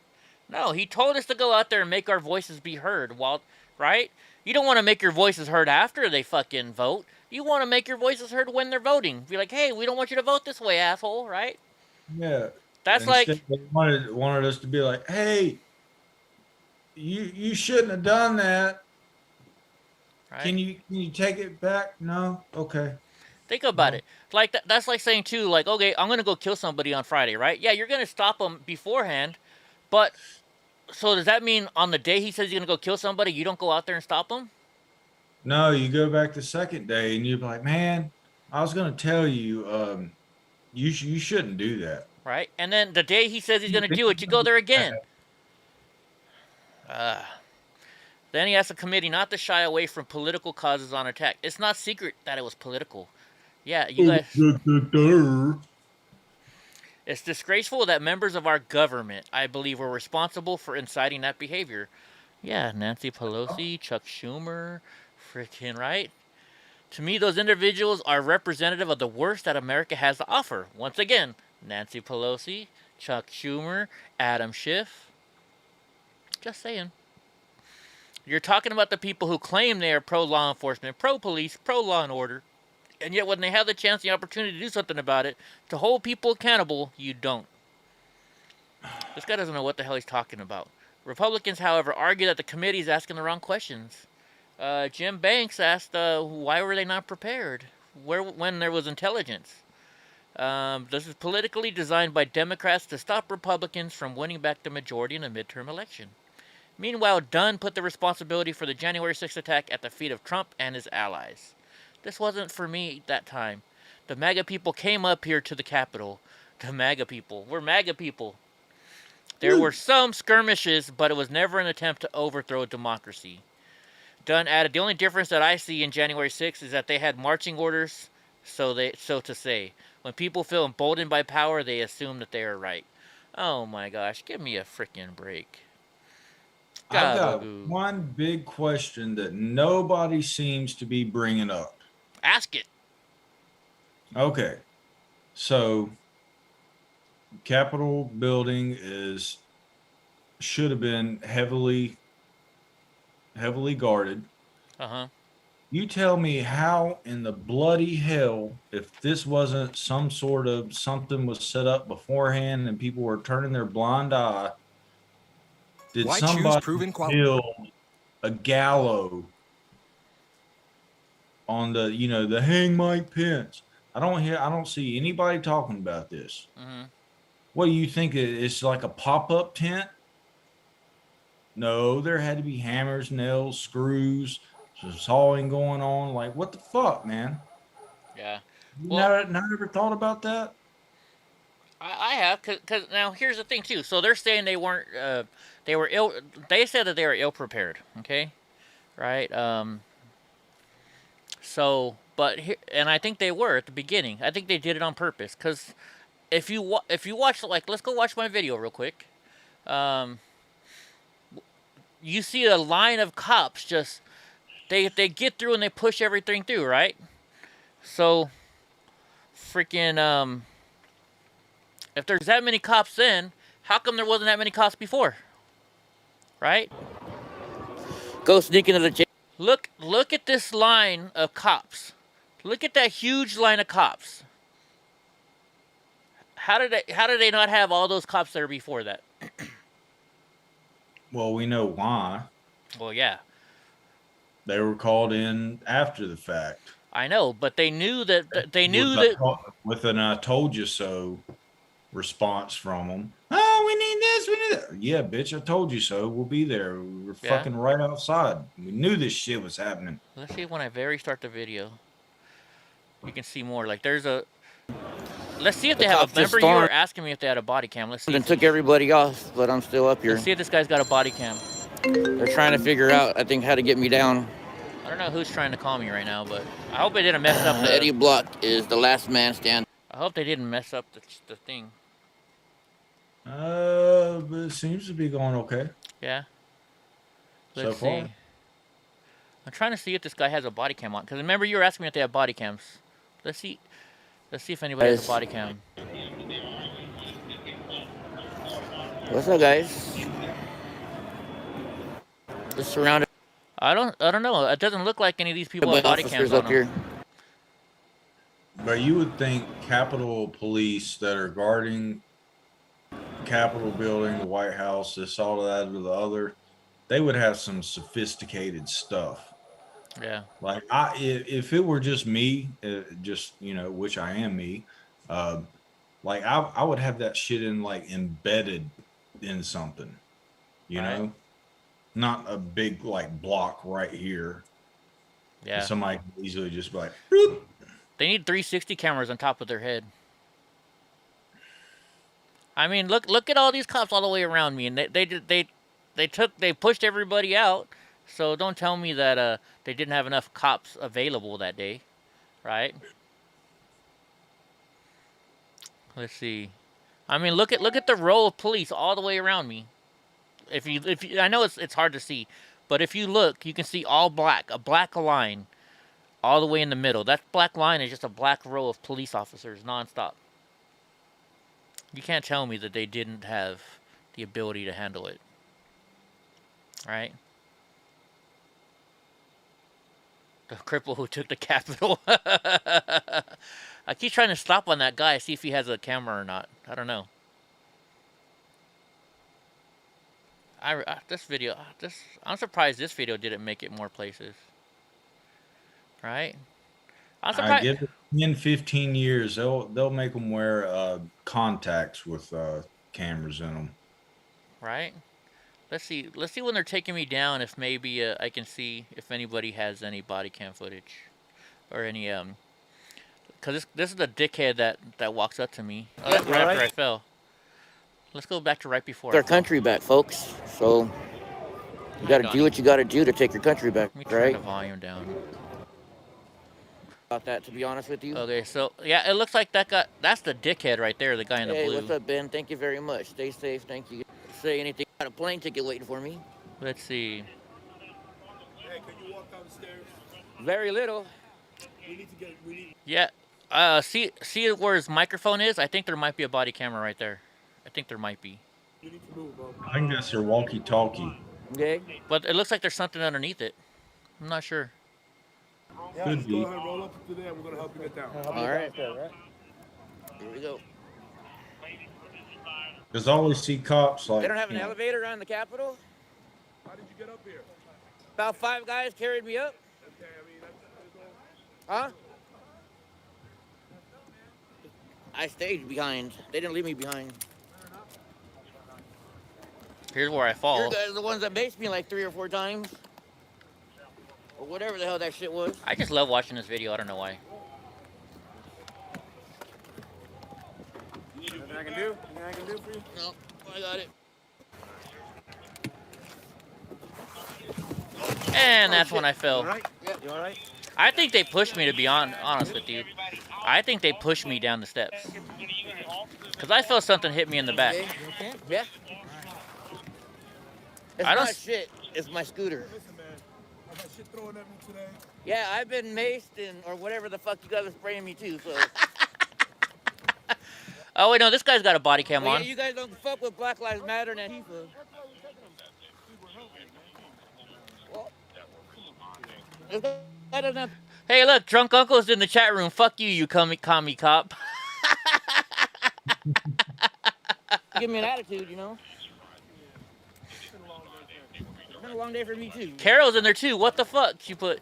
No, he told us to go out there and make our voices be heard, right? You don't want to make your voices heard after they fucking vote. You want to make your voices heard when they're voting. Be like, hey, we don't want you to vote this way, asshole, right? Yeah. That's like they wanted us to be like, hey, you shouldn't have done that. Right. Can you take it back? No? Okay. Think about it. Like that's like saying too, like, okay, I'm gonna go kill somebody on Friday, right? Yeah, you're gonna stop them beforehand, but so does that mean on the day he says he's gonna go kill somebody, you don't go out there and stop him? No, you go back the second day and you're like, man, I was gonna tell you, you shouldn't do that. Right, and then the day he says he's gonna do it, you go there again. Then he asked the committee not to shy away from political causes on attack. It's not secret that it was political. Yeah, you guys. It's disgraceful that members of our government, I believe, were responsible for inciting that behavior. Yeah, Nancy Pelosi, Chuck Schumer, freaking right. To me, those individuals are representative of the worst that America has to offer. Once again, Nancy Pelosi, Chuck Schumer, Adam Schiff. Just saying. You're talking about the people who claim they are pro-law enforcement, pro-police, pro-law and order, and yet when they have the chance, the opportunity to do something about it, to hold people accountable, you don't. This guy doesn't know what the hell he's talking about. Republicans, however, argue that the committee is asking the wrong questions. Jim Banks asked, why were they not prepared when there was intelligence? This is politically designed by Democrats to stop Republicans from winning back the majority in a midterm election. Meanwhile, Dunn put the responsibility for the January 6th attack at the feet of Trump and his allies. This wasn't for me that time. The MAGA people came up here to the Capitol. The MAGA people. We're MAGA people. There were some skirmishes, but it was never an attempt to overthrow democracy. Dunn added, the only difference that I see in January 6th is that they had marching orders, so to say. When people feel emboldened by power, they assume that they are right. Oh my gosh, give me a freaking break. I've got one big question that nobody seems to be bringing up. Ask it. Okay. So, Capitol building is should have been heavily guarded. You tell me how in the bloody hell, if this wasn't some sort of something was set up beforehand and people were turning their blind eye, did Why choose somebody proven quality? build a gallows on the, the hang Mike Pence? I don't see anybody talking about this. What do you think? It's like a pop-up tent? No, there had to be hammers, nails, screws, some sawing going on. Like, what the fuck, man? Yeah. You never ever thought about that? I have, cause now here's the thing too. So they're saying they weren't, they were ill. They said that they were ill prepared. Okay, right. So, but and I think they were at the beginning. I think they did it on purpose. Cause if you watch, like, let's go watch my video real quick. You see a line of cops just they get through and they push everything through, right? So, freaking if there's that many cops then, how come there wasn't that many cops before? Right? Go sneak into the jail. Look at this line of cops. Look at that huge line of cops. How did they not have all those cops there before that? Well, we know why. Well, yeah. They were called in after the fact. I know, but they knew that with an "I told you so" response from them. Oh, we need this, we need that. Yeah, bitch, I told you so. We'll be there. We're fucking right outside. We knew this shit was happening. Let's see when I start the video. You can see more. Like, there's a. Let's see if they have. Remember, you were asking me if they had a body cam. Let's see. Then took everybody off, but I'm still up here. Let's see if this guy's got a body cam. They're trying to figure out, I think, how to get me down. I don't know who's trying to call me right now, but I hope they didn't mess up the... Eddie Block is the last man standing. I hope they didn't mess up the thing. But it seems to be going okay. Yeah. So far. I'm trying to see if this guy has a body cam on. Because remember, you were asking me if they have body cams. Let's see if anybody has a body cam. What's up, guys? Just surrounded. I don't know. It doesn't look like any of these people have body cams on them. But you would think Capitol Police that are guarding Capitol building, the White House, this, all of that, or the other, they would have some sophisticated stuff. Yeah. Like, if it were just me, which I am me, like I would have that shit embedded in something, you know, not a big block right here. Yeah. Somebody can easily just be like, boop. They need 360 cameras on top of their head. I mean, look at all these cops all the way around me, and they pushed everybody out. So don't tell me that they didn't have enough cops available that day, right? Let's see. I mean, look at the row of police all the way around me. If you I know it's hard to see, but if you look, you can see all black, a black line, all the way in the middle. That black line is just a black row of police officers nonstop. You can't tell me that they didn't have the ability to handle it, right? The cripple who took the Capitol. I keep trying to stop on that guy, see if he has a camera or not. I don't know. I'm surprised this video didn't make it more places. Right? I'm surprised. I give it 10, 15 years, they'll make them wear contacts with cameras in them. Right? Let's see when they're taking me down, if maybe I can see if anybody has any body cam footage or any because this is the dickhead that walks up to me right after I fell. Let's go back to right before. Our country back, folks. So you got to do what you got to do to take your country back, Let me turn right? the volume down. About that, to be honest with you. Okay, so yeah, it looks like that's the dickhead right there, the guy in the blue. Hey, what's up, Ben? Thank you very much. Stay safe. Thank you. Say anything. Got a plane ticket waiting for me. Let's see. Hey, can you walk down the stairs? Very little. Yeah. See where his microphone is? I think there might be a body camera right there. I think there might be. You need to move, bro. I think that's their walkie-talkie. Okay. But it looks like there's something underneath it. I'm not sure. Yeah, Could just be. go ahead, roll up to there. We're gonna help you get down. All right. Here we go. Because I always see cops like. They don't have an you know, elevator around the Capitol? How did you get up here? About 5 guys carried me up. Okay, I mean, that's all. Huh? I stayed behind. They didn't leave me behind. Here's where I fall. You guys are the ones that maced me like 3 or 4 times. Or whatever the hell that shit was. I just love watching this video. I don't know why. Anything I can do? Anything I can do for you? No, I got it. And that's when I fell. You all right? Yeah, you all right? I think they pushed me, to be honest with you. I think they pushed me down the steps. Because I felt something hit me in the back. Okay. Yeah. It's I don't not shit. It's my scooter. Listen, man. I got shit thrown at me today. Yeah, I've been maced and or whatever the fuck you guys are spraying me too. So. Oh, wait, no, this guy's got a body cam Well, on. yeah, you guys don't fuck with Black Lives Matter and Antifa. Well, Hey, look, Drunk Uncle's in the chat room. Fuck you, you commie cop. give me an attitude, you know. It's been a long day for me too. Carol's in there too. What the fuck you put?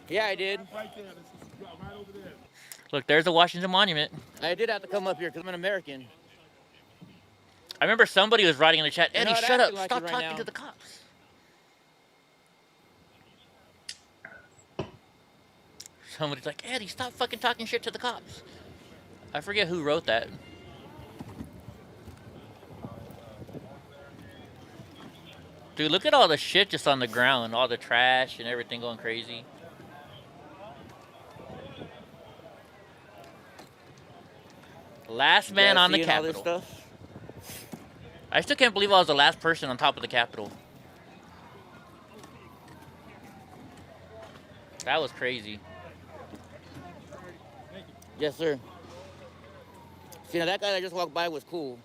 Yeah, I did. Right there. This is right over there. Look, there's the Washington Monument. I did have to come up here because I'm an American. I remember somebody was writing in the chat, You're Eddie, not shut up. acting like Stop it right talking now." to the cops. Somebody's like, Eddie, stop fucking talking shit to the cops. I forget who wrote that. Dude, look at all the shit just on the ground. All the trash and everything going crazy. Last man on the seeing all this Capitol. stuff? I still can't believe I was the last person on top of the Capitol. That was crazy. Yes, sir. See, now that guy that just walked by was cool.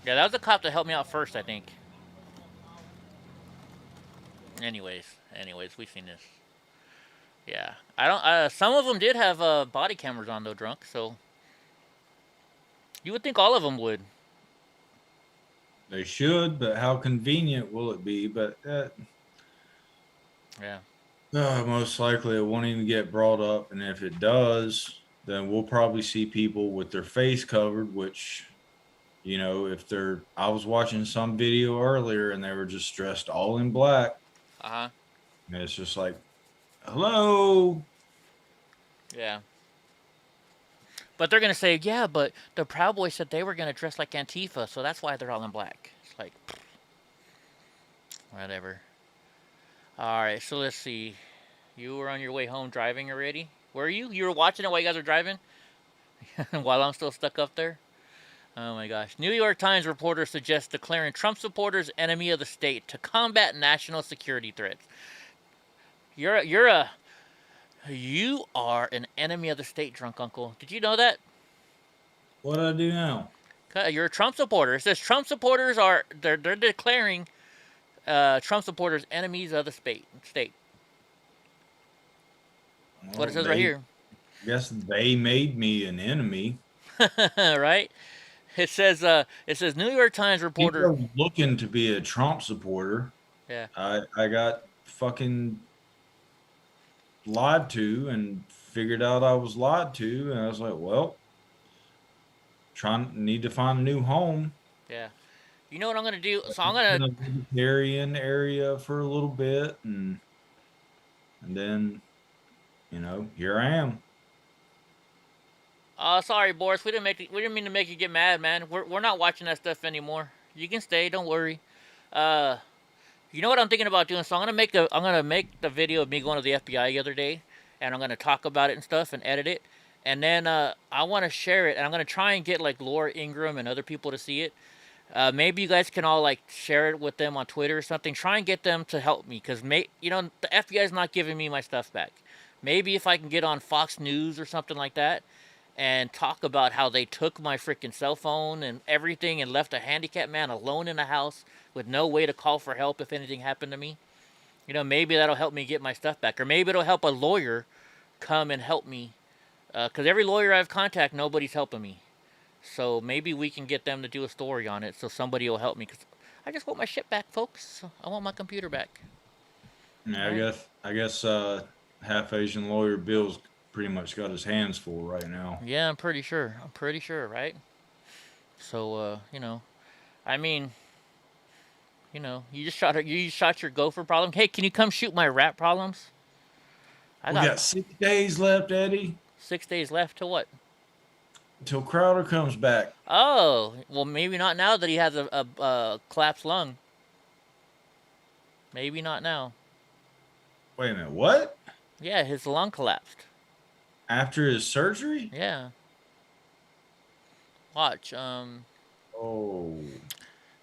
Yeah, that was the cop that helped me out first, I think. Anyways, we've seen this. Yeah, I don't. Some of them did have body cameras on though, drunk. So you would think all of them would. They should, but how convenient will it be? But Yeah. most likely it won't even get brought up, and if it does, then we'll probably see people with their face covered, which, you know, if they're, I was watching some video earlier and they were just dressed all in black. Uh-huh. And it's just like, hello. Yeah. But they're gonna say, yeah, but the Proud Boys said they were gonna dress like Antifa, so that's why they're all in black. It's like, whatever. All right, so let's see. You were on your way home driving already? Were you? You were watching it while you guys were driving? While I'm still stuck up there? Oh my gosh. New York Times reporter suggests declaring Trump supporters enemy of the state to combat national security threats. You are an enemy of the state, Drunk Uncle. Did you know that? What do I do now? You're a Trump supporter. It says Trump supporters are they're declaring Trump supporters enemies of the state. Well, What it says right here. Guess they made me an enemy. Right? It says New York Times reporter People looking to be a Trump supporter. Yeah. I got fucking lied to and figured out I was lied to, and I was like, well, need to find a new home. Yeah. You know what I'm gonna do? So I'm In gonna a vegetarian area for a little bit, and then, you know, here I am. sorry, Boris. We didn't mean to make you get mad, man. We're not watching that stuff anymore. You can stay. Don't worry. You know what I'm thinking about doing? So I'm gonna make the video of me going to the FBI the other day, and I'm gonna talk about it and stuff and edit it, and then I want to share it, and I'm gonna try and get like Laura Ingraham and other people to see it. Maybe you guys can all like share it with them on Twitter or something. Try and get them to help me, because the FBI is not giving me my stuff back. Maybe if I can get on Fox News or something like that, and talk about how they took my freaking cell phone and everything and left a handicapped man alone in a house with no way to call for help if anything happened to me. You know, maybe that'll help me get my stuff back. Or maybe it'll help a lawyer come and help me. Because every lawyer I've contacted, nobody's helping me. So maybe we can get them to do a story on it so somebody will help me. Because I just want my shit back, folks. I want my computer back. Yeah, Right. I guess half Asian lawyer Bill's pretty much got his hands full right now. Yeah, I'm pretty sure. Right? So, you know, I mean, you know, you just shot your gopher problem. Hey, can you come shoot my rat problems? We got 6 days left, Eddie. 6 days left to what? Until Crowder comes back. Oh, well, maybe not now that he has a collapsed lung. Maybe not now. Wait a minute, what? Yeah, his lung collapsed. After his surgery? Yeah. Watch, Oh.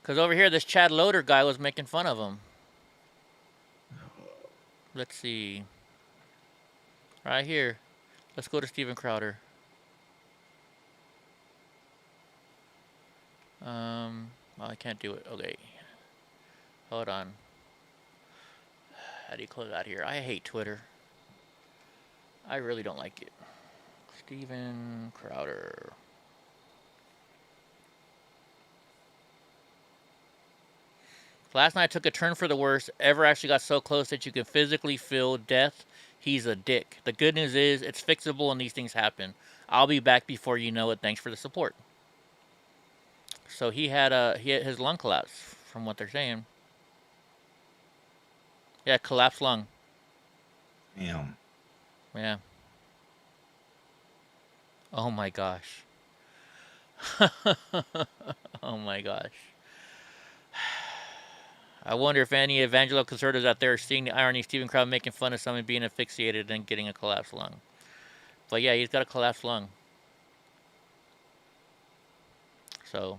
Because over here, this Chad Loader guy was making fun of him. Let's see. Right here. Let's go to Steven Crowder. Oh, I can't do it. Okay. Hold on. How do you close out here? I hate Twitter. I really don't like it. Steven Crowder. Last night took a turn for the worse. Ever actually got so close that you could physically feel death. He's a dick. The good news is it's fixable and these things happen. I'll be back before you know it. Thanks for the support. So he had his lung collapse, from what they're saying. Yeah, collapsed lung. Damn. Yeah. Oh my gosh. Oh my gosh. I wonder if any evangelical conservatives out there are seeing the irony of Steven Crowder making fun of someone being asphyxiated and getting a collapsed lung. But yeah, he's got a collapsed lung. So,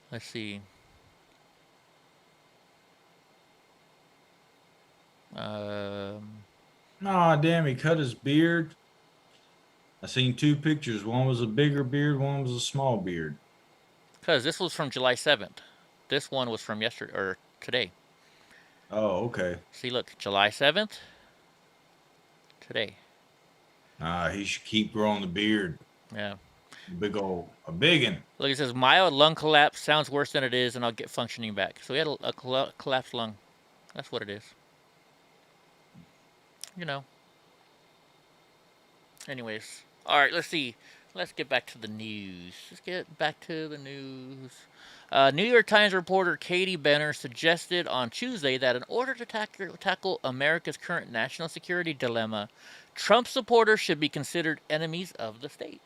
let's see. Aw, damn, he cut his beard. I seen 2 pictures. One was a bigger beard, one was a small beard. Because this was from July 7th. This one was from yesterday, or today. Oh, okay. See, look, July 7th. Today. He should keep growing the beard. Yeah. A big one. Look, it says mild lung collapse. Sounds worse than it is, and I'll get functioning back. So he had a collapsed lung. That's what it is. You know. Anyways. All right, let's see. Let's get back to the news. New York Times reporter Katie Benner suggested on Tuesday that in order to tackle America's current national security dilemma, Trump supporters should be considered enemies of the state.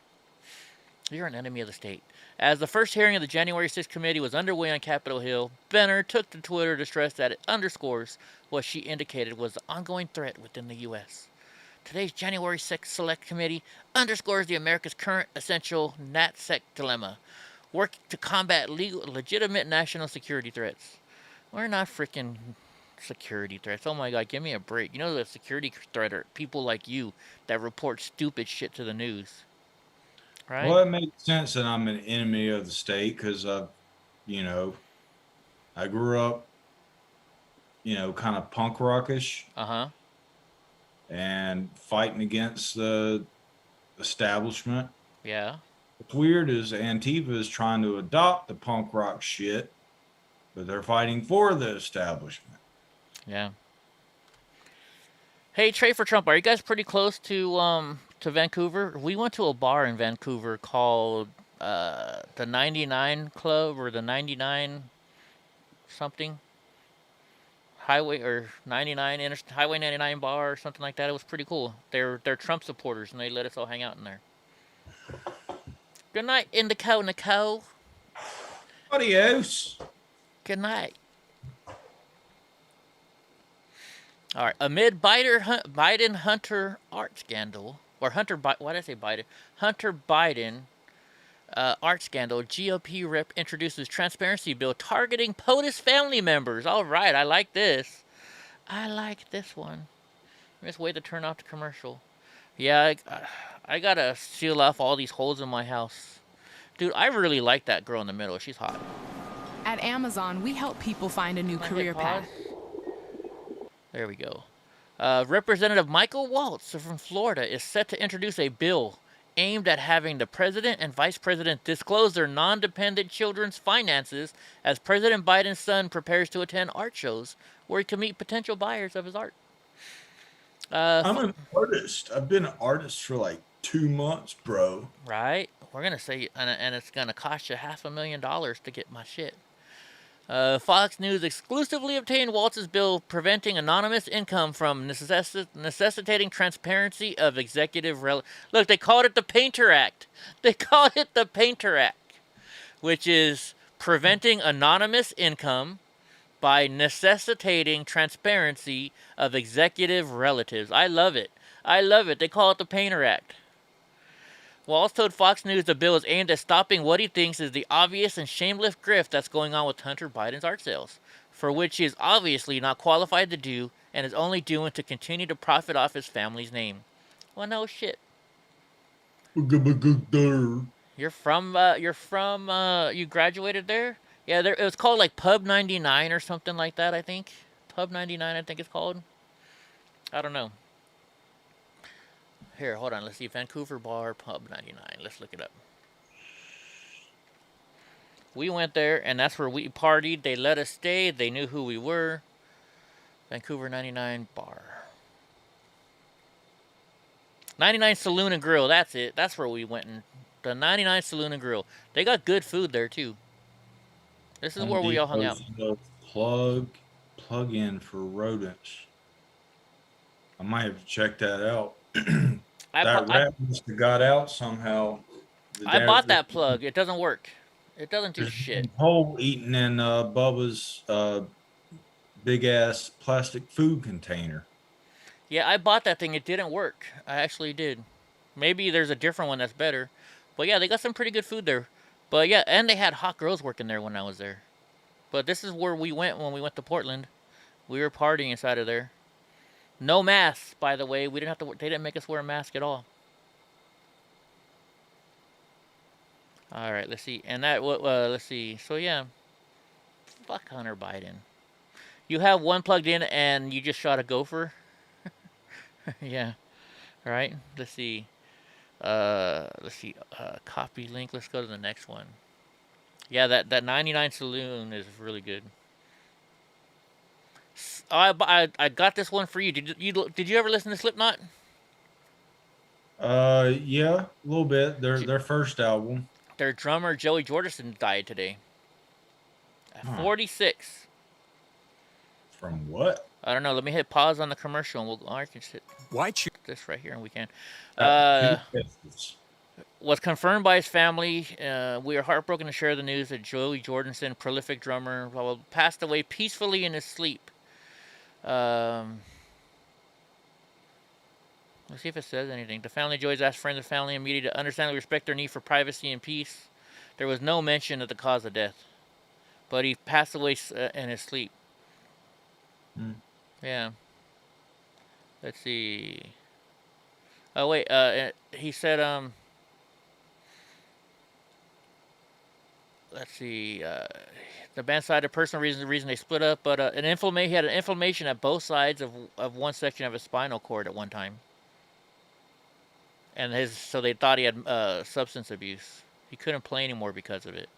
You're an enemy of the state. As the first hearing of the January 6th committee was underway on Capitol Hill, Benner took to Twitter to stress that it underscores what she indicated was the ongoing threat within the U.S. Today's January 6th Select Committee underscores the America's current essential NatSec dilemma, working to combat legitimate national security threats. We're not freaking security threats. Oh my God, give me a break. You know the security threat are people like you that report stupid shit to the news. Right? Well, it makes sense that I'm an enemy of the state because I grew up, kind of punk rockish. Uh-huh. And fighting against the establishment. Yeah. What's weird is Antifa is trying to adopt the punk rock shit, but they're fighting for the establishment. Yeah. Hey, Trey for Trump, are you guys pretty close to Vancouver? We went to a bar in Vancouver called the 99 Club or the 99 something. Highway 99 bar or something like that. It was pretty cool. They're Trump supporters and they let us all hang out in there. Good night, Nicole. Adios. Good night. All right. Amid Biden-Hunter art scandal, or Hunter Biden art scandal, GOP rep introduces transparency bill targeting POTUS family members. All right, I like this. I like this one. Let's wait to turn off the commercial. Yeah, I gotta seal off all these holes in my house. Dude, I really like that girl in the middle. She's hot. At Amazon, we help people find a new career path. There we go. Representative Michael Waltz from Florida is set to introduce a bill aimed at having the president and vice president disclose their non-dependent children's finances as President Biden's son prepares to attend art shows where he can meet potential buyers of his art. I'm an artist. I've been an artist for like 2 months, bro. Right? We're going to say, and it's going to cost you $500,000 to get my shit. Fox News exclusively obtained Waltz's bill preventing anonymous income from necessitating transparency of executive Look, they called it the Painter Act. They called it the Painter Act, which is preventing anonymous income by necessitating transparency of executive relatives. I love it. I love it. They call it the Painter Act. Waltz told Fox News the bill is aimed at stopping what he thinks is the obvious and shameless grift that's going on with Hunter Biden's art sales, for which he is obviously not qualified to do and is only doing to continue to profit off his family's name. Well, no shit. You're from, you graduated there? Yeah, it was called like Pub 99 or something like that, I think. Pub 99, I think it's called. I don't know. Here, hold on. Let's see. Vancouver Bar, Pub 99. Let's look it up. We went there, and that's where we partied. They let us stay. They knew who we were. Vancouver 99 Bar. 99 Saloon and Grill. That's it. That's where we went. The 99 Saloon and Grill. They got good food there, too. This is where we all hung out. Plug in for rodents. I might have to check that out. That rat must have got out somehow. I bought that plug. It doesn't work. It doesn't do shit. Whole eating in Bubba's big ass plastic food container. Yeah, I bought that thing. It didn't work. I actually did. Maybe there's a different one that's better. But yeah, they got some pretty good food there. But yeah, and they had hot girls working there when I was there. But this is where we went when we went to Portland. We were partying inside of there. No masks, by the way. We didn't have to. They didn't make us wear a mask at all. All right, let's see. And that, let's see. So yeah, fuck Hunter Biden. You have one plugged in, and you just shot a gopher. Yeah, right. Let's see. Copy link. Let's go to the next one. Yeah, that 99 Saloon is really good. I got this one for you. Did you ever listen to Slipknot? Yeah, a little bit. Their first album. Their drummer Joey Jordison died today. At 46. From what? I don't know. Let me hit pause on the commercial, and I can sit. Watch this right here, and we can. Was confirmed by his family. We are heartbroken to share the news that Joey Jordison, prolific drummer, passed away peacefully in his sleep. Let's see if it says anything. The family Joey's asked friends and family and media to understandably respect their need for privacy and peace. There was no mention of the cause of death, but he passed away in his sleep. Yeah. Let's see. Oh wait. He said. Let's see. The band cited personal reasons, the reason they split up, but he had an inflammation at both sides of one section of his spinal cord at one time. And so they thought he had substance abuse. He couldn't play anymore because of it.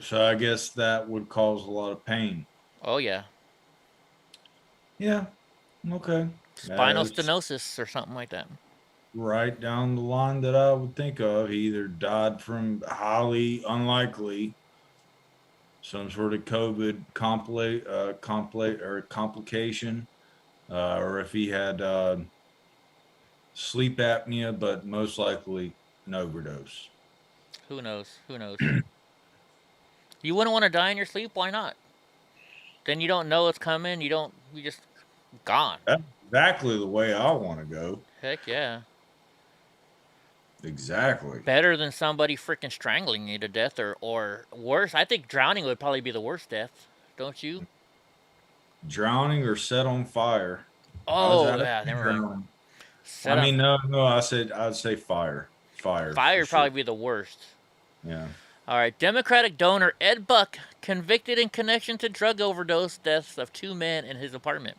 So I guess that would cause a lot of pain. Oh yeah. Yeah. Okay. Spinal stenosis or something like that. Right down the line that I would think of. He either died from highly unlikely some sort of COVID complication, or if he had sleep apnea, but most likely an overdose. Who knows? Who knows? You wouldn't want to die in your sleep? Why not? Then you don't know it's coming. You just gone. That's exactly the way I want to go. Heck yeah. Exactly. Better than somebody freaking strangling you to death, or worse. I think drowning would probably be the worst death. Don't you? Drowning or set on fire. Oh, yeah. Never mind. I mean, no. I'd say fire. Fire Fire would sure. probably be the worst. Yeah. All right. Democratic donor Ed Buck convicted in connection to drug overdose deaths of 2 men in his apartment.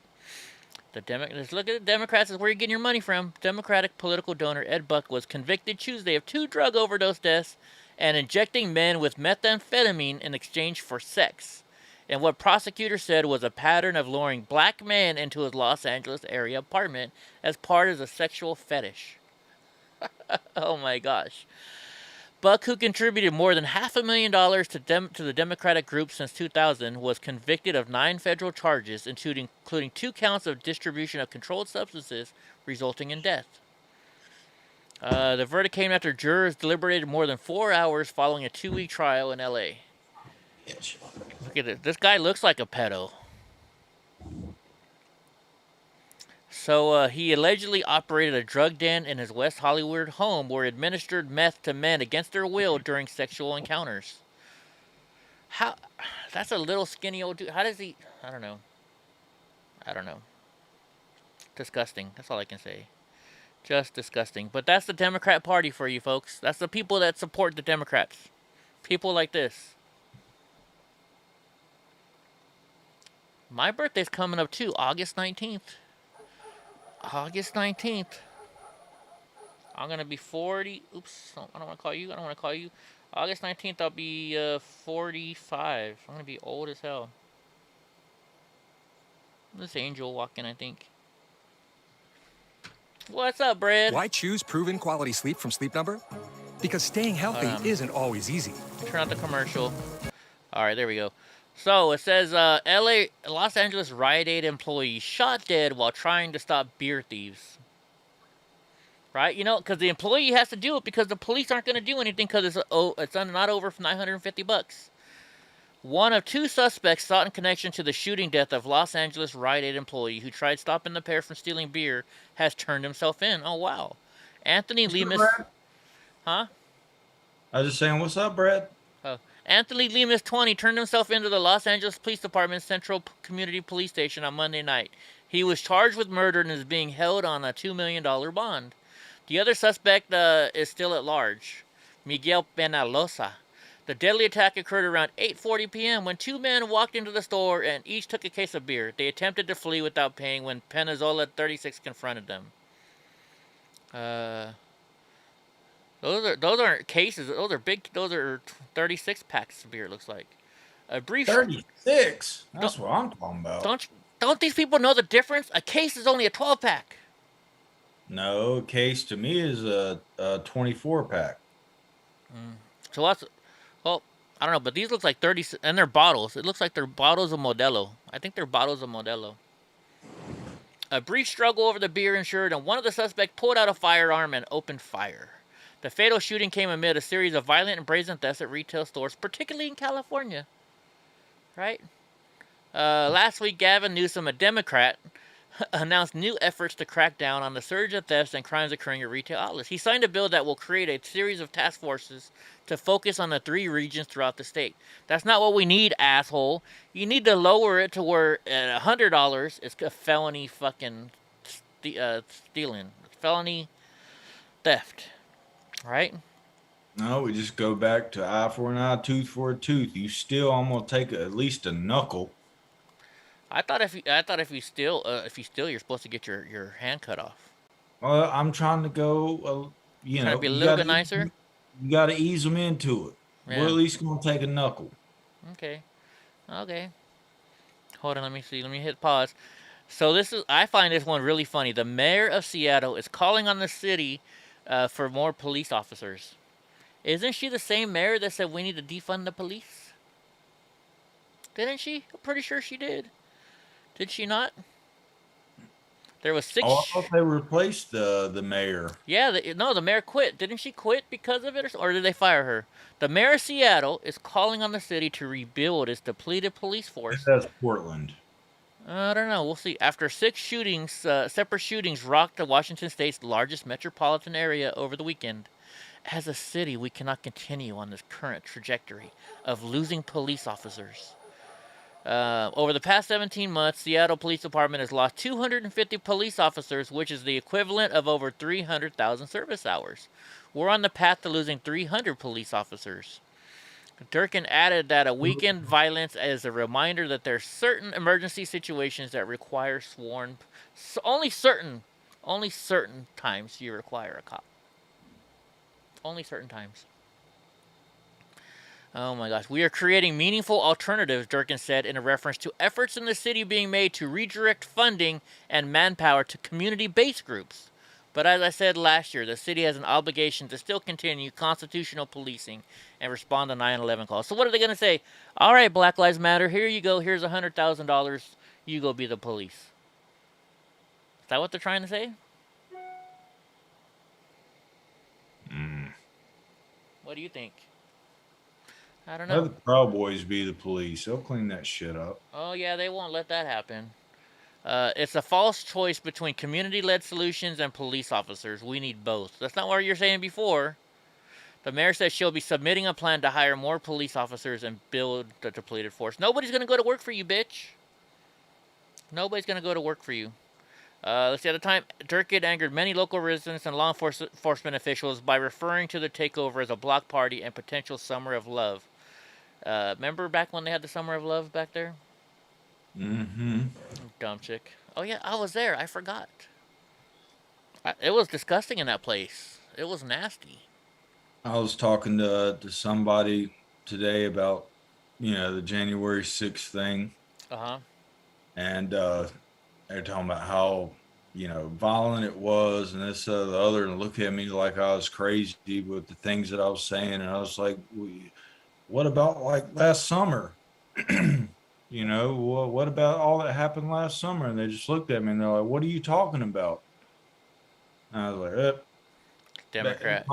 Let's look at the Democrats. Is where you're getting your money from. Democratic political donor Ed Buck was convicted Tuesday of 2 drug overdose deaths and injecting men with methamphetamine in exchange for sex, in what prosecutors said was a pattern of luring black men into his Los Angeles area apartment as part of a sexual fetish. Oh my gosh. Buck, who contributed more than $500,000 to the Democratic group since 2000, was convicted of 9 federal charges, including 2 counts of distribution of controlled substances, resulting in death. The verdict came after jurors deliberated more than 4 hours following a 2-week trial in L.A. Look at it. This guy looks like a pedo. So he allegedly operated a drug den in his West Hollywood home where he administered meth to men against their will during sexual encounters. How? That's a little skinny old dude. How does he? I don't know. Disgusting. That's all I can say. Just disgusting. But that's the Democrat Party for you folks. That's the people that support the Democrats. People like this. My birthday's coming up too, August 19th. August 19th. I'm going to be 40. Oops. I don't want to call you. August 19th, I'll be 45. I'm going to be old as hell. This angel walking, I think. What's up, Brad? Why choose proven quality sleep from Sleep Number? Because staying healthy isn't always easy. Turn out the commercial. All right, there we go. So it says Los Angeles Rite Aid employee shot dead while trying to stop beer thieves. Right? You know, because the employee has to do it because the police aren't going to do anything because it's not over for $950. One of 2 suspects sought in connection to the shooting death of Los Angeles Rite Aid employee who tried stopping the pair from stealing beer has turned himself in. Oh, wow. Anthony Lemus. Huh? I was just saying, what's up, Brad? Anthony Lemus, 20, turned himself into the Los Angeles Police Department's Central Community Police Station on Monday night. He was charged with murder and is being held on a $2 million bond. The other suspect is still at large, Miguel Penalosa. The deadly attack occurred around 8:40 p.m. when 2 men walked into the store and each took a case of beer. They attempted to flee without paying when Penizola, 36, confronted them. Those aren't cases. Those are big. Those are 36 packs of beer. It looks like a brief. 36. That's what I'm talking about. Don't these people know the difference? A case is only a 12 pack. No, a case to me is a 24 pack. So that's, well, I don't know, but these look like 30, and they're bottles. It looks like they're bottles of Modelo. I think they're bottles of Modelo. A brief struggle over the beer ensued, and one of the suspects pulled out a firearm and opened fire. The fatal shooting came amid a series of violent and brazen thefts at retail stores, particularly in California. Right? Last week, Gavin Newsom, a Democrat, announced new efforts to crack down on the surge of thefts and crimes occurring at retail outlets. He signed a bill that will create a series of task forces to focus on the 3 regions throughout the state. That's not what we need, asshole. You need to lower it to where at $100 it's a felony fucking stealing. Felony theft. Right? No, we just go back to eye for an eye, tooth for a tooth. You still, I'm gonna take at least a knuckle. I thought if you steal, you're supposed to get your hand cut off. Well, I'm trying to go. You know, be a little bit nicer. You got to ease them into it. Yeah. We're at least gonna take a knuckle. Okay. Hold on, let me see. Let me hit pause. So I find this one really funny. The mayor of Seattle is calling on the city for more police officers. Isn't she the same mayor that said we need to defund the police? Didn't she? I'm pretty sure she did. Did she not? There was 6. Oh, I thought they replaced the mayor. Yeah, the mayor quit. Didn't she quit because of it, or did they fire her? The mayor of Seattle is calling on the city to rebuild its depleted police force. That's Portland. I don't know. We'll see. After 6 shootings, separate shootings rocked the Washington state's largest metropolitan area over the weekend. As a city, we cannot continue on this current trajectory of losing police officers. Over the past 17 months, Seattle Police Department has lost 250 police officers, which is the equivalent of over 300,000 service hours. We're on the path to losing 300 police officers. Durkin added that a weakened violence is a reminder that there are certain emergency situations that require sworn... only certain times you require a cop. Only certain times. Oh my gosh. We are creating meaningful alternatives, Durkin said, in a reference to efforts in the city being made to redirect funding and manpower to community-based groups. But as I said last year, the city has an obligation to still continue constitutional policing and respond to 9/11 calls. So what are they going to say? All right, Black Lives Matter, here you go. Here's $100,000. You go be the police. Is that what they're trying to say? What do you think? I don't know. Let the Proud Boys be the police. They'll clean that shit up. Oh, yeah, they won't let that happen. It's a false choice between community-led solutions and police officers. We need both. That's not what you're saying before. The mayor says she'll be submitting a plan to hire more police officers and build the depleted force. Nobody's going to go to work for you, bitch. Nobody's going to go to work for you. Let's see, at the time, Durkin angered many local residents and law enforcement officials by referring to the takeover as a block party and potential summer of love. Remember back when they had the summer of love back there? Mm-hmm. Dumb chick. Oh, yeah, I was there. I forgot. It was disgusting in that place. It was nasty. I was talking to somebody today about, the January 6th thing. Uh-huh. And they're talking about how, violent it was and this, the other, and look at me like I was crazy with the things that I was saying. And I was like, what about like last summer? What about all that happened last summer? And they just looked at me and they're like, what are you talking about? And I was like, Democrat.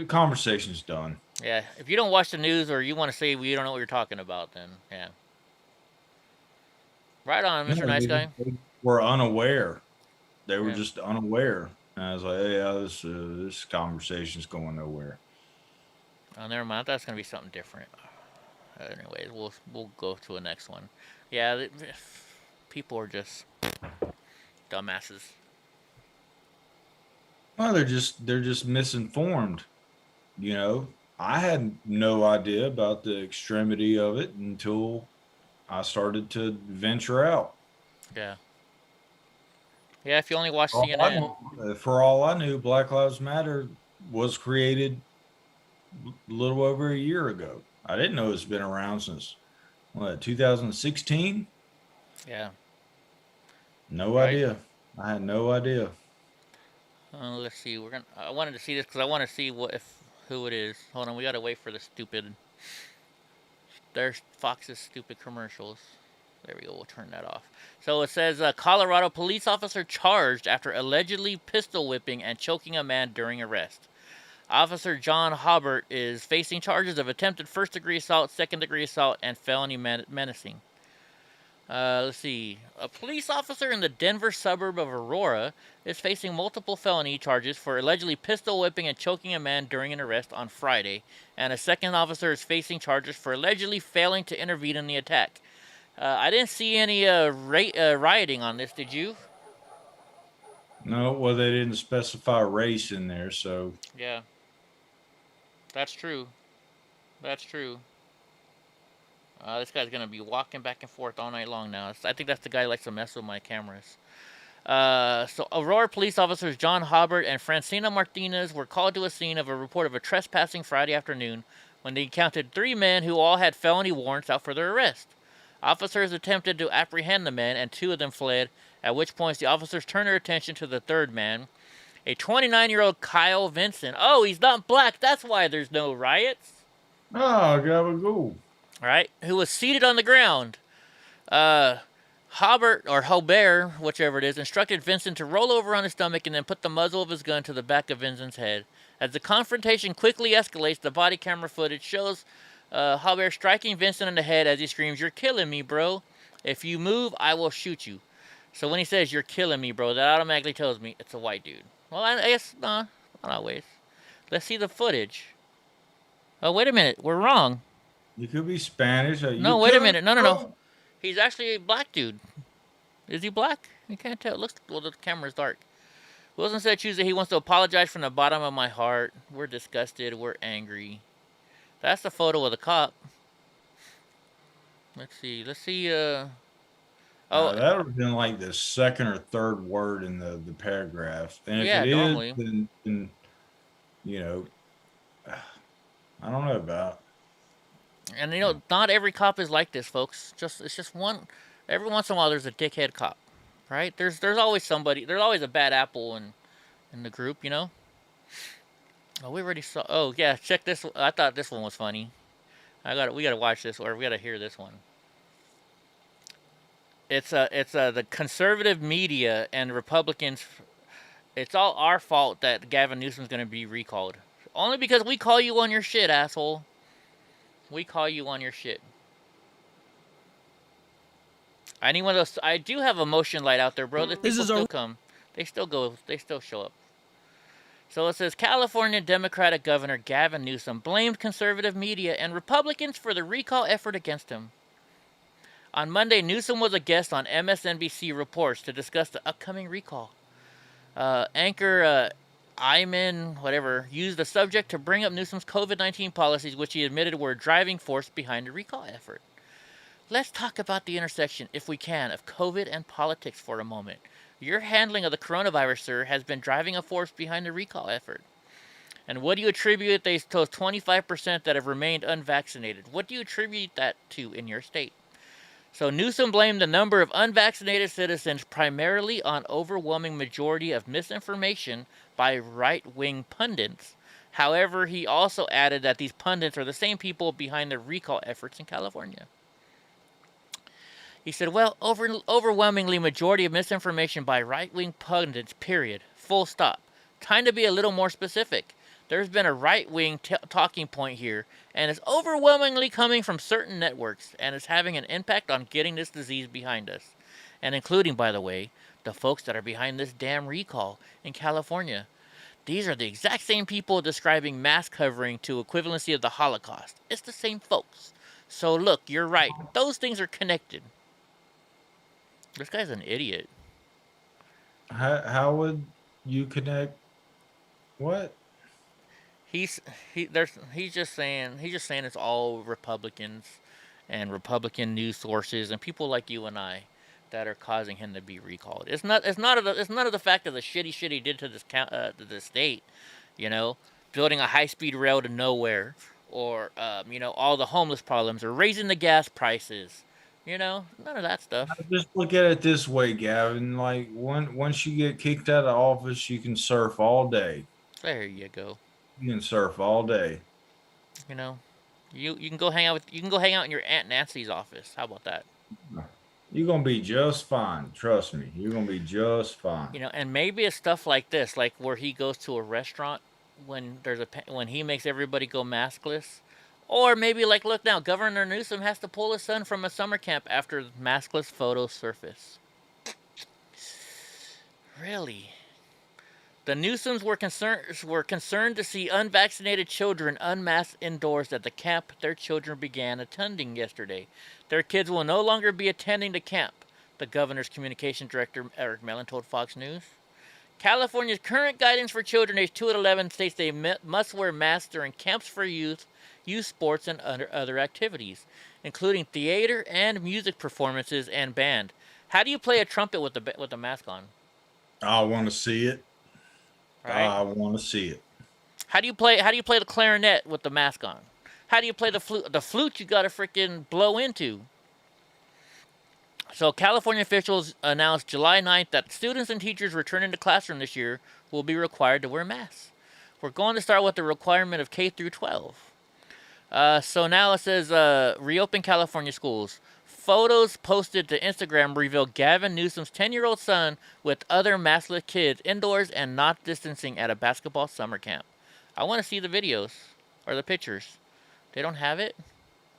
Conversation's done. Yeah, if you don't watch the news or you want to say we don't know what you're talking about, then yeah. Right on, Mr. Nice Guy. They were unaware. They were just unaware. And I was like, hey, this conversation's going nowhere. Oh, never mind. I thought it's gonna be something different. Anyways, we'll go to the next one. Yeah, people are just dumbasses. Well, they're just misinformed. I had no idea about the extremity of it until I started to venture out. Yeah. Yeah, if you only watch CNN. For all I knew, Black Lives Matter was created a little over a year ago. I didn't know it's been around since, 2016? Yeah. No idea. I had no idea. Let's see. I wanted to see this because I want to see who it is. Hold on, we gotta wait for the stupid. There's Fox's stupid commercials. There we go. We'll turn that off. So it says Colorado police officer charged after allegedly pistol whipping and choking a man during arrest. Officer John Hobart is facing charges of attempted first-degree assault, second-degree assault, and felony menacing. Let's see. A police officer in the Denver suburb of Aurora is facing multiple felony charges for allegedly pistol whipping and choking a man during an arrest on Friday, and a second officer is facing charges for allegedly failing to intervene in the attack. I didn't see any rioting on this, did you? No, well, they didn't specify race in there, so... Yeah. That's true. That's true. This guy's going to be walking back and forth all night long now. I think that's the guy who likes to mess with my cameras. So Aurora police officers John Hobart and Francina Martinez were called to a scene of a report of a trespassing Friday afternoon when they encountered 3 men who all had felony warrants out for their arrest. Officers attempted to apprehend the men, and 2 of them fled, at which point the officers turned their attention to the 3rd man, a 29-year-old Kyle Vincent. Oh, he's not black. That's why there's no riots. Oh, gabagool. All right, who was seated on the ground. Hobart, whichever it is, instructed Vincent to roll over on his stomach and then put the muzzle of his gun to the back of Vincent's head. As the confrontation quickly escalates, the body camera footage shows Hobart striking Vincent in the head as he screams, "You're killing me, bro. If you move, I will shoot you." So when he says, "You're killing me, bro," that automatically tells me it's a white dude. Well, I guess, nah, not always. Let's see the footage. Oh, wait a minute. We're wrong. You could be Spanish. No, wait a minute. No. He's actually a black dude. Is he black? You can't tell. It looks, well, the camera's dark. Wilson said Tuesday he wants to apologize from the bottom of my heart. We're disgusted. We're angry. That's the photo of the cop. Let's see. Oh, that would have been like the second or third word in the paragraph. And if yeah, it normally. is, then, you know, I don't know about. And you know, not every cop is like this, folks. It's just one. Every once in a while, there's a dickhead cop, right? There's always somebody. There's always a bad apple in the group, you know. Oh, we already saw. Oh yeah, check this. I thought this one was funny. We gotta watch this, or we gotta hear this one. It's the conservative media and Republicans. It's all our fault that Gavin Newsom's gonna be recalled. Only because we call you on your shit, asshole. We call you on your shit. I need one of those. I do have a motion light out there, bro. These people still come. They still go. They still show up. So it says California Democratic Governor Gavin Newsom blamed conservative media and Republicans for the recall effort against him. On Monday, Newsom was a guest on MSNBC Reports to discuss the upcoming recall. Anchor Ayman, whatever, used the subject to bring up Newsom's COVID-19 policies, which he admitted were a driving force behind the recall effort. Let's talk about the intersection, if we can, of COVID and politics for a moment. Your handling of the coronavirus, sir, has been driving a force behind the recall effort. And what do you attribute those 25% that have remained unvaccinated? What do you attribute that to in your state? So Newsom blamed the number of unvaccinated citizens primarily on overwhelming majority of misinformation by right-wing pundits. However, he also added that these pundits are the same people behind the recall efforts in California. He said, well, overwhelmingly majority of misinformation by right-wing pundits, period. Full stop. Time to be a little more specific. There's been a right-wing talking point here, and it's overwhelmingly coming from certain networks, and it's having an impact on getting this disease behind us. And including, by the way, the folks that are behind this damn recall in California. These are the exact same people describing mask covering to equivalency of the Holocaust. It's the same folks. So look, you're right. Those things are connected. This guy's an idiot. How would you connect? What? He's just saying it's all Republicans and Republican news sources and people like you and I that are causing him to be recalled. It's none of the fact of the shit he did to this state, you know, building a high-speed rail to nowhere, or you know, all the homeless problems, or raising the gas prices. You know, none of that stuff. Just look at it this way, Gavin. Like, once you get kicked out of office, you can surf all day. There you go. You can surf all day. You know, you can go hang out in your Aunt Nancy's office. How about that? You're gonna be just fine. Trust me, you're gonna be just fine. You know, and maybe it's stuff like this, like where he goes to a restaurant when he makes everybody go maskless. Or maybe, like, look now, Governor Newsom has to pull his son from a summer camp after maskless photos surface. Really? The Newsoms were concerned to see unvaccinated children unmasked indoors at the camp their children began attending yesterday. Their kids will no longer be attending the camp, the governor's communication director, Eric Mellon, told Fox News. California's current guidance for children aged 2 to 11 states they must wear masks during camps for youth sports, and other activities, including theater and music performances and band. How do you play a trumpet with the mask on? I want to see it. Right? I want to see it. How do you play the clarinet with the mask on? How do you play the flute? The flute you gotta freaking blow into. So California officials announced July 9th that students and teachers returning to classroom this year will be required to wear masks. We're going to start with the requirement of K through 12. So now it says, reopen California schools. Photos posted to Instagram reveal Gavin Newsom's 10-year-old son with other maskless kids indoors and not distancing at a basketball summer camp. I want to see the videos or the pictures. They don't have it?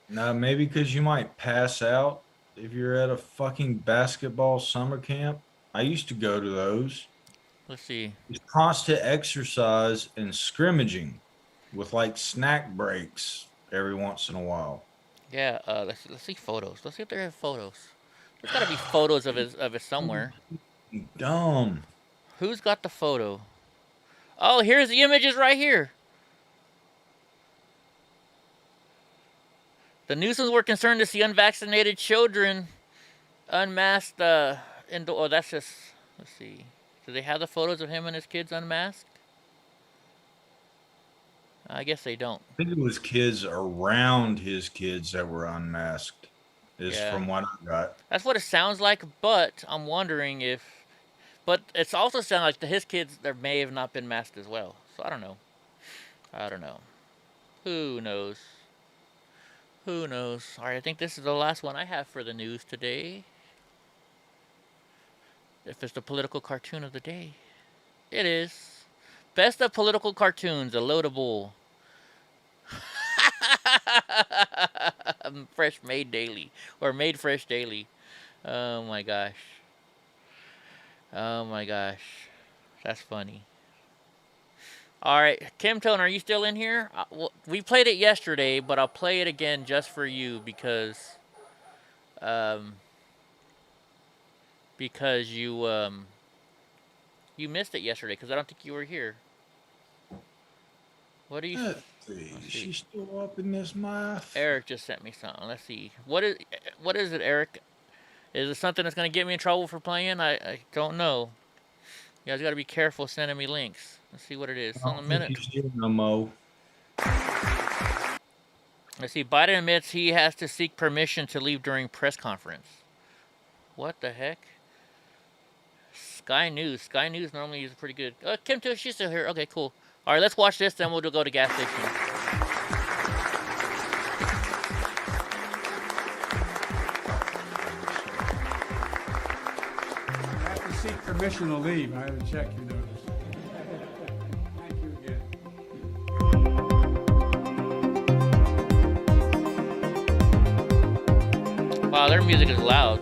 No, maybe because you might pass out if you're at a fucking basketball summer camp. I used to go to those. Let's see. It's constant exercise and scrimmaging with like snack breaks every once in a while. Yeah, let's see photos. Let's see if there are photos. There's gotta be photos of it somewhere. Dumb. Who's got the photo? Oh, here's the images right here. The Newsoms were concerned to see unvaccinated children unmasked. Oh, that's just. Let's see. Do they have the photos of him and his kids unmasked? I guess they don't. I think it was kids around his kids that were unmasked, is from what I got. That's what it sounds like, but I'm wondering if. But it's also sounding like his kids there may have not been masked as well. So I don't know. I don't know. Who knows? Who knows? All right, I think this is the last one I have for the news today. If it's the political cartoon of the day. It is. Best of political cartoons, a loadable. Fresh made daily. Or made fresh daily. Oh my gosh. Oh my gosh. That's funny. All right, Kim Tone, are you still in here? Well, we played it yesterday, but I'll play it again just for you because you missed it yesterday because I don't think you were here. What are you? Let's see. She's still up in this mouth. Eric just sent me something. Let's see. What is it, Eric? Is it something that's gonna get me in trouble for playing? I don't know. You guys gotta be careful sending me links. Let's see what it is. On a minute. No mo. Let's see. Biden admits he has to seek permission to leave during press conference. What the heck? Sky News. Sky News normally is pretty good. Kim too. She's still here. Okay, cool. All right, let's watch this. Then we'll go to gas station. Seek permission to leave. I haven't checked your notice. Thank you again. Wow, their music is loud.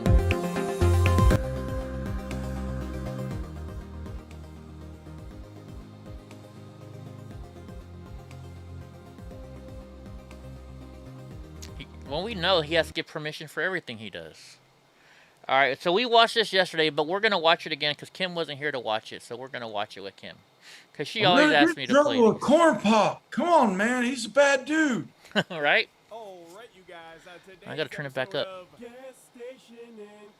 Well, we know he has to get permission for everything he does. All right, so we watched this yesterday, but we're going to watch it again because Kim wasn't here to watch it, so we're going to watch it with Kim. Because she always asks me to play it. Corn Pop. Come on, man. He's a bad dude. Right? All right, you guys. I got to turn it back up.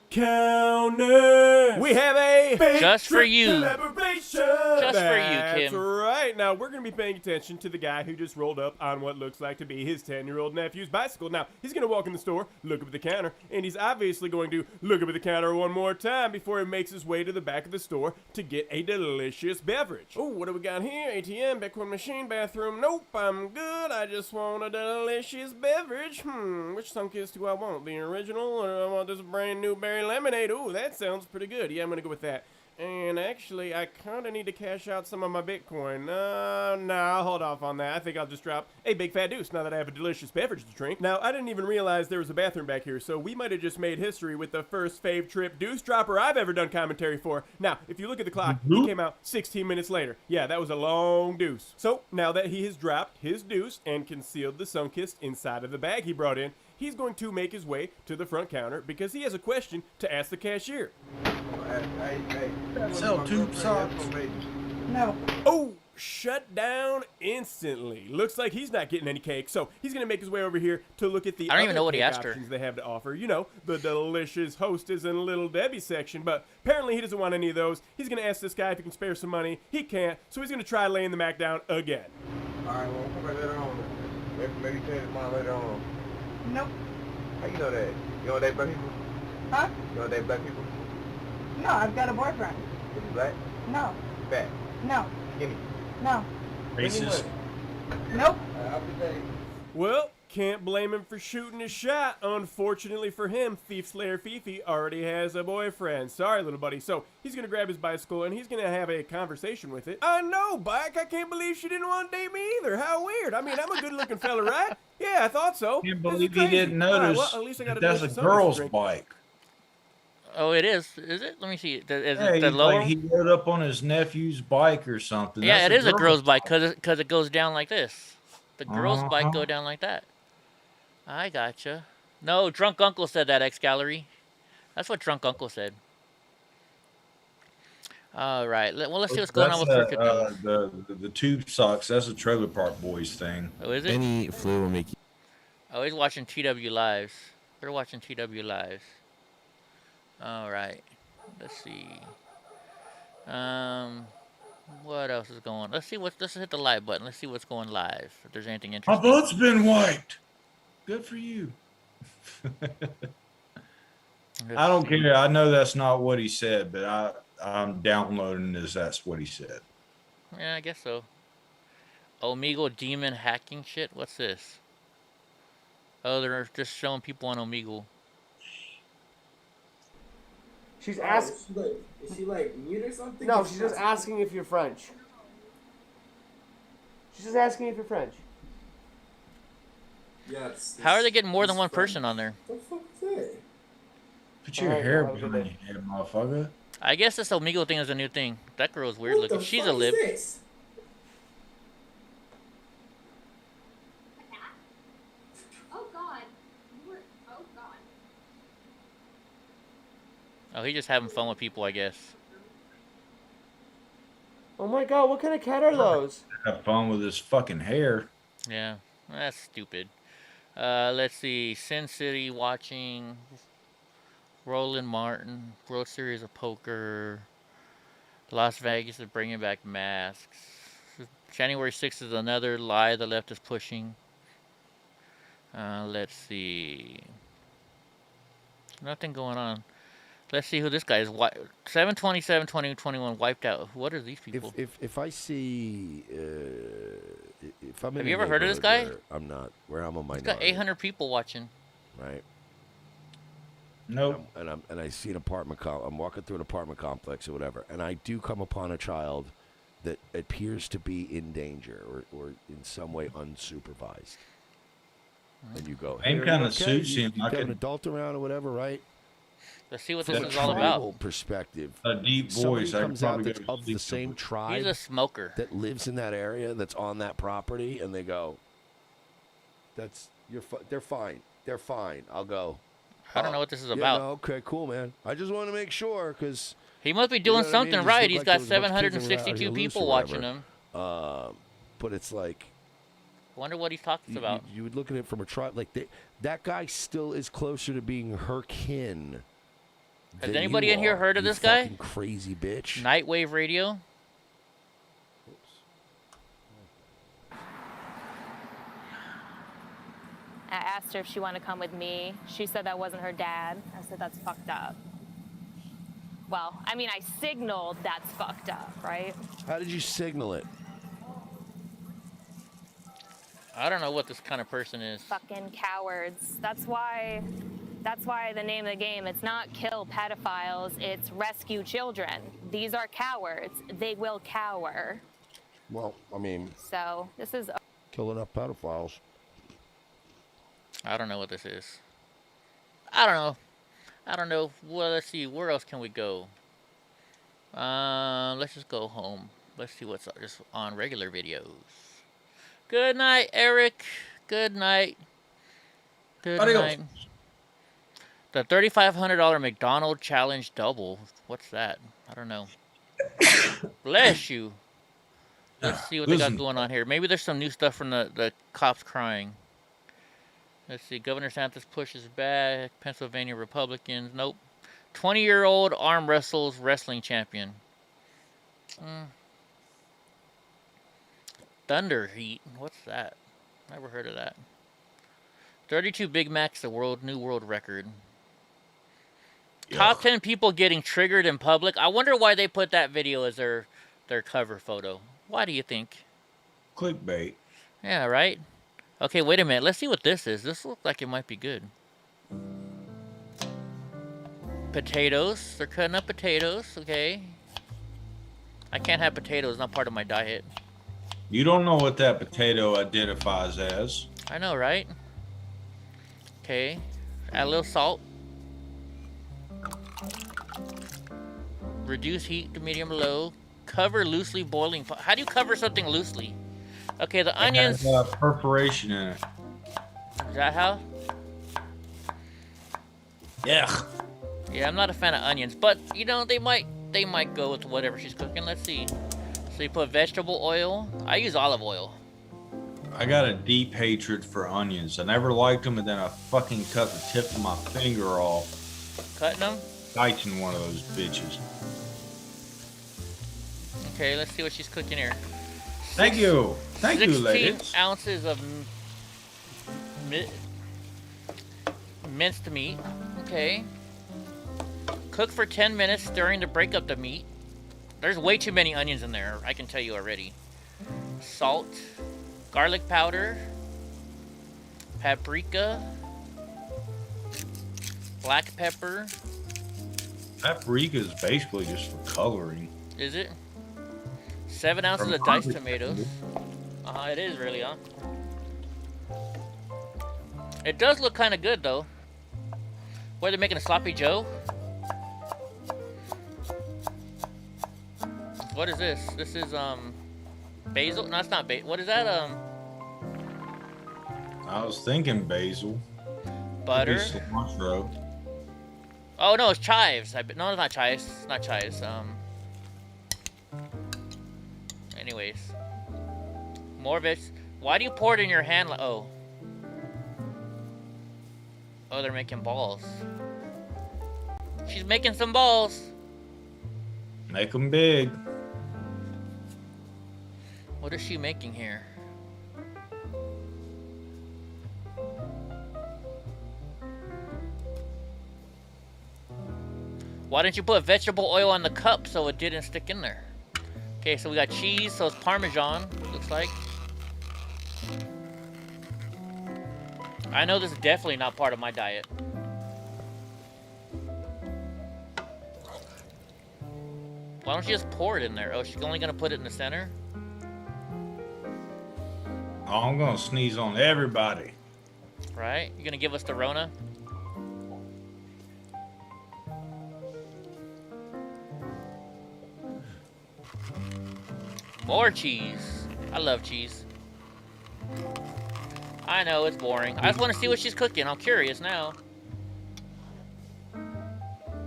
Counter. We have a just for you. Collaboration. Just for you, Kim. That's right. Now we're going to be paying attention to the guy who just rolled up on what looks like to be his 10-year-old nephew's bicycle. Now he's going to walk in the store, look up at the counter, and he's obviously going to look up at the counter one more time before he makes his way to the back of the store to get a delicious beverage. Oh, what do we got here? ATM, Bitcoin machine, bathroom. Nope, I'm good. I just want a delicious beverage. Which Sunkist do I want? The original, or do I want this brand new berry lemonade? Ooh, that sounds pretty good. Yeah, I'm gonna go with that. And actually, I kind of need to cash out some of my Bitcoin. No, I'll hold off on that. I think I'll just drop a big fat deuce now that I have a delicious beverage to drink. Now, I didn't even realize there was a bathroom back here, so we might have just made history with the first fave trip deuce dropper I've ever done commentary for. Now, if you look at the clock, he came out 16 minutes later. Yeah, that was a long deuce. So, now that he has dropped his deuce and concealed the Sunkist inside of the bag he brought in, he's going to make his way to the front counter because he has a question to ask the cashier. Hey. Sell tube socks. No. Oh, shut down instantly. Looks like he's not getting any cake, so he's going to make his way over here to look at the I don't even other know what he cake asked her. options they have to offer. You know, the delicious Hostess and Little Debbie section, but apparently he doesn't want any of those. He's going to ask this guy if he can spare some money. He can't, so he's going to try laying the Mac down again. All right, well, come back later on. Maybe change his mind later on. Nope. How you know that? You know they black people? Huh? You know they black people? No, I've got a boyfriend. Is he black? No. Fat? No. Skinny? No. Racist? Nope. Well, can't blame him for shooting his shot. Unfortunately for him, Thief Slayer Fifi already has a boyfriend. Sorry, little buddy. So he's going to grab his bicycle and he's going to have a conversation with it. I know, Bike. I can't believe she didn't want to date me either. How weird. I mean, I'm a good-looking fella, right? Yeah, I thought so. Can't believe he didn't notice well, at least I got that's a girl's bike. Oh, it is. Is it? Let me see. Is Yeah, it the lower? like he rode up on his nephew's bike or something. Yeah, That's it is a girl's bike because it goes down like this. The girl's bike Uh-huh. go down like that. I gotcha. No, Drunk Uncle said that, X Gallery. That's what Drunk Uncle said. All right. Well, let's see what's going on with Crooked News. The tube socks. That's a Trailer Park Boys thing. Oh, is it? Any flu will make you. Oh, he's watching TW Lives. They're watching TW Lives. All right. Let's see. What else is going on? Let's hit the live button. Let's see what's going live. If there's anything My interesting. butt's been wiped. Good for you. I don't care. I know that's not what he said, but I'm downloading this. That's what he said. Yeah, I guess so. Omegle demon hacking shit. What's this? Oh, they're just showing people on Omegle. She's asking. Is she like mute or something? No, she's just asking if you're French. She's just asking if you're French. Yes. How are they getting more than one person on there? What the fuck is that? Put your hair behind your head, motherfucker. I guess this Omegle thing is a new thing. That girl is weird looking. She's a lib. Oh God. Oh God. Oh, he's just having fun with people, I guess. Oh my God, what kind of cat are those? Have fun with his fucking hair. Yeah, that's stupid. Let's see. Sin City watching. Roland Martin. World Series of Poker. Las Vegas is bringing back masks. January 6th is another lie the left is pushing. Let's see. Nothing going on. Let's see who this guy is. 7/27/2021 wiped out. What are these people? If I see, if I'm Have in you a ever heard of this guy? where I'm a He's minority. got 800 people watching. Right. Nope. And I see an apartment. I'm walking through an apartment complex or whatever, and I do come upon a child that appears to be in danger or in some way unsupervised. And you go, Same "Hey, kind you of okay? suits You him. I got an could- adult around or whatever, right?" Let's see what From this a is all tribal about. perspective, A deep somebody voice. I comes could out probably that's go of the same tribe. He's a smoker that lives in that area, that's on that property, and they go, they're fine. They're fine. I'll go. I don't know what this is Yeah, about. no, okay, cool, man. I just want to make sure because He must be doing something right. He's got 762 people watching him. But it's like, Wonder what he's talking about. you would look at it from a tribe. Like that guy still is closer to being her kin. Has than anybody you in here are, heard of you this guy? fucking crazy bitch. Nightwave Radio. I asked her if she wanted to come with me. She said that wasn't her dad. I said, that's fucked up. Well, I mean, I signaled that's fucked up, right? How did you signal it? I don't know what this kind of person is. Fucking cowards. That's why the name of the game, it's not kill pedophiles, it's rescue children. These are cowards. They will cower. Well, I mean, So this is kill enough pedophiles. I don't know what this is. I don't know. Well, let's see. Where else can we go? Let's just go home. Let's see what's just on regular videos. Good night, Eric. Good night. Good Adios. night. The $3,500 McDonald's challenge double. What's that? I don't know. Bless you. Let's see what they got going on here. Maybe there's some new stuff from the cops crying. Let's see. Governor Santos pushes back. Pennsylvania Republicans. Nope. 20-year-old arm wrestles wrestling champion. Thunder Heat. What's that? Never heard of that. 32 Big Macs, the new world record. Yuck. Top 10 people getting triggered in public. I wonder why they put that video as their cover photo. Why do you think? Clickbait. Yeah, right? Okay, wait a minute. Let's see what this is. This looks like it might be good. Potatoes. They're cutting up potatoes. Okay. I can't have potatoes. Not part of my diet. You don't know what that potato identifies as. I know, right? Okay. Add a little salt. Reduce heat to medium low. Cover loosely boiling. How do you cover something loosely? Okay, the onions. It has perforation in it. Is that how? Yeah. Yeah, I'm not a fan of onions, but you know they might go with whatever she's cooking. Let's see. So you put vegetable oil. I use olive oil. I got a deep hatred for onions. I never liked them, and then I fucking cut the tip of my finger off. Cutting them? Biting one of those bitches. Okay, let's see what she's cooking here. Thank you. Thank you, ladies. 16 ounces of minced meat. Okay. Cook for 10 minutes, stirring to break up the meat. There's way too many onions in there, I can tell you already. Salt, garlic powder, paprika, black pepper. Paprika is basically just for coloring. Is it? 7 ounces of diced tomatoes. It is really, huh? It does look kind of good, though. What, they're making a sloppy joe? What is this? This is, basil? No, it's not basil. What is that, I was thinking basil. Butter? Cilantro. Oh, no, it's chives. No, it's not chives. It's not chives. Anyways. More of it. Why do you pour it in your hand? Oh. Oh, they're making balls. She's making some balls. Make them big. What is she making here? Why didn't you put vegetable oil on the cup so it didn't stick in there? Okay, so we got cheese, so it's Parmesan, looks like. I know this is definitely not part of my diet. Why don't you just pour it in there? Oh, she's only gonna put it in the center? Oh, I'm gonna sneeze on everybody. Right? You're gonna give us the Rona? More cheese. I love cheese. I know, it's boring. I just want to see what she's cooking. I'm curious now.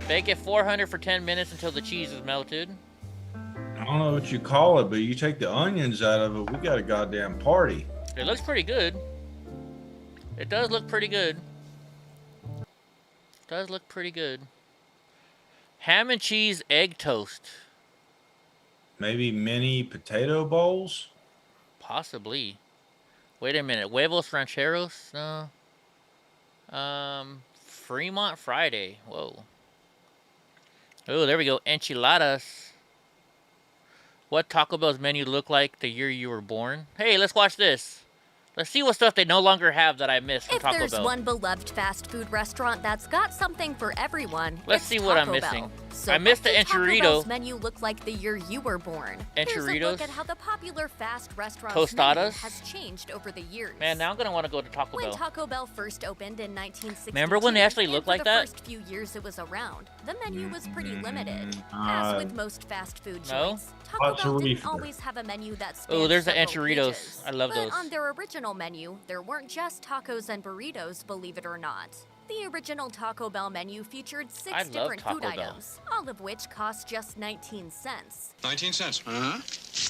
Bake at 400 for 10 minutes until the cheese is melted. I don't know what you call it, but you take the onions out of it, we got a goddamn party. It looks pretty good. It does look pretty good. Does look pretty good. Ham and cheese egg toast. Maybe mini potato bowls? Possibly. Wait a minute. Huevos rancheros? No. Fremont Friday. Whoa. Oh, there we go. Enchiladas. What Taco Bell's menu looked like the year you were born? Hey, let's watch this. Let's see what stuff they no longer have that I missed from Taco Bell. If there's one beloved fast food restaurant that's got something for everyone, let's see what I'm missing. So I missed the Taco enchilada. Bell's menu looked like the year you were born. Here's a look Enchiladas? at how the popular fast restaurant Tostadas? menu has changed over the years. Man, now I'm gonna want to go to Taco When Bell. Taco Bell first opened in 1962, Remember when they actually and looked for like the that? first few years it was around, the menu was pretty limited. As with most fast food No? joints, Taco Lots of Bell didn't reefer. always have a menu that spanned Oh, there's the several enchiladas. pages. I love But those. on their original menu, there weren't just tacos and burritos, believe it or not. The original Taco Bell menu featured I 6 love different Taco food Bell. items, all of which cost just 19 cents. 19 cents. Uh-huh.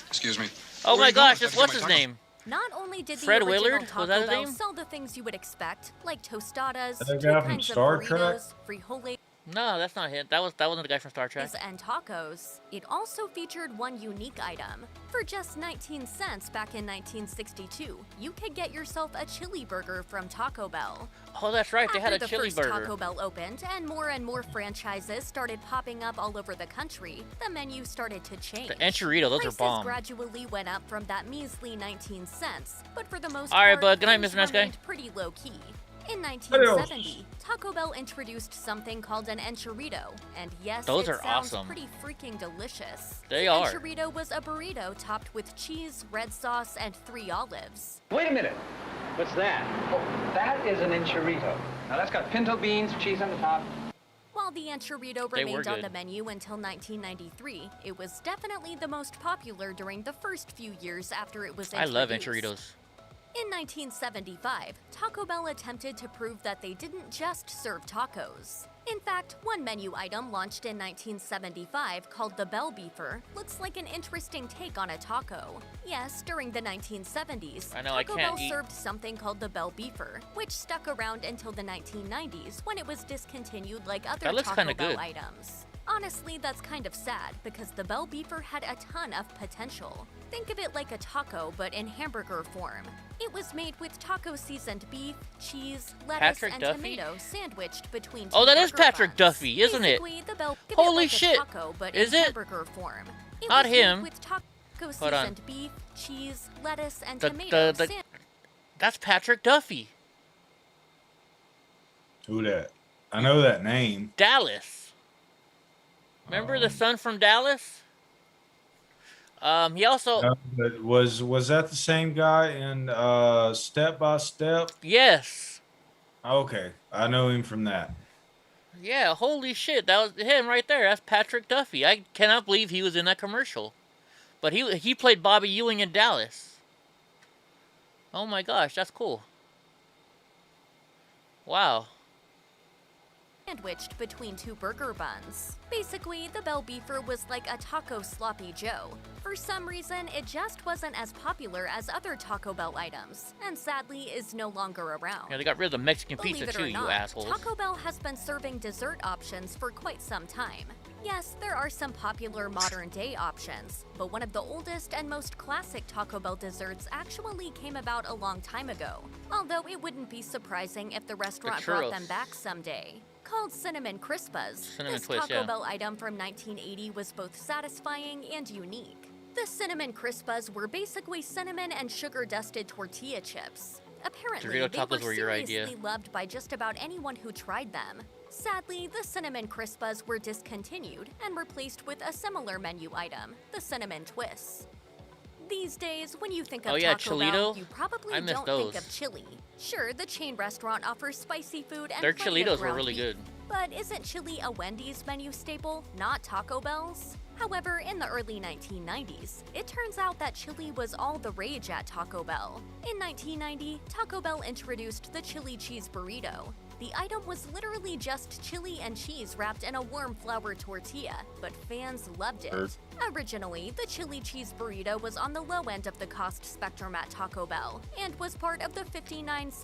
Excuse me. Oh Where my you going? gosh, that's Have to what's get his my tacos. name? Not only did the Fred original Willard? Was Taco that his Bell name? sell the things you would expect, like tostadas, That two guy from kinds Star of Trek? burritos, frijoles, No, that's not him. That wasn't the guy from Star Trek. and tacos, it also featured one unique item. For just 19 cents back in 1962, you could get yourself a chili burger from Taco Bell. Oh, that's right. They had a After the chili first burger. Taco Bell opened and more franchises started popping up all over the country, the menu started to change. The enchilada, those are Prices bomb. gradually went up from that measly 19 cents, but for the most All right, part, bud. Good night, things Mr. Nice Guy. remained pretty low key. In 1970, Taco Bell introduced something called an enchilada, and yes, Those it are sounds awesome. pretty freaking delicious. They An are. enchilada was a burrito topped with cheese, red sauce, and 3 olives. Wait a minute. What's that? Oh, that is an enchilada. Now that's got pinto beans, cheese on the top. While the enchilada They were remained on good. the menu until 1993, it was definitely the most popular during the first few years after it was I introduced. love enchiladas. In 1975, Taco Bell attempted to prove that they didn't just serve tacos. In fact, one menu item launched in 1975 called the Bell Beefer looks like an interesting take on a taco. Yes, during the 1970s, Taco Bell served something called the Bell Beefer, which stuck around until the 1990s when it was discontinued like other Taco Bell items. Honestly, that's kind of sad because the Bell Beefer had a ton of potential. Think of it like a taco, but in hamburger form. It was made with taco-seasoned beef, cheese, lettuce, and tomato sandwiched between two Oh, that is burger Patrick buns. Duffy, isn't it? Basically, the Bell Holy like shit! A taco, but Is in it? hamburger form. It Not was made him. with taco-seasoned beef, cheese, lettuce, and The- tomato. That's Patrick Duffy. Who that? I know that name. Dallas. Remember the son from Dallas? He also But was that the same guy in Step by Step? Yes. Okay, I know him from that. Yeah, holy shit, that was him right there. That's Patrick Duffy. I cannot believe he was in that commercial. But he played Bobby Ewing in Dallas. Oh my gosh, that's cool. Wow. Sandwiched between two burger buns. Basically, the Bell Beefer was like a taco sloppy Joe. For some reason, it just wasn't as popular as other Taco Bell items, and sadly is no longer around. Yeah, they got rid of the Mexican Believe pizza it too, or you not, assholes. Taco Bell has been serving dessert options for quite some time. Yes, there are some popular modern-day options, but one of the oldest and most classic Taco Bell desserts actually came about a long time ago, although it wouldn't be surprising if the restaurant brought them back someday. Called Cinnamon Crispas, this Taco Bell item from 1980 was both satisfying and unique. The Cinnamon Crispas were basically cinnamon and sugar-dusted tortilla chips. Apparently, Dorito they tacos were were your idea. seriously loved by just about anyone who tried them. Sadly, the Cinnamon Crispas were discontinued and replaced with a similar menu item, the Cinnamon Twists. These days, when you think of Taco Bell, you probably don't think of chili. Sure, the chain restaurant offers spicy food and Their plenty of Cholitos were ground really beef. good. But isn't chili a Wendy's menu staple, not Taco Bell's? However, in the early 1990s, it turns out that chili was all the rage at Taco Bell. In 1990, Taco Bell introduced the chili cheese burrito. The item was literally just chili and cheese wrapped in a warm flour tortilla, but fans loved it. Originally, the chili cheese burrito was on the low end of the cost spectrum at Taco Bell, and was part of the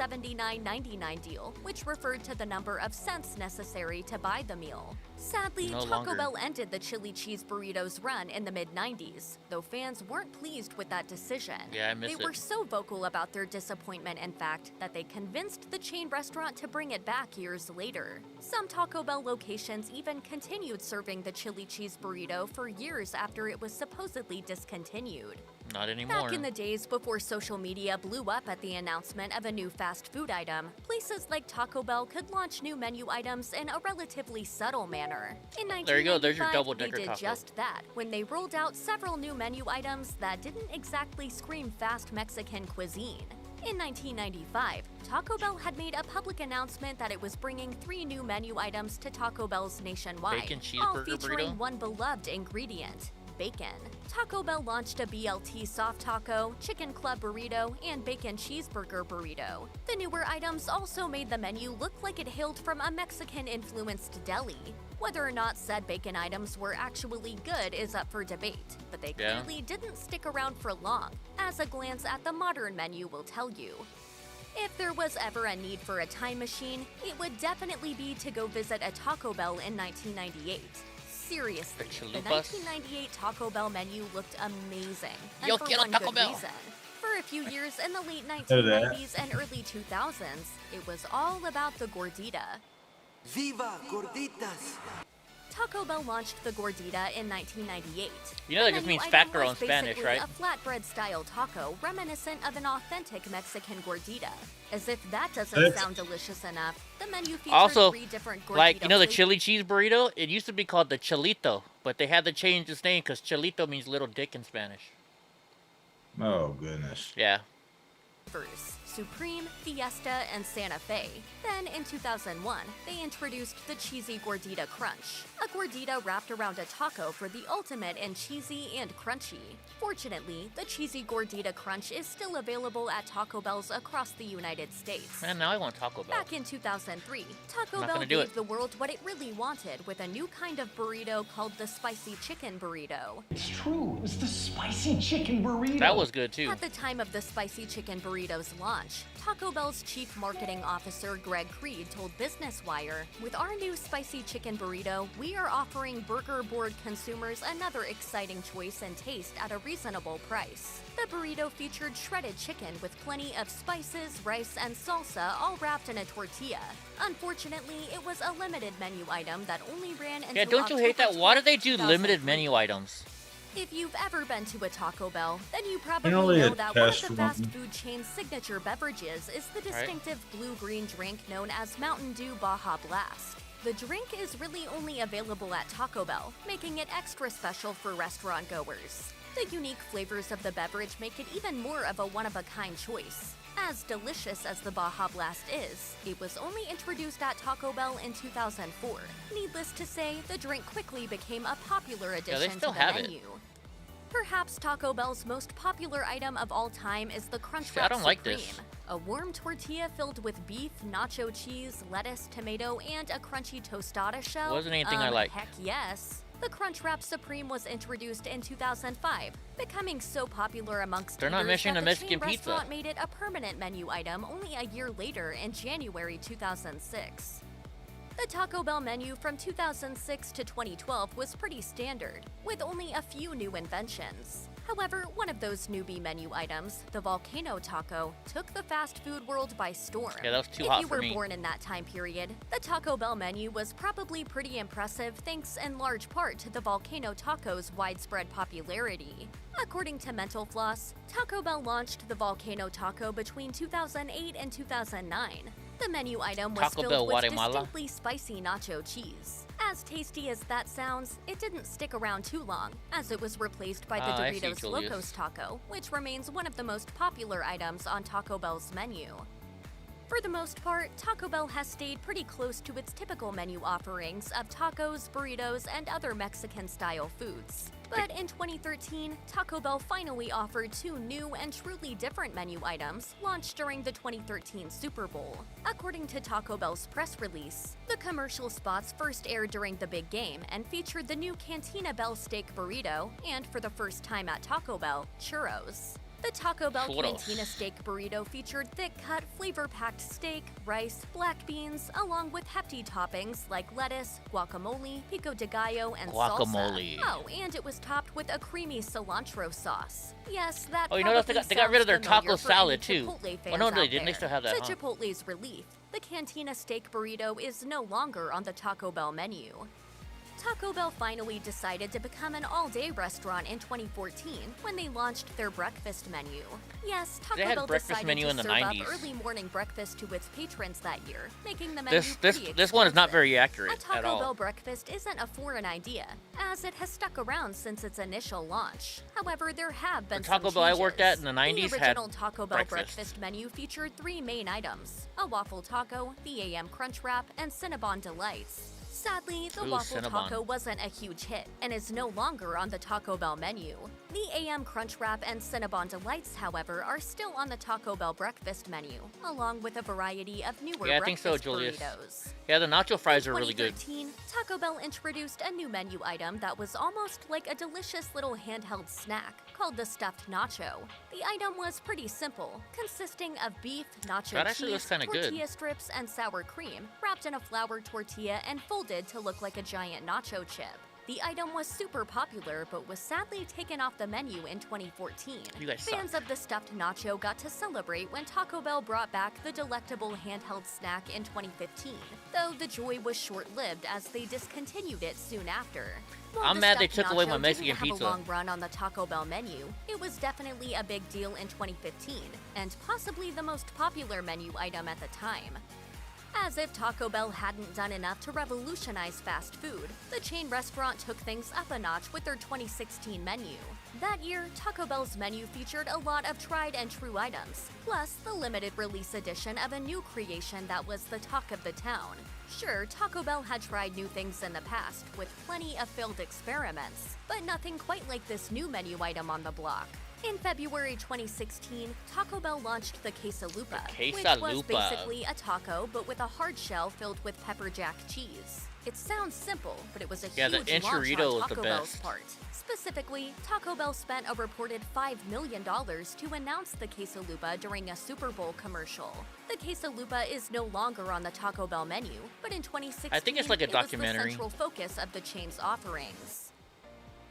$59.79.99 deal, which referred to the number of cents necessary to buy the meal. Sadly, Taco Bell ended the chili cheese burrito's run in the mid-90s, though fans weren't pleased with that decision. Yeah, I miss They were so vocal about their disappointment, in fact, that they convinced the chain restaurant to bring it back years later. Some Taco Bell locations even continued serving the chili cheese burrito for years after it was supposedly discontinued. Not anymore. Back in the days before social media blew up at the announcement of a new fast food item, places like Taco Bell could launch new menu items in a relatively subtle manner. In 1995, There you go, there's your they double-decker did taco. just that when they rolled out several new menu items that didn't exactly scream fast Mexican cuisine. In 1995, Taco Bell had made a public announcement that it was bringing 3 new menu items to Taco Bell's nationwide, Bacon all cheeseburger featuring burrito? one beloved ingredient: bacon. Taco Bell launched a BLT soft taco, chicken club burrito, and bacon cheeseburger burrito. The newer items also made the menu look like it hailed from a Mexican-influenced deli. Whether or not said bacon items were actually good is up for debate, but they clearly didn't stick around for long, as a glance at the modern menu will tell you. If there was ever a need for a time machine, it would definitely be to go visit a Taco Bell in 1998. Seriously, the 1998 Taco Bell menu looked amazing, and Yo for quiero one Taco good Bell. reason. For a few years in the late Know that. 1990s and early 2000s, it was all about the gordita. Viva Gorditas! Taco Bell launched the gordita in 1998. You know that The just menu means item fat girl was in Spanish, basically right? A flatbread-style taco reminiscent of an authentic Mexican gordita. As if that doesn't That's- sound delicious enough, the menu featured Also, 3 different gordita like, you know the flavors. chili cheese burrito? It used to be called the Cholito, but they had to change its name because Cholito means little dick in Spanish. Oh, goodness. Yeah. Supreme, Fiesta, and Santa Fe. Then, in 2001, they introduced the Cheesy Gordita Crunch, a gordita wrapped around a taco for the ultimate in cheesy and crunchy. Fortunately, the Cheesy Gordita Crunch is still available at Taco Bells across the United States. Man, now I want Taco Bell. Back in 2003, Taco Not Bell gonna do gave it. the world what it really wanted with a new kind of burrito called the Spicy Chicken Burrito. It's true. It was the spicy chicken burrito. That was good too. At the time of the Spicy Chicken Burrito's launch, Taco Bell's Chief Marketing Officer Greg Creed told Business Wire, "With our new Spicy Chicken Burrito, we are offering burger board consumers another exciting choice and taste at a reasonable price." The burrito featured shredded chicken with plenty of spices, rice, and salsa all wrapped in a tortilla. Unfortunately, it was a limited menu item that only ran until Yeah, don't you hate that? October Why do they do 12th, limited menu items? If you've ever been to a Taco Bell, then you probably only know that one of attest the one. fast food chain's signature beverages is the distinctive blue-green drink known as Mountain Dew Baja Blast. The drink is really only available at Taco Bell, making it extra special for restaurant goers. The unique flavors of the beverage make it even more of a one-of-a-kind choice. As delicious as the Baja Blast is, it was only introduced at Taco Bell in 2004. Needless to say, the drink quickly became a popular addition to still the have it. menu. Perhaps Taco Bell's most popular item of all time is the Crunch See, I Wrap don't Supreme, like this. a warm tortilla filled with beef, nacho cheese, lettuce, tomato, and a crunchy tostada shell. Wasn't anything I liked. Heck yes. The Crunch Wrap Supreme was introduced in 2005, becoming so popular amongst They're not eaters mentioning that the Mexican chain pizza. restaurant made it a permanent menu item only a year later in January 2006. The Taco Bell menu from 2006 to 2012 was pretty standard, with only a few new inventions. However, one of those newbie menu items, the Volcano Taco, took the fast food world by storm. Yeah, that was too if hot you for were me. born in that time period, the Taco Bell menu was probably pretty impressive thanks in large part to the Volcano Taco's widespread popularity. According to Mental Floss, Taco Bell launched the Volcano Taco between 2008 and 2009. The menu item was Taco filled Bell, with Guatemala? distinctly spicy nacho cheese. As tasty as that sounds, it didn't stick around too long, as it was replaced by the I see, Doritos Julius. Locos Taco, which remains one of the most popular items on Taco Bell's menu. For the most part, Taco Bell has stayed pretty close to its typical menu offerings of tacos, burritos, and other Mexican-style foods. But in 2013, Taco Bell finally offered two new and truly different menu items launched during the 2013 Super Bowl. According to Taco Bell's press release, the commercial spots first aired during the big game and featured the new Cantina Bell Steak Burrito and, for the first time at Taco Bell, churros. The Taco Bell Churros. Cantina Steak Burrito featured thick-cut, flavor-packed steak, rice, black beans, along with hefty toppings like lettuce, guacamole, pico de gallo, and Guacamole. salsa. Oh, and it was topped with a creamy cilantro sauce. Yes, that Oh, you know what? They probably got rid of their sounds taco familiar for salad, any too. Chipotle Oh, fans no, they out didn't. They there. still have that, To huh? Chipotle's relief, the Cantina Steak Burrito is no longer on the Taco Bell menu. Taco Bell finally decided to become an all-day restaurant in 2014 when they launched their breakfast menu. Yes, Taco They had Bell breakfast decided menu to in the serve 90s. up early morning breakfast to its patrons that year, making the menu This pretty one is not expensive. very A accurate at Taco all. Bell breakfast isn't a foreign idea, as it has stuck around since its initial launch. However, there have been The Taco some Bell I worked at in changes. the 90s The had original Taco Bell breakfast. breakfast menu featured three main items: a waffle taco, the AM Crunch Wrap, and Cinnabon Delights. Sadly, the Ooh, waffle Cinnabon. taco wasn't a huge hit and is no longer on the Taco Bell menu. The AM Crunch Wrap and Cinnabon Delights, however, are still on the Taco Bell breakfast menu, along with a variety of newer Yeah, I think so, breakfast Julius. burritos. Yeah, the nacho fries are really In good. 2013, Taco Bell introduced a new menu item that was almost like a delicious little handheld snack called the stuffed nacho. The item was pretty simple, consisting of beef, nacho That actually looks cheese, kinda good. tortilla strips, and sour cream, wrapped in a flour tortilla and folded to look like a giant nacho chip. The item was super popular, but was sadly taken off the menu in 2014. You guys Fans suck. of the stuffed nacho got to celebrate when Taco Bell brought back the delectable handheld snack in 2015, though the joy was short-lived as they discontinued it soon after. While I'm the mad they stuffed took away my nacho Mexican didn't have pizza. a long run on the Taco Bell menu, it was definitely a big deal in 2015, and possibly the most popular menu item at the time. As if Taco Bell hadn't done enough to revolutionize fast food, the chain restaurant took things up a notch with their 2016 menu. That year, Taco Bell's menu featured a lot of tried and true items, plus the limited release edition of a new creation that was the talk of the town. Sure, Taco Bell had tried new things in the past, with plenty of failed experiments, but nothing quite like this new menu item on the block. In February 2016, Taco Bell launched the Quesalupa, which was basically a taco but with a hard shell filled with pepper jack cheese. It sounds simple, but it was a huge launch on Taco Bell's part. Specifically, Taco Bell spent a reported $5 million to announce the Quesalupa during a Super Bowl commercial. The Quesalupa is no longer on the Taco Bell menu, but in 2016, I think it's like a documentary. It was the central focus of the chain's offerings.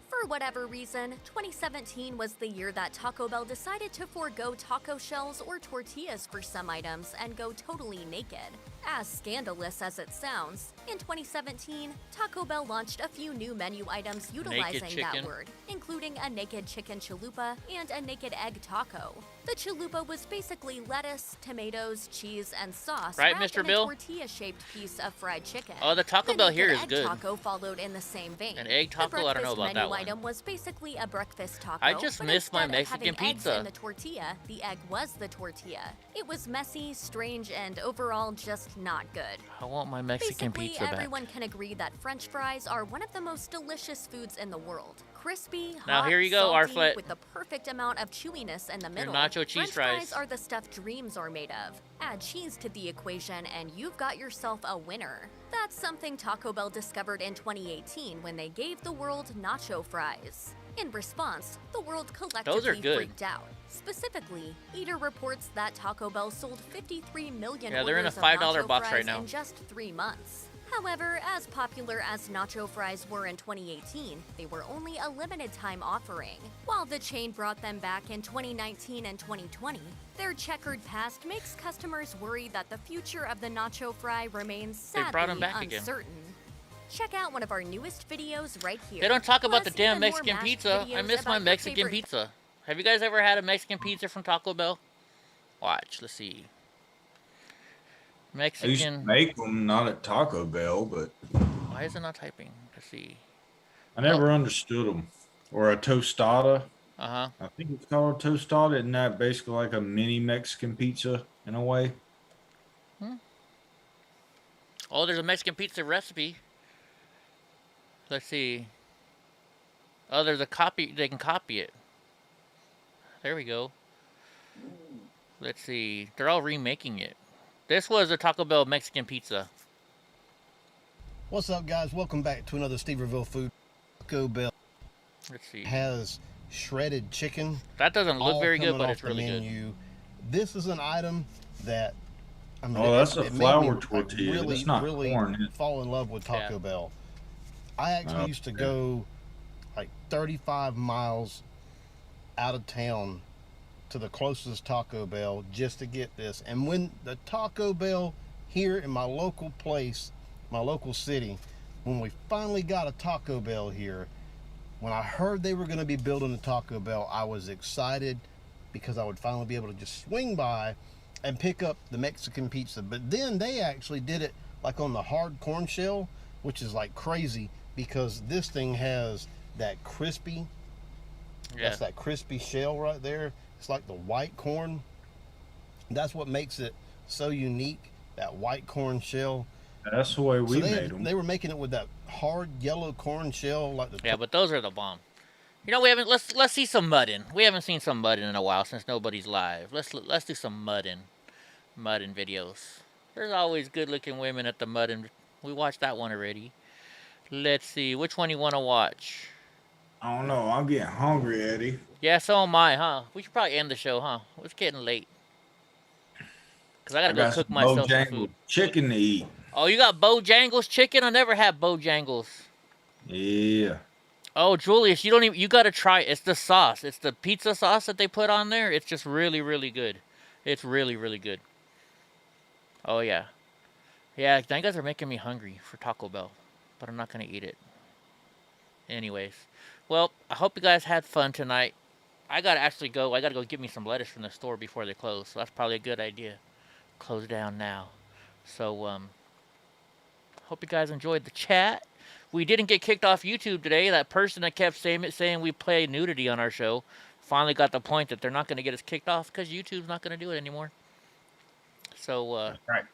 For whatever reason, 2017 was the year that Taco Bell decided to forego taco shells or tortillas for some items and go totally naked. As scandalous as it sounds, in 2017, Taco Bell launched a few new menu items utilizing that word, including a naked chicken chalupa and a naked egg taco. The chalupa was basically lettuce, tomatoes, cheese, and sauce wrapped in a tortilla-shaped piece of fried chicken. Oh, the Taco Bell here is good. The taco followed in the same vein. An egg taco? I don't know about that one. The breakfast menu item was basically a breakfast taco. I just miss my Mexican pizza. In the tortilla, the egg was the tortilla. It was messy, strange, and overall just not good. I want my Mexican pizza back. Everyone can agree that French fries are one of the most delicious foods in the world. Crispy, hot, now here you go, salty, with the perfect amount of chewiness in the middle. Nacho cheese French fries are the stuff dreams are made of. Add cheese to the equation and you've got yourself a winner. That's something Taco Bell discovered in 2018 when they gave the world nacho fries. In response, the world collectively freaked out. Specifically, Eater reports that Taco Bell sold 53 million they're in a orders of $5 nacho box fries right now. in just 3 months. However, as popular as nacho fries were in 2018, they were only a limited-time offering. While the chain brought them back in 2019 and 2020, their checkered past makes customers worry that the future of the nacho fry remains sadly uncertain. Check out one of our newest videos right here. They don't talk about the damn Mexican pizza. I miss my Mexican pizza. Have you guys ever had a Mexican pizza from Taco Bell? Watch, let's see. Mexican. I used to make them, not at Taco Bell, but why is it not typing? Let's see. I never understood them. Or a tostada. I think it's called a tostada. Isn't that basically like a mini Mexican pizza in a way? Oh, there's a Mexican pizza recipe. Let's see. Oh, there's a copy. They can copy it. There we go. Let's see. They're all remaking it. This was a Taco Bell Mexican pizza. What's up, guys? Welcome back to another Steverville food. Taco Bell. Let's see. Has shredded chicken. That doesn't look very good, but it's really good. This is an item that I mean, that's a flour Like tortilla. really, That's not really corn. fall in love with Taco Bell. I actually used to go like 35 miles out of town to the closest Taco Bell just to get this. And when the Taco Bell here in my local place, my local city, when we finally got a Taco Bell here, when I heard they were going to be building a Taco Bell, I was excited because I would finally be able to just swing by and pick up the Mexican pizza. But then they actually did it like on the hard corn shell, which is like crazy because this thing has that crispy, that's that crispy shell right there. It's like the white corn. That's what makes it so unique, that white corn shell. That's the way we made them. They were making it with that hard yellow corn shell, like the but those are the bomb. You know, we haven't. Let's see some mudding. We haven't seen some mudding in a while since nobody's live. Let's do some mudding videos. There's always good-looking women at the mudding. We watched that one already. Let's see which one you want to watch. I don't know. I'm getting hungry, Eddie. Yeah, so am I, huh? We should probably end the show, huh? It's getting late. Cause I gotta go cook myself some food. Chicken to eat. Oh, you got Bojangles chicken? I never had Bojangles. Yeah. Oh, Julius, you gotta try it. It's the sauce. It's the pizza sauce that they put on there. It's just really, really good. It's really, really good. Oh, yeah. Yeah, now you guys are making me hungry for Taco Bell. But I'm not gonna eat it. Anyways. Well, I hope you guys had fun tonight. I gotta go get me some lettuce from the store before they close. So that's probably a good idea. Close down now. So, hope you guys enjoyed the chat. we didn't get kicked off YouTube today. That person that kept saying we play nudity on our show finally got the point that they're not going to get us kicked off because YouTube's not going to do it anymore. So, right.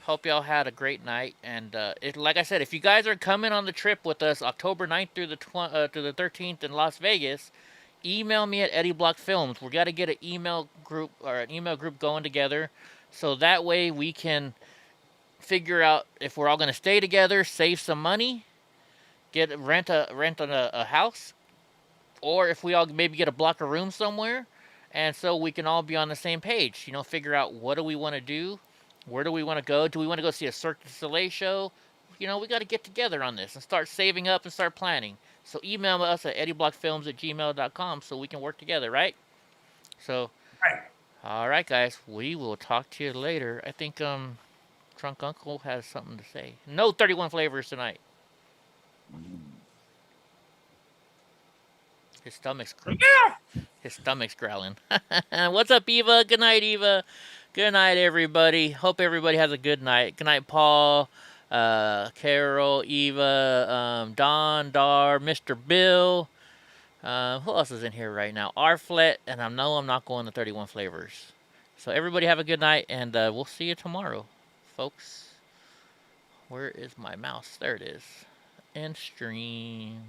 Hope y'all had a great night. And like I said, if you guys are coming on the trip with us October 9th through the 13th in Las Vegas, email me at EddieBlockFilms. We got to get an email group going together, so that way we can figure out if we're all going to stay together, save some money, rent a house, or if we all maybe get a block of room somewhere, and so we can all be on the same page. You know, figure out what do we want to do, where do we want to go? Do we want to go see a Cirque du Soleil show? You know, we got to get together on this and start saving up and start planning. So email us at EddieBlockFilms@gmail.com so we can work together, right? So, all right, guys, we will talk to you later. I think Drunk Uncle has something to say. No 31 flavors tonight. His stomach's growling. What's up, Eva? Good night, Eva. Good night, everybody. Hope everybody has a good night. Good night, Paul, Carol, Eva, Don, Dar, Mr. Bill. Who else is in here right now? Arflet, and I know I'm not going to 31 flavors. So everybody have a good night, and we'll see you tomorrow, folks. Where is my mouse? There it is. End stream.